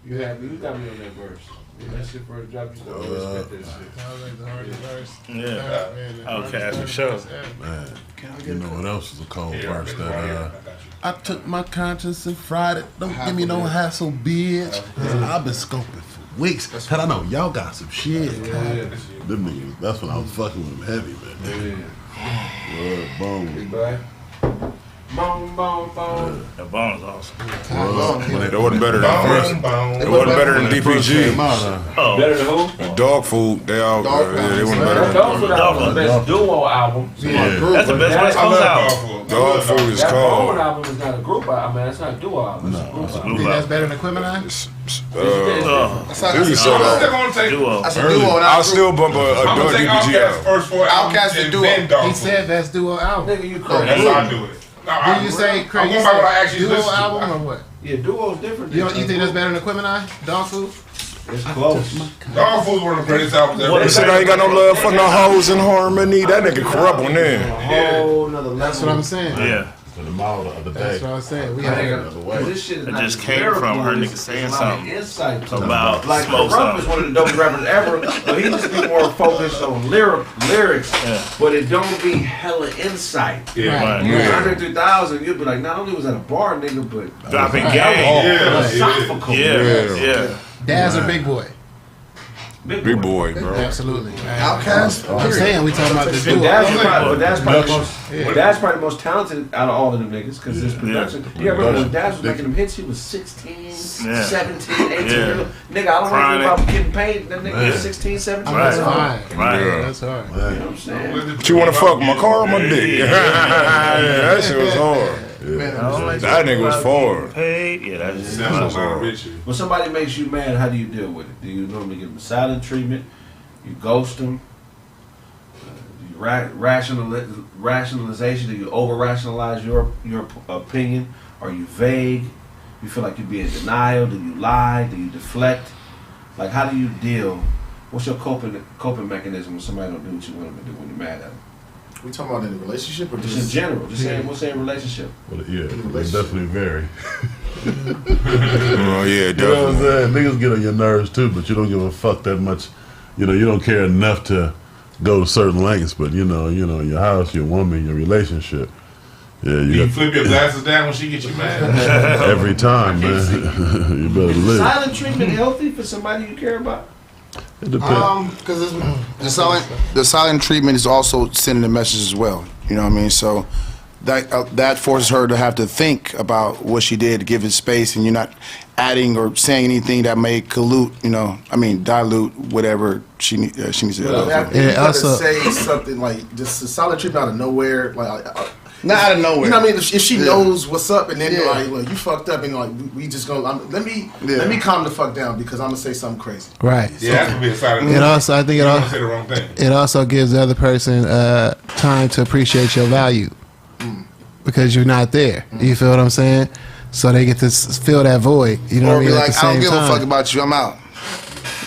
You got me on that verse. Yeah, that shit first drop, you still respect that shit. That was like the hardest verse. Yeah. Okay, for sure. Man, you know what else is a cold verse that I took my conscience and fried it. Don't give me no hassle, bitch. I've been scoping for weeks. Cause I know y'all got some shit. Them niggas, that's when I was fucking with them heavy, man. Yeah. Boom. Boom, boom, boom. That bone is awesome. It wasn't better than first. It wasn't better than DPG. Better than who? Dog Food. They all. They wasn't better than. Dog Food album was the best duo album. That's the best West Coast album. Dog Food is that called. That album is not a group album. I mean, it's not a duo album. It's a group album. You think that's better than Equipment Eye? That's a duo. I'll still bump a DPG album. Outkast is duo. He said that's duo album. Nigga, you crazy. That's how I do it. Did you say Kraig? You said duo album or what? Yeah, duo's different. You think that's better than Equipment Eye? Dog Food? It's close. Dog Food's one of the greatest albums ever. They said I ain't got no love for no hoes in harmony. That nigga corrupt one there. That's what I'm saying. Yeah. The model of the day. That's what I was saying. We had this shit is it just came from her nigga saying something about like smoke Corrupt is one of the dopest rappers ever, but he just be more focused on lyrics, but it don't be hella insight. Yeah, Andre 3000, you'd be like, not only was that a bar nigga, but dropping game. Philosophical. Yeah. Dad's a big boy. Big boy, bro. Absolutely. Outkast. I'm saying we talking about this duo. That's probably the most talented out of all of them niggas because his production. Yeah, remember when Daz was making them hits? He was 16, 17, 18. Nigga, I don't want to about getting paid. That nigga was 16, 17. That's hard. That's hard. You know what I'm saying? But you want to fuck my car or my dick? That shit was hard. That nigga was forward. Yeah, that's hard. When somebody makes you mad, how do you deal with it? Do you normally give them silent treatment? You ghost them? Do you rationalization? Do you over-rationalize your opinion? Are you vague? You feel like you're being in denial? Do you lie? Do you deflect? Like, how do you deal? What's your coping mechanism when somebody don't do what you want them to do when you're mad at them? We talking about in a relationship or just in general? Just saying, we'll say relationship. Well, yeah, it definitely vary. Oh yeah, definitely. You know what I'm saying? Niggas get on your nerves too, but you don't give a fuck that much. You know, you don't care enough to go to certain lengths. But you know, your house, your woman, your relationship. Yeah, you flip your glasses down when she gets you mad. Every time, man. You better live. Silent treatment healthy for somebody you care about? It depends. Because the silent treatment is also sending a message as well. You know what I mean? So that forces her to have to think about what she did to give it space, and you're not adding or saying anything that may dilute whatever she needs to do. You gotta say something like just a silent treatment out of nowhere, not out of nowhere. You know what I mean? If she knows what's up, and then you're like, look, you fucked up, and like we just go. Let me calm the fuck down because I'm gonna say something crazy. Right. Yeah, that's gonna be a silent. It also, I think you don't say the wrong thing. It also gives the other person time to appreciate your value because you're not there. You feel what I'm saying? So they get to fill that void. You know what I mean? Like, I don't give a fuck about you. I'm out.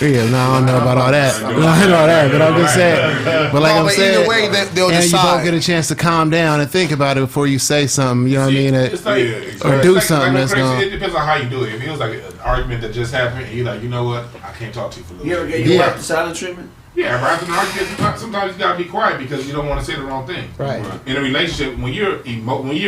Yeah, no, I don't know about all that. I don't know that, but I'm just saying. But like I'm saying, either way, they'll and decide. you both get a chance to calm down and think about it before you say something. You know what I mean? Or do something that's going. It depends on how you do it. If it was like an argument that just happened, and you're like, you know what, I can't talk to you for a little bit. You ever get your wife the silent treatment? Yeah, but after an argument, sometimes you gotta be quiet because you don't want to say the wrong thing. Right. In a relationship, when you're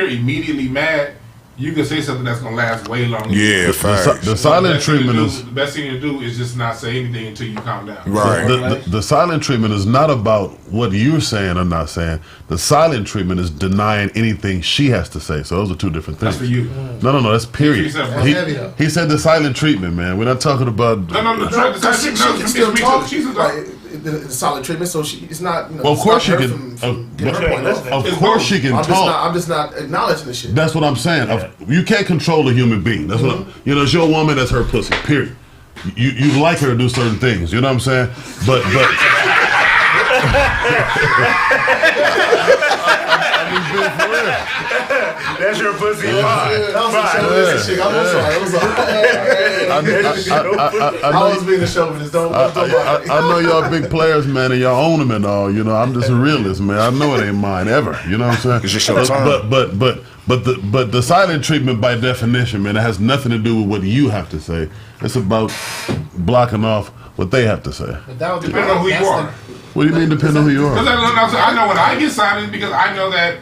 immediately mad, you can say something that's gonna last way longer. Yeah, the silent treatment is the best thing to do is just not say anything until you calm down. Right. The silent treatment is not about what you're saying or not saying. The silent treatment is denying anything she has to say. So those are two different things. That's for you. No, that's period. He said the silent treatment, man. We're not talking about. She can still talk. She's the solid treatment, so it's not. Well, of course she can. Of course she can talk. I'm just not acknowledging the shit. That's what I'm saying. You can't control a human being. That's what it's your woman. That's her pussy. Period. You like her to do certain things. You know what I'm saying? But. That's your pussy. I was being a chauvinist. Don't I know y'all big players, man, and y'all own them and all. You know, I'm just a realist, man. I know it ain't mine ever. You know what I'm saying? It's just your time. But the silent treatment, by definition, man, it has nothing to do with what you have to say. It's about blocking off what they have to say. But that would depend on who you are. What do you mean, depend on who you are? Because I know when I get silent because I know that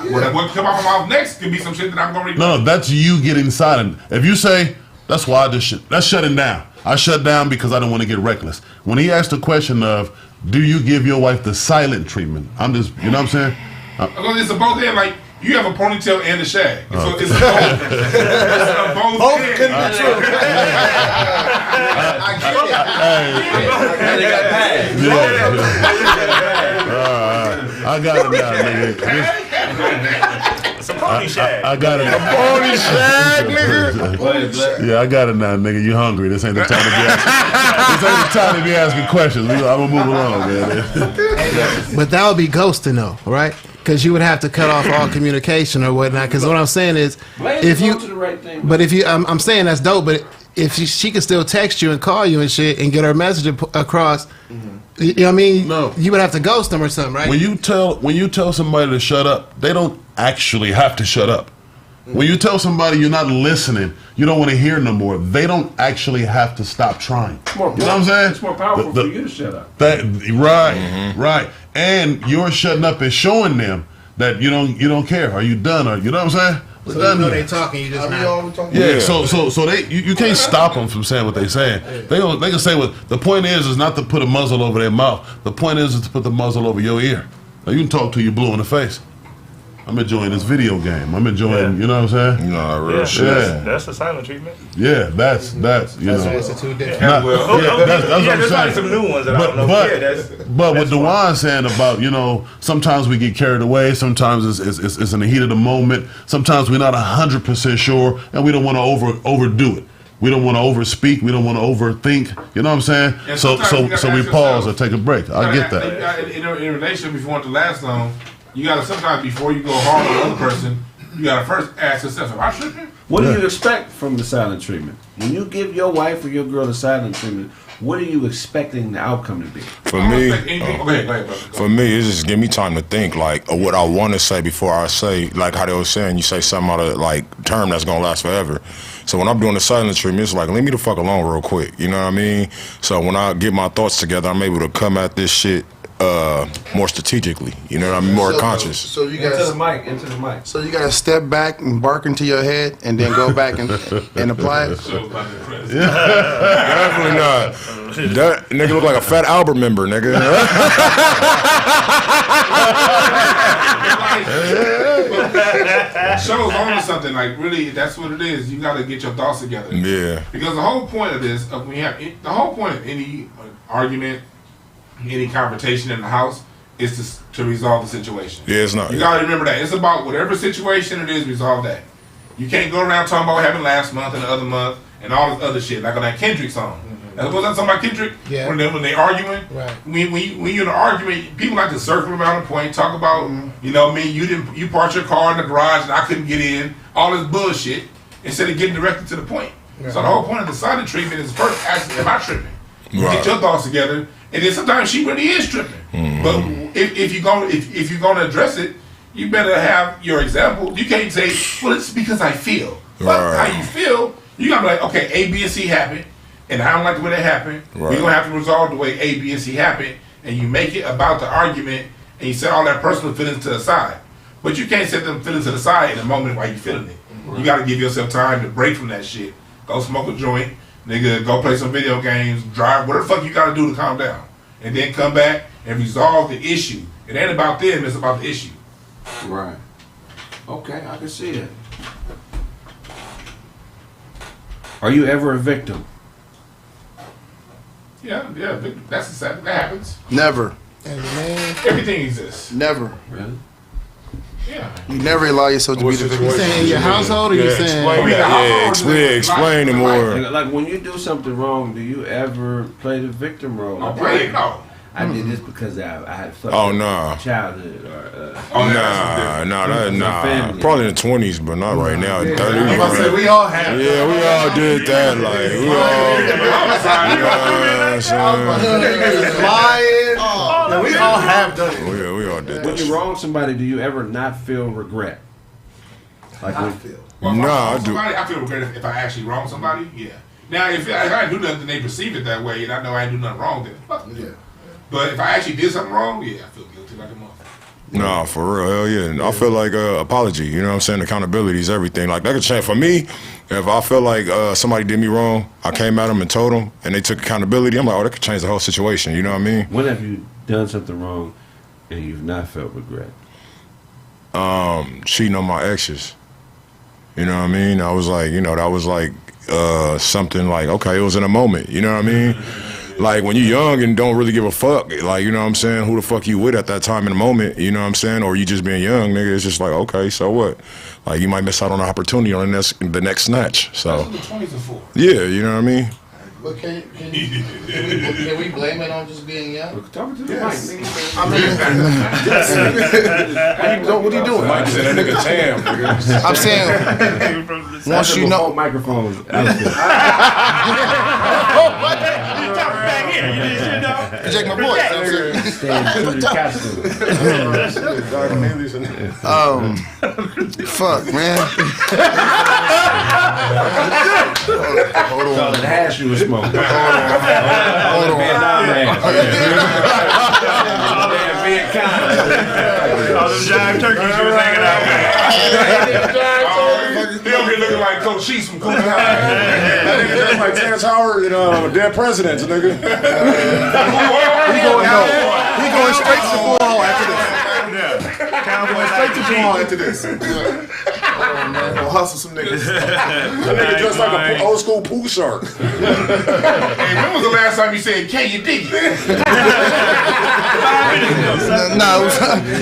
what come off my mouth next could be some shit that I'm going to regret. No, that's you getting silent. If you say, that's why I did shit, that's shutting down. I shut down because I don't want to get reckless. When he asked the question of, do you give your wife the silent treatment? I'm just, you know what I'm saying? It's a both end, like, you have a ponytail and a shag. So it's a both. It's a both. Both couldn't be true. I get it. I got it now, nigga. It's a pony shag. I got it. A pony shag, nigga. Yeah, I got it now, nigga. You hungry? This ain't the time to be asking questions. I'm gonna move along, man. But that would be ghosting, though, right? Because you would have to cut off all communication or whatnot. Because what I'm saying is, I'm saying that's dope. But if she can still text you and call you and shit and get her message across, you know what I mean? No, you would have to ghost them or something, right? When you tell somebody to shut up, they don't actually have to shut up. When you tell somebody you're not listening, you don't want to hear no more, they don't actually have to stop trying. You know what I'm saying? It's more powerful for you to shut up. Right. And you're shutting up and showing them that you don't care. Are you done? Or you know what I'm saying? So you know they talking, you just not. Yeah. So you can't stop them from saying what they saying. They can say what the point is not to put a muzzle over their mouth. The point is to put the muzzle over your ear. Now you can talk till you're blue in the face. I'm enjoying this video game. I'm enjoying, you know what I'm saying? No, real shit. That's the silent treatment. Yeah, that's you know. That's the two different. That's what I'm there's saying. like some new ones that I don't know. But what Dewan's saying about, sometimes we get carried away. Sometimes it's in the heat of the moment. Sometimes we're not 100% sure, and we don't want to overdo it. We don't want to overspeak. We don't want to overthink. You know what I'm saying? So we pause or take a break. I get that. In a relationship, if you want to last long, you gotta sometimes before you go hard on the other person, you gotta first ask yourself, am I tripping? What do you expect from the silent treatment? When you give your wife or your girl the silent treatment, what are you expecting the outcome to be? For me, Go ahead, brother. for me, it's just give me time to think, like, of what I want to say before I say, like how they were saying, you say something out of, like, term that's going to last forever. So when I'm doing the silent treatment, it's like, leave me the fuck alone real quick, you know what I mean? So when I get my thoughts together, I'm able to come at this shit more strategically, you know what I mean? More conscious. So you Into the got mic. So you got to step back and bark into your head and then go back and apply it. Definitely not. That nigga look like a Fat Albert member, nigga. Shows on to something, like, really, that's what it is. You got to get your thoughts together. Yeah. Because the whole point of this, the whole point of any argument, any confrontation in the house, is to resolve the situation. Yeah, it's not. You got to remember that. It's about whatever situation it is, resolve that. You can't go around talking about what happened last month and the other month and all this other shit, like on that Kendrick song. Was that something about Kendrick? Yeah. When they arguing? Right. When you're in an argument, people like to circle around the point, talk about, you know, me, you parked your car in the garage and I couldn't get in, all this bullshit, instead of getting directly to the point. Right. So the whole point of the silent treatment is first asking, am I tripping? Right. Get your thoughts together, and then sometimes she really is tripping. But if you're gonna address it, you better have your example. You can't say, well, it's because I feel. But how you feel, you gotta be like, okay, A, B, and C happened, and I don't like the way that happened. Right. We're gonna have to resolve the way A, B, and C happened, and you make it about the argument, and you set all that personal feelings to the side. But you can't set them feelings to the side in the moment while you're feeling it. You gotta give yourself time to break from that shit. Go smoke a joint, nigga, go play some video games, drive, whatever the fuck you gotta do to calm down. And then come back and resolve the issue. It ain't about them, it's about the issue. Right. Okay, I can see it. Are you ever a victim? Yeah, that's the sad. That happens. Never. Everything exists. Never. Really? Yeah. You never allow yourself to be the victim. You saying in your household, or you saying? Explain it more. Like when you do something wrong, do you ever play the victim role? No, play it, no. I did this because I had fucked Oh, up nah. childhood or Nah. Probably in the 20s, but not right now. 30s. I'm about to say, we all have. Yeah, we all did that. Like, we all. Lying. We all have done it. Yeah, we all did When that. you wrong somebody, do you ever not feel regret? Like when, Well, if Nah, I I wrong do. somebody, I feel regret if I actually wrong somebody. Yeah. Now, if I do nothing, they perceive it that way, and I know I didn't do nothing wrong, then fuck me. Yeah. But if I actually did something wrong, yeah, I feel guilty like a motherfucker. Nah, for real, hell yeah. I feel like apology, you know what I'm saying? Accountability is everything. Like, that could change. For me, if I feel like somebody did me wrong, I came at them and told them, and they took accountability, I'm like, oh, that could change the whole situation, you know what I mean? when have you done something wrong and you've not felt regret? Cheating on my exes. You know what I mean? I was like, you know, that was like something like, okay, it was in a moment, you know what I mean? Like, when you're young and don't really give a fuck, like, you know what I'm saying, who the fuck you with at that time in the moment, you know what I'm saying? Or you just being young, nigga, it's just like, okay, so what? Like, you might miss out on an opportunity on the next snatch, so. That's what the 20s are for. Yeah, you know what I mean? But can we blame it on just being young? Talking to the mic. mic. I mean, what are you doing? Mike said that nigga Tam, nigga. I'm saying, once you know. Microphones. Check my voice. Fuck, man. Hold on. The hash you was smoking. Hold on. All them giant turkeys you was hanging out with. They over here looking like Coach Sheets from Cool High. That's like Terrence Howard and dead presidents, nigga. He going straight to the ball after this. Cowboys Straight to the ball after this. We'll hustle some niggas. That nigga dressed like an old school pool shark. Hey, when was the last time you said, can you dig it? No, it was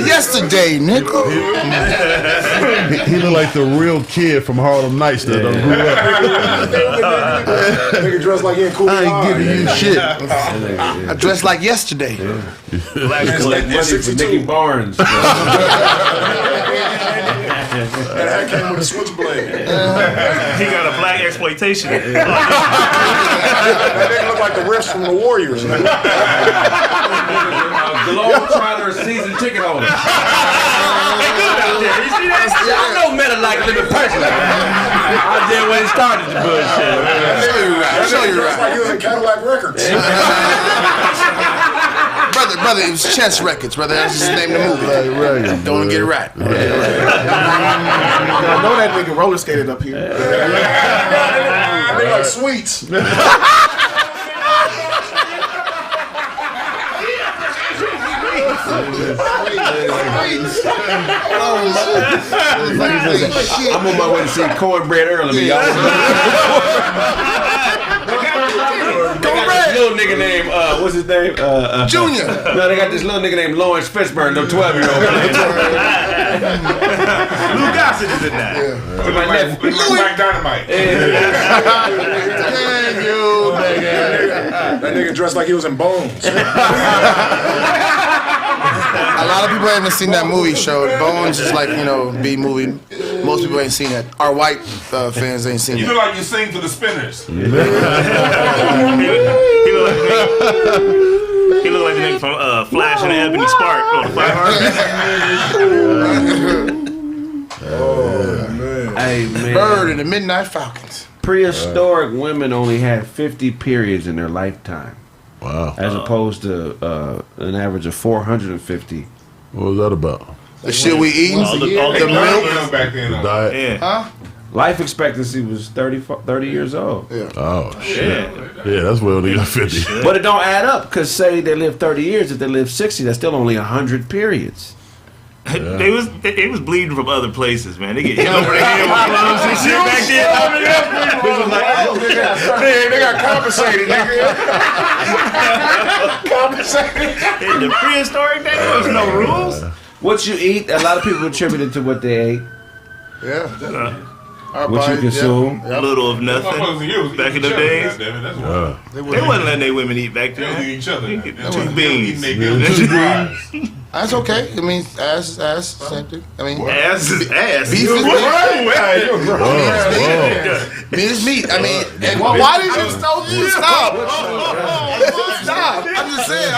yesterday, nigga. He looked like the real kid from Harlem Nights that done grew up. Nigga dressed like he in Cool I ain't High, giving you man. shit. I dressed like yesterday. Collect money for Nicky Barnes. That came with a switchblade. He got a black exploitation. That nigga look like the refs from the Warriors. Globetrotter season ticket holder. I know Meta like living personally. I did when he started the bullshit. Show you right. It's like he was in Cadillac Records. Brother, it was Chess Records, brother. That's just the name of the movie. Don't get it right. I know that nigga roller skated up here. They like sweets. I'm on my way to see Cornbread early, y'all. They got this little nigga named, what's his name? Junior. No, they got this little nigga named Lawrence Fishburne, no 12-year-old. Lou Gossett is in that. To my nephew. Black Dynamite. That nigga dressed like he was in Bones. A lot of people haven't seen that movie show. Bones is like, B movie. Most people ain't seen that. Our white fans ain't seen it. You look like you sing for the Spinners. He look like the nigga from Flash and the Ebony Spark on the Fire Hey, man. Bird and the Midnight Falcons. Prehistoric women only had 50 periods in their lifetime. Wow. As opposed to an average of 450. What was that about? The shit we eating? The milk? back then. The diet? Yeah. Huh? Life expectancy was 30 years old. Yeah. Oh, shit. Yeah, that's where they got 50. But it don't add up, because say they live 30 years, if they live 60, that's still only 100 periods. Yeah. They was bleeding from other places, man. They get hit over the head with gloves and shit back then. They got compensated, nigga. Compensated. In the prehistoric day, there was no rules. What you eat, a lot of people attribute it to what they ate. Yeah. What you consume. A little of nothing. Back in the days. They wasn't letting their women eat back then. Each other. Two beans. That's okay. I mean, ass, same thing. I mean, ass is ass. Beef is meat. Meat is meat. I mean, why did you stop? Stop. I'm just saying.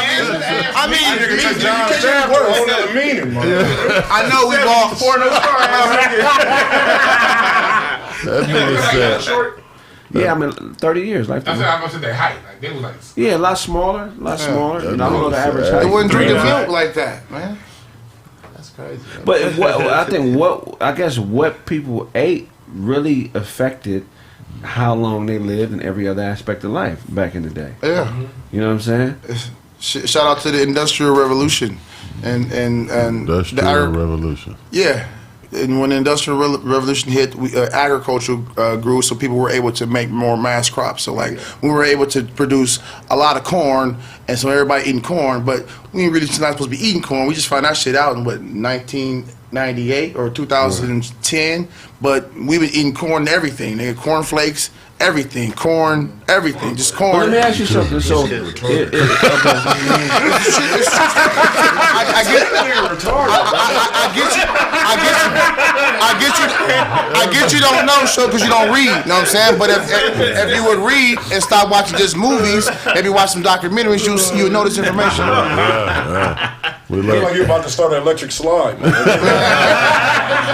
I know we bought That nigga said. Yeah, 30 years. Like That's how much their height. Like they was like. Yeah, a lot smaller. I don't know the average height. They wouldn't drink the milk like that, man. That's crazy. But I guess what people ate really affected how long they lived and every other aspect of life back in the day. Yeah. You know what I'm saying? Shout out to the Industrial Revolution and Industrial Revolution. Yeah. And when the Industrial Revolution hit, agriculture grew, so people were able to make more mass crops. So, like, we were able to produce a lot of corn, and so everybody eating corn, but we ain't really not supposed to be eating corn. We just found that shit out in, 1998 or 2010? But we were eating corn and everything. They had corn flakes, everything. Corn, everything. Just corn. Well, let me ask you something. So, I get you don't know show because you don't read, you know what I'm saying? But if you would read and stop watching just movies, maybe watch some documentaries, you would know this information. You look like you're about to start an electric slide. Man.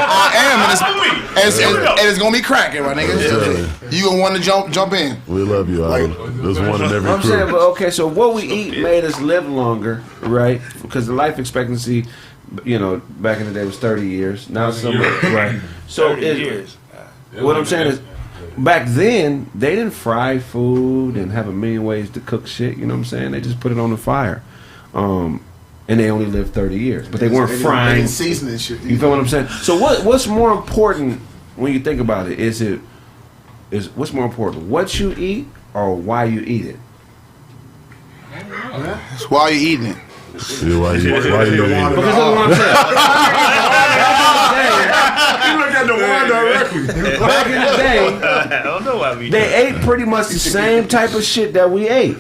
I am, and it's gonna be cracking, my nigga. You gonna want to jump in. We love you, Island. There's one in every I'm crew. saying, but okay, so what we eat made us live longer, right? Because the life expectancy, back in the day was 30 years. Now it's right. So 30 years. What I'm saying is, back then they didn't fry food and have a million ways to cook shit. You know what I'm saying? They just put it on the fire, and they only lived 30 years. But they weren't frying, seasoning shit. You feel what I'm saying? So what's more important when you think about it? Is what's more important, what you eat or why you eat it? It's why you eating it. Yeah, why you eating it? Because that's what I'm saying. You look at the wine directly. Back in the day, I don't know why we they ate pretty much the same type of shit that we ate.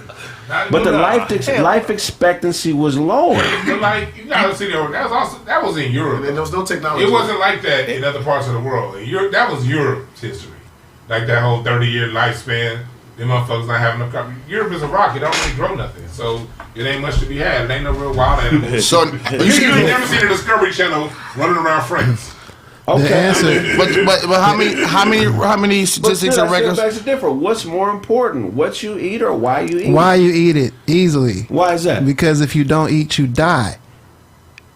But the life expectancy was lower. But like, you gotta see that was in Europe. And there was no technology. It wasn't like that in other parts of the world. In Europe, that was Europe's history. Like that whole 30-year lifespan. Them motherfuckers not having no cover. Europe is a rock. It don't really grow nothing. So it ain't much to be had. It ain't no real wild animals. So you never seen the Discovery Channel running around France. Okay. The answer, but how many statistics are records? That's different. What's more important, what you eat or why you eat? Why you eat it easily? Why is that? Because if you don't eat, you die.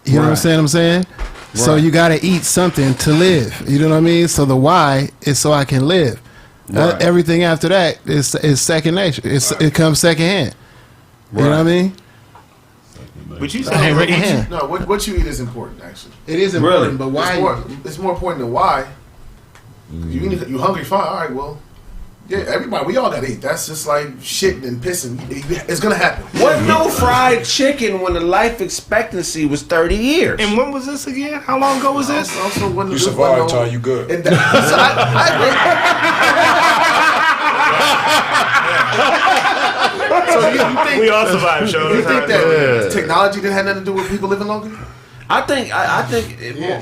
You know what I'm saying? So you got to eat something to live. You know what I mean? So the why is so I can live. Everything after that is second nature. It comes second hand. You know what I mean? But you said no. What you eat is important. Actually, it is important. But why? It's more important than why. You hungry? Fine. All right. Well, yeah. Everybody, we all gotta eat. That's just like shitting and pissing. It's gonna happen. Wasn't no fried chicken when the life expectancy was 30 years. And when was this again? How long ago was this? Also, when you survived, Ty. You good? So I So you think we all survived, Sean? You think that technology didn't have nothing to do with people living longer? I think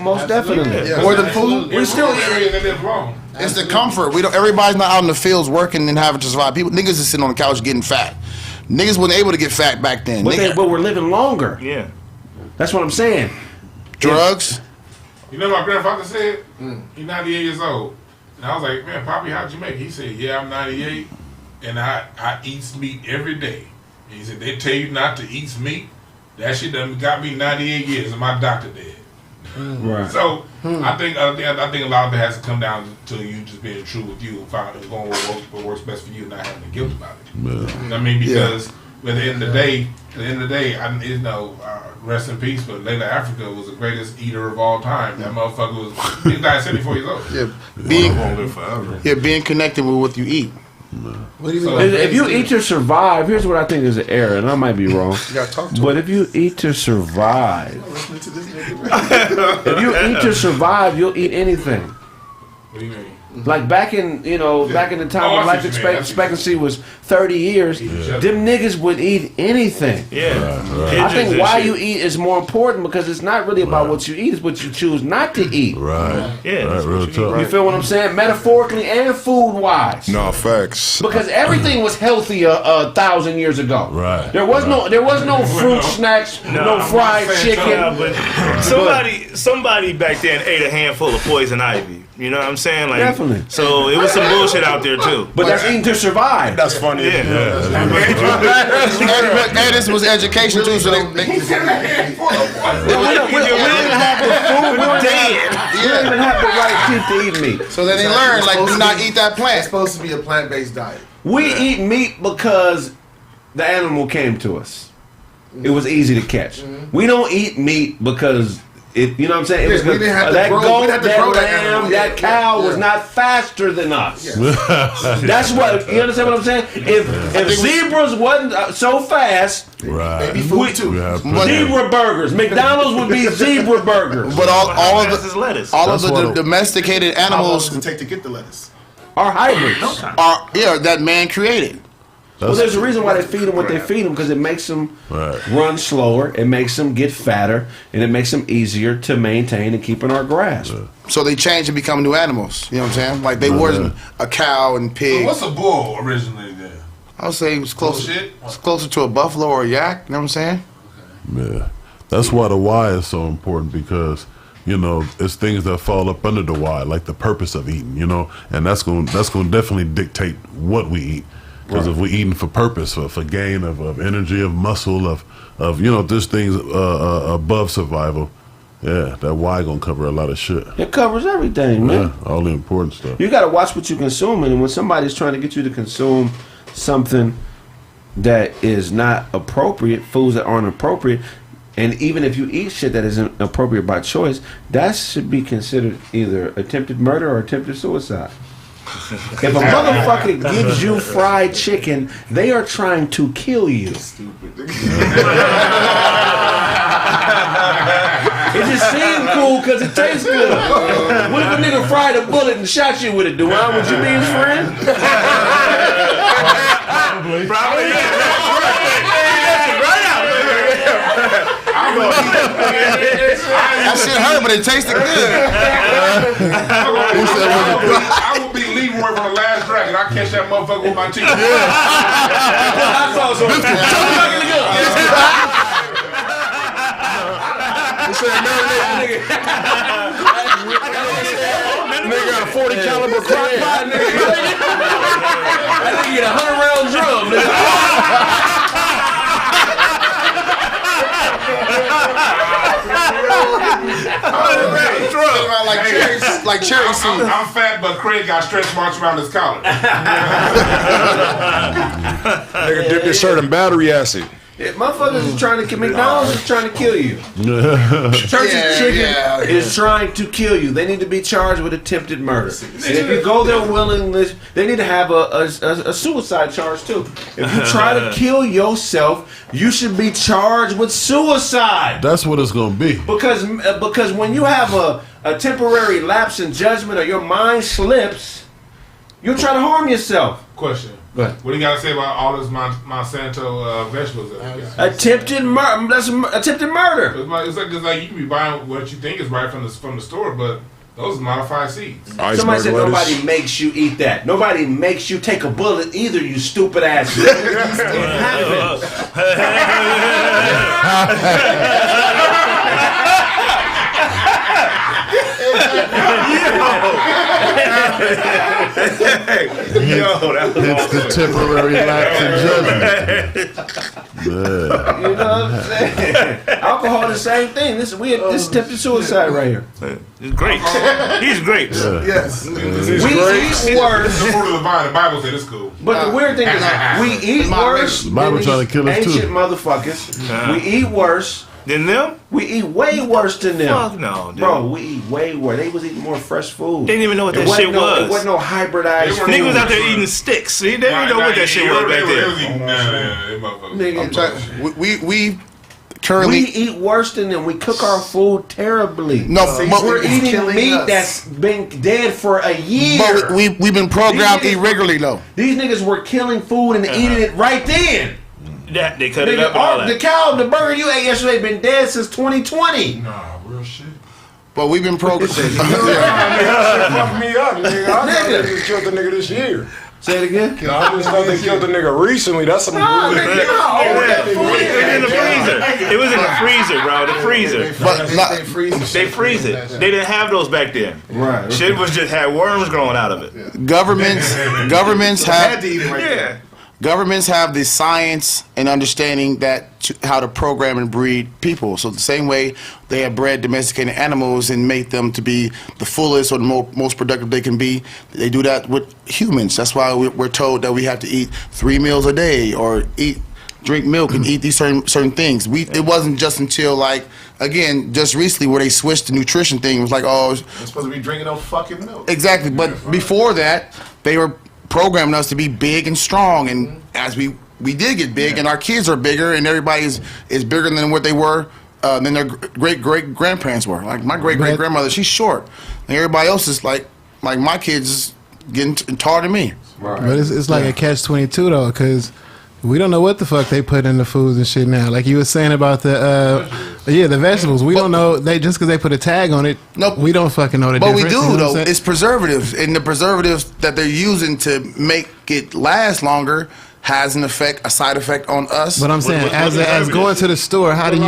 most definitely. Yeah. More than food. We still It's the comfort. Everybody's not out in the fields working and having to survive. Niggas is sitting on the couch getting fat. Niggas wasn't able to get fat back then. But we're living longer. Yeah, that's what I'm saying. Drugs. You know what my grandfather said? He's 98 years old. And I was like, man, Poppy, how'd you make it? He said, yeah, I'm 98, and I eat meat every day. And he said, they tell you not to eat meat. That shit done got me 98 years, and my doctor dead. Right. So I think a lot of it has to come down to you just being true with you and finding going what works best for you, and not having the guilt about it. You know what I mean? Because at the end of the day, rest in peace, but Layla Africa was the greatest eater of all time. That motherfucker he died at 74 years old. Being connected with what you eat. What do you mean? If you eat to survive, here's what I think is an error, and I might be wrong. But if you eat to survive, you'll eat anything. What do you mean? Like back in the time when life expectancy was 30 years, them niggas would eat anything. I think why you eat is more important because it's not really about what you eat, it's what you choose not to eat. Real tough. You feel what I'm saying? Metaphorically and food wise. No, facts. Because everything was healthier 1,000 years ago. Right. There was no fruit snacks, no fried chicken. But somebody back then ate a handful of poison ivy. You know what I'm saying? Like, definitely. So it was some bullshit out there too. But that's eating to survive. That's funny. Yeah. And this was education too, so they we don't even have the food. We don't even have the right teeth to eat meat. So then they learn, like, do not eat that plant. It's supposed to be a plant-based diet. We eat meat because the animal came to us. It was easy to catch. We don't eat meat because you know what I'm saying? It was we didn't have that to grow, goat, that lamb, that cow was not faster than us. That's what you understand. What I'm saying? If zebras wasn't so fast, maybe food too. Zebra burgers. McDonald's would be zebra burgers. But all of the domesticated How long animals does it take to get the lettuce? are hybrids. that man created. Well, there's a reason why they feed them what they feed them because it makes them run slower, it makes them get fatter, and it makes them easier to maintain and keep in our grasp. So they change and become new animals. You know what I'm saying? Like they wasn't a cow and pig. So what's a bull originally then? I would say it was closer. It's closer to a buffalo or a yak. You know what I'm saying? Yeah, that's why the why is so important because it's things that fall up under the why, like the purpose of eating. And that's going to definitely dictate what we eat. Because if we're eating for purpose, for gain of energy, of muscle, of there's things above survival, that why gonna cover a lot of shit. It covers everything, man. Yeah, all the important stuff. You gotta watch what you're consuming, and when somebody's trying to get you to consume something that is not appropriate, foods that aren't appropriate, and even if you eat shit that isn't appropriate by choice, that should be considered either attempted murder or attempted suicide. If a motherfucker gives you fried chicken, they are trying to kill you. Stupid. It just seems cool because it tastes good. What if a nigga fried a bullet and shot you with it, Duane? Would you be his friend? Probably. That shit hurt, but it tasted good. I will be Leroy from The Last Dragon. I catch that motherfucker with my teeth. Nigga got a 40 caliber crock pot. That nigga get a 100-round drum. Like cherry seeds. I'm fat, but Kraig got stretch marks around his collar. Nigga dipped his shirt in battery acid. Yeah, motherfuckers is trying to kill McDonald's is trying to kill you. Church's Chicken is trying to kill you. They need to be charged with attempted murder. And if you go there willingly, they need to have a suicide charge too. If you try to kill yourself, you should be charged with suicide. That's what it's gonna be. Because when you have a temporary lapse in judgment or your mind slips, you'll try to harm yourself. Question. Go ahead. What do you got to say about all this Monsanto vegetables? Attempted murder. That's attempted murder. It's like you can be buying what you think is right from the store, but those are modified seeds. Somebody said nobody makes you eat that. Nobody makes you take a bullet either, you stupid ass. It happens. It's the temporary lapse in judgment. You know what I'm saying? Alcohol, the same thing. This is attempted suicide right here. It's great. He's great. Yes. We eat worse. The fruit of the vine. The Bible said it's cool. But the weird thing is, we eat worse The Bible than trying to kill us ancient too. motherfuckers. We eat worse than them. We eat way worse than them. Fuck no, dude. Bro. We eat way worse. They was eating more fresh food. They didn't even know what that shit was. It wasn't no hybridized food. Niggas was out there eating sticks. They didn't know what that shit was back then. We currently eat worse than them. We cook our food terribly. No, but we're eating meat that's been dead for a year. But we've been programmed irregularly though. These niggas were killing food and eating it right then. That they cut it up. All the cow, the burger you ate yesterday, been dead since 2020. Nah, real shit. But we've been programmed. Fuck me up, nigga. I thought they just killed the nigga this year. Say it again. I just thought they killed the nigga recently. That's some. It was in the freezer. It was in the freezer, bro. The freezer. But they freeze it. They didn't have those back then. Right. Shit was just had worms growing out of it. Governments have. Yeah. Governments have the science and understanding how to program and breed people. So the same way they have bred domesticated animals and make them to be the fullest or the most productive they can be, they do that with humans. That's why we're told that we have to eat 3 meals a day or drink milk and eat these certain things. It wasn't just until just recently where they switched the nutrition thing. It was like, oh, You're supposed to be drinking no fucking milk. Exactly, but before that, they were programming us to be big and strong, and as we did get big, and our kids are bigger, and everybody is bigger than what they were, than their great grandparents were. Like my great grandmother, she's short, and everybody else is like my kids getting taller than me. Right. But it's like a catch-22 though, because we don't know what the fuck they put in the foods and shit now. Like you were saying about the vegetables. We don't know just because they put a tag on it. Nope. We don't fucking know the difference. But we do, you know though. It's preservatives, and the preservatives that they're using to make it last longer has a side effect on us. But I'm saying, as going to the store, how do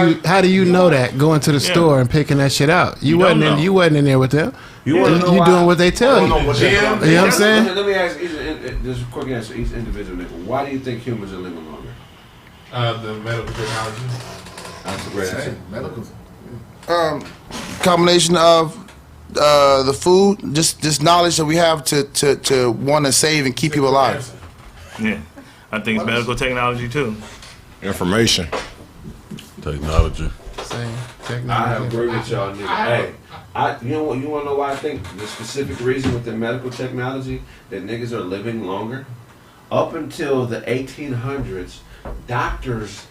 you know that going to the store and picking that shit out? You wasn't in there with them. You doing what they tell you. You know what I'm saying? Let me ask just a quick answer each individual nigga. Why do you think humans are living longer? The medical technology. That's a great answer. Medical. Combination of the food, just knowledge that we have to want to save and keep people alive. Yeah, I think it's medical technology too. Information. Technology. Same technology. I agree with y'all, nigga. Hey, you want to know why I think the specific reason with the medical technology that niggas are living longer? Up until the 1800s, doctors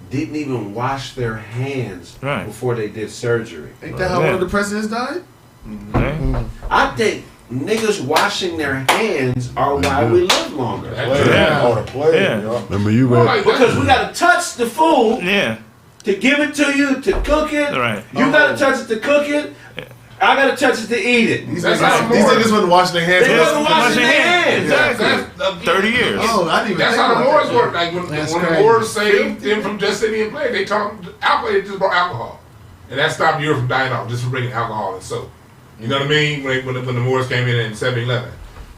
didn't even wash their hands before they did surgery. Ain't that how one of the presidents died? I think niggas washing their hands are why we live longer. The plague. Remember you read? Because we gotta touch the food. Yeah. to give it to you, to cook it. Right. You gotta touch it to cook it. I gotta touch it to eat it. These niggas wasn't washing their hands. They wasn't washing their hands. Exactly. 30 years. Oh, I didn't even That's think how the about Moors that. work. Like when the Moors saved them from just sitting and playing, they taught them alcohol. They just brought alcohol, and that stopped Europe from dying off just for bringing alcohol and soap. You know what I mean? When the Moors came in 7-11.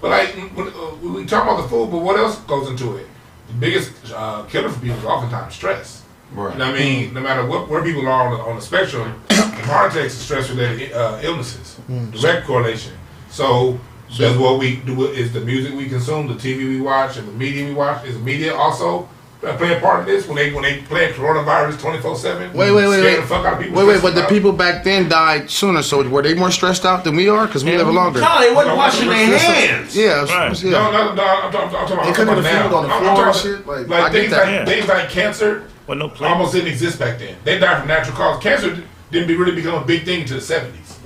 But like when we talk about the food, but what else goes into it? The biggest killer for people is oftentimes stress. Right. You know what I mean? No matter where people are on the spectrum, heart attacks and stress-related illnesses, direct correlation. So that's what we do. Is the music we consume, the TV we watch, and the media we watch. Is the media also play a part of this when they play coronavirus 24/7? Wait. The fuck out of people. Wait, but the people back then died sooner, so were they more stressed out than we are? Because we live longer. No, they wasn't washing their hands. Yeah. Right. No, I'm talking about They couldn't now. food on the floor and shit. Like things like cancer almost didn't exist back then. They died from natural causes. Cancer didn't really become a big thing until the 70s,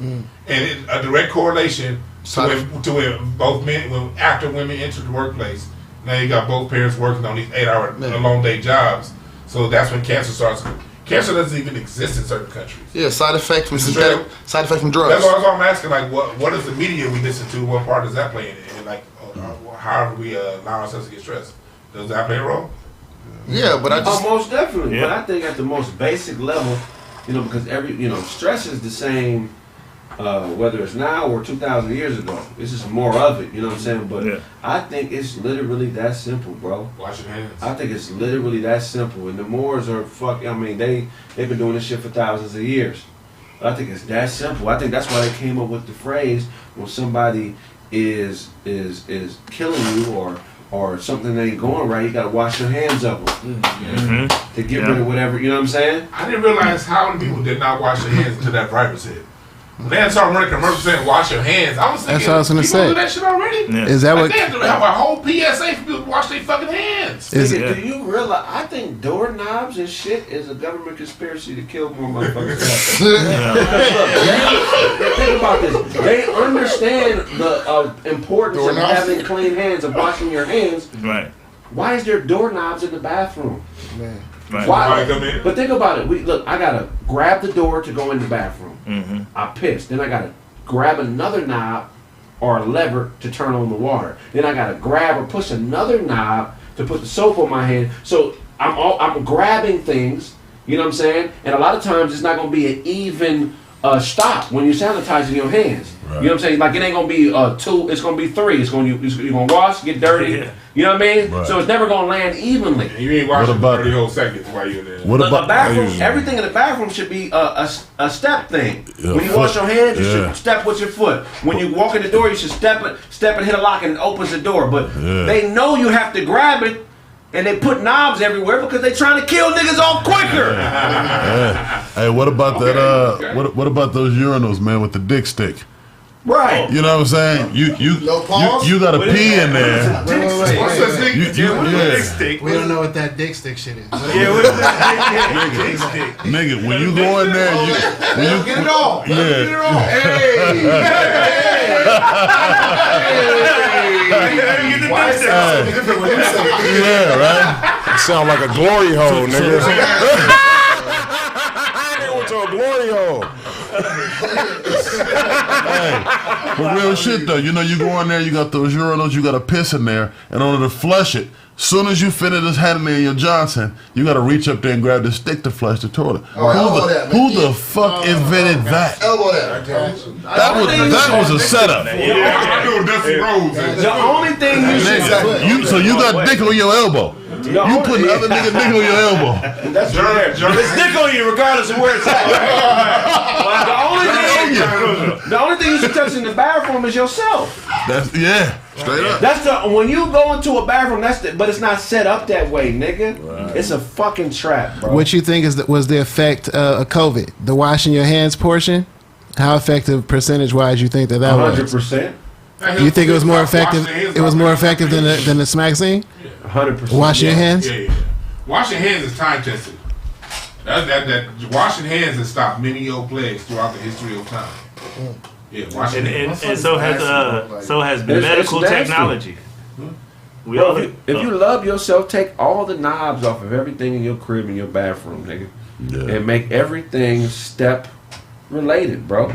and a direct correlation to when both men, after women entered the workplace. Now you got both parents working on these 8-hour long day jobs, so that's when cancer starts. Cancer doesn't even exist in certain countries. Yeah, side effect from drugs. That's why I'm asking. Like, what is the media we listen to? What part does that play in it? And like, how do we allow ourselves to get stressed? Does that play a role? Yeah, but I just most definitely. Yeah. But I think at the most basic level, because stress is the same, whether it's now or 2,000 years ago. It's just more of it. You know what I'm saying? But I think it's literally that simple, bro. Wash your hands. I think it's literally that simple. And the Moors are they've been doing this shit for thousands of years. But I think it's that simple. I think that's why they came up with the phrase when somebody is killing you or something ain't going right, you gotta wash your hands of them to get rid of whatever. You know what I'm saying? I didn't realize how many people did not wash their hands until that driver's hit. When they had started running commercials saying wash your hands, I was thinking, That's what I was gonna people say. do that shit already? Yeah. Is that like what- they have to have a whole PSA for people to wash their fucking hands. Is Nigga, do you realize? I think doorknobs and shit is a government conspiracy to kill more motherfuckers. Think about this. They understand the importance of having clean hands, of washing your hands. Right. Why is there doorknobs in the bathroom? Right. Why? But think about it. I gotta grab the door to go in the bathroom. I pissed. Then I gotta grab another knob or a lever to turn on the water. Then I gotta grab or push another knob to put the soap on my hand. So I'm grabbing things. You know what I'm saying? And a lot of times it's not gonna be an even stop when you're sanitizing your hands. Right. You know what I'm saying? Like it ain't gonna be 2. It's gonna be 3. You're gonna wash, get dirty. Yeah. You know what I mean? Right. So it's never gonna land evenly. And you ain't washing 30 whole seconds while you're in there. What about the bathroom? Everything in the bathroom should be a step thing. Yeah, when you wash your hands, you should step with your foot. When you walk in the door, you should step and hit a lock and it opens the door. But they know you have to grab it. And they put knobs everywhere because they trying to kill niggas off quicker. Hey, what about that? What about those urinals, man, with the dick stick? Right. You know what I'm saying? You got to pee in there. What's that dick stick? We don't know what that dick stick shit is. What is that dick stick? Nigga, when you go in there, you get it all. Yeah. Get it all. Why is that so different when you say it? Yeah, right. It sound like a glory hole, nigga. They went to a glory hole. Hey, for real shit though, you go in there, you got those urinals, you got to piss in there, and in order to flush it, soon as you finish this handing in your Johnson, you got to reach up there and grab the stick to flush the toilet. Who the fuck invented that? Elbow that. That was a setup. I do Dusty Rhodes. The only thing You got dick on your elbow. You put the other nigga dick on your elbow. That's it's dick on you regardless of where it's at. The only thing you should touch in the bathroom is yourself. Straight up. That's when you go into a bathroom. But it's not set up that way, nigga. Right. It's a fucking trap, bro. What you think was the effect of COVID? The washing your hands portion? How effective percentage-wise you think that was? 100%. You think it was more effective? It was more effective than the smack scene? 100%. Washing your hands? Yeah. Washing hands is time tested. That washing hands has stopped many old plagues throughout the history of time. Yeah, washing hands. And so has medical technology. If you love yourself, take all the knobs off of everything in your crib and your bathroom, nigga. and make everything step related, bro.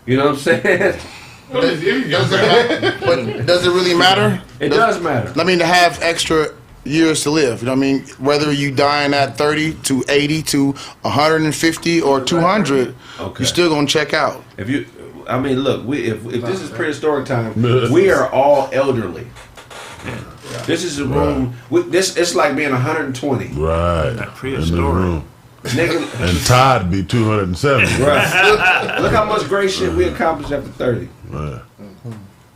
You know what I'm saying? But does it really matter? It does matter. I mean, to have extra years to live. You know what I mean? Whether you dying at 30 to 80 to 150 or 200, you're still gonna check out. If you, I mean, look, if this is prehistoric time, we are all elderly. This is a room. It's like being 120. Right. Prehistoric. Nigga. And Todd be 270. Right. Look how much great shit we accomplished after 30. Right.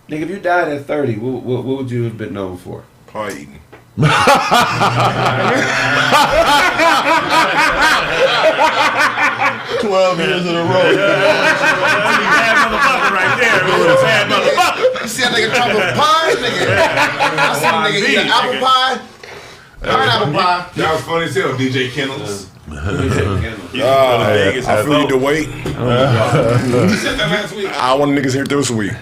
Nigga, if you died at 30, what would you have been known for? Pie eating. 12 years in a row. Bad motherfucker right there. Bad motherfucker. You see that nigga talking pie, nigga? I see a nigga eat an apple pie. Pineapple pie. That was funny as hell, DJ Kennels. I feel you to wait. You said that last week. I want niggas here this week.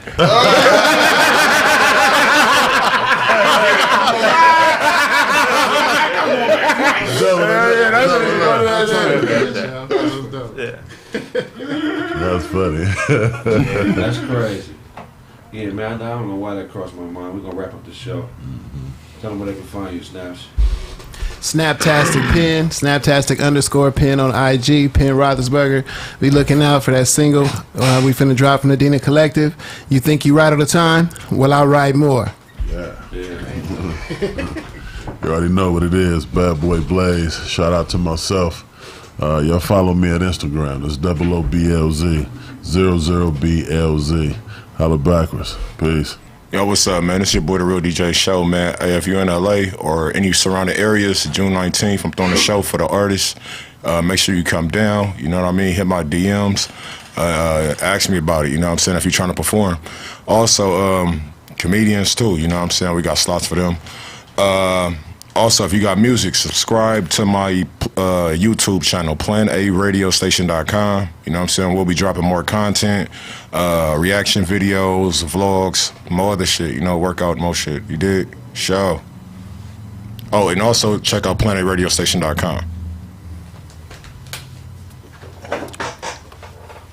That's funny. That's crazy. Yeah, man, I don't know why that crossed my mind. We're going to wrap up the show. Tell them where they can find you, Snaps. Snaptastic Pen, Snaptastic_Pen on IG, Pen Roethlisberger. Be looking out for that single we finna drop from the Dina Collective. You think you write all the time? Well, I'll write more. Yeah. You already know what it is. Bad Boy Blaze. Shout out to myself. Y'all follow me at Instagram. It's OOBLZ, 00BLZ. Holla backwards. Peace. Yo, what's up, man? It's your boy, The Real DJ Show, man. Hey, if you're in LA or any surrounding areas, June 19th, I'm throwing a show for the artists. Make sure you come down. You know what I mean? Hit my DMs. Ask me about it. You know what I'm saying? If you're trying to perform. Also, comedians, too. You know what I'm saying? We got slots for them. Also, if you got music, subscribe to my YouTube channel, planaradiostation.com. You know what I'm saying? We'll be dropping more content, reaction videos, vlogs, more other shit, you know, workout, more shit. You dig? Show. Oh, and also check out planaradiostation.com.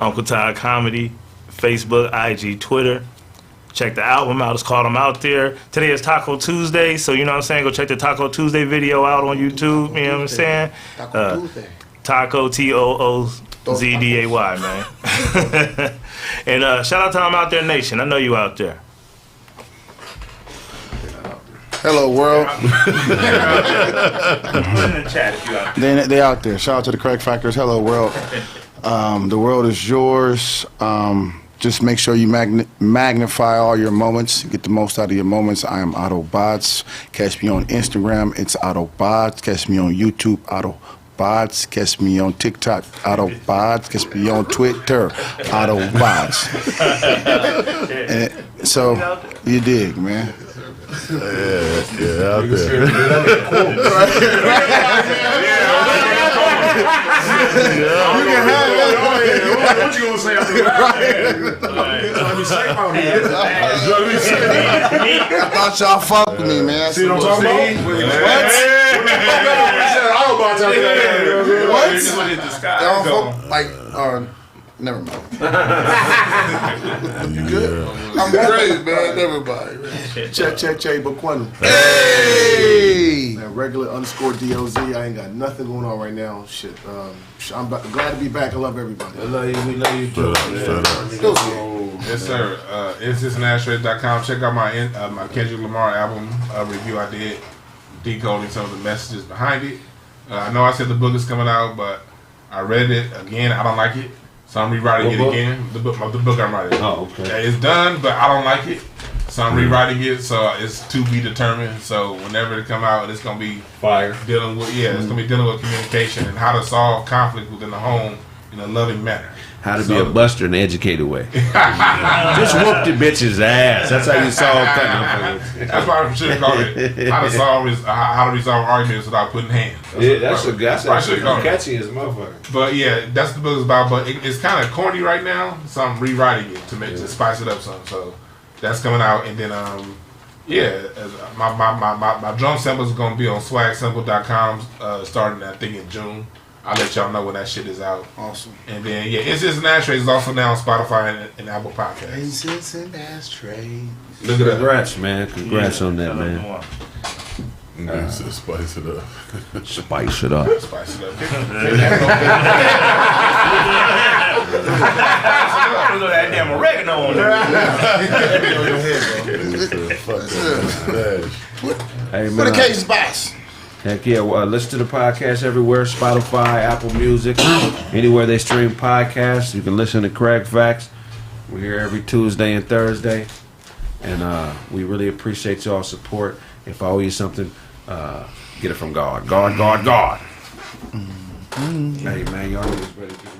Uncle Todd Comedy, Facebook, IG, Twitter. Check the album out. It's called I'm Out There. Today is Taco Tuesday, so you know what I'm saying? Go check the Taco Tuesday video out on YouTube. You know what I'm saying? Taco Tuesday. Taco TOOZDAY, man. And shout out to I'm Out There Nation. I know you out there. Hello, world. Put it in the chat if you out there. They out there. Shout out to the Kraig Factors. Hello, world. The world is yours. Just make sure you magnify all your moments. Get the most out of your moments. I am Autobots. Catch me on Instagram. It's Autobots. Catch me on YouTube. Autobots. Catch me on TikTok. Autobots. Catch me on Twitter. Autobots. And so you dig, man. Yeah, out there. You can have it. What you gonna say out there? Let me say about it. I thought y'all fuck with me, man. See what I'm talking about? What? Y'all fuck like, never mind. You good? I'm great, man. Everybody. Check, Baquanu. Hey! Man, regular _DOZ. I ain't got nothing going on right now. Shit. I'm glad to be back. I love everybody. I love you. We love you too. Yes, sir. InstantNashRate.com. Check out my Kendrick Lamar album review I did, decoding some of the messages behind it. I know I said the book is coming out, but I read it again. I don't like it. So I'm rewriting it again. The book I'm writing. Oh, okay. Yeah, it's done, but I don't like it. So I'm rewriting it. So it's to be determined. So whenever it come out, it's gonna be fire. Dealing with it's gonna be dealing with communication and how to solve conflict within the home in a loving manner. How to be a buster in an educated way. Just whoop the bitch's ass. That's how you solve things. That's why I should have called it how to resolve arguments without putting hands. That's catchy as a motherfucker. But yeah, that's the book is about. But it's kind of corny right now, so I'm rewriting it to spice it up some. So that's coming out, and then my drum sample is gonna be on swagsample.com starting I think in June. I'll let y'all know when that shit is out. Awesome. And then Incense and Ashtrays is also now on Spotify and Apple Podcasts. Incense and Ashtrays. Look at that. Congrats, man. Congrats on that, man. Spice it up. Spice it up. Spice it up. Look at that damn oregano on there. Hey, man. What the case boss? Heck yeah, listen to the podcast everywhere, Spotify, Apple Music, anywhere they stream podcasts. You can listen to Kraig Facts. We're here every Tuesday and Thursday. And we really appreciate y'all's support. If I owe you something, get it from God. God. Hey, man, y'all niggas ready to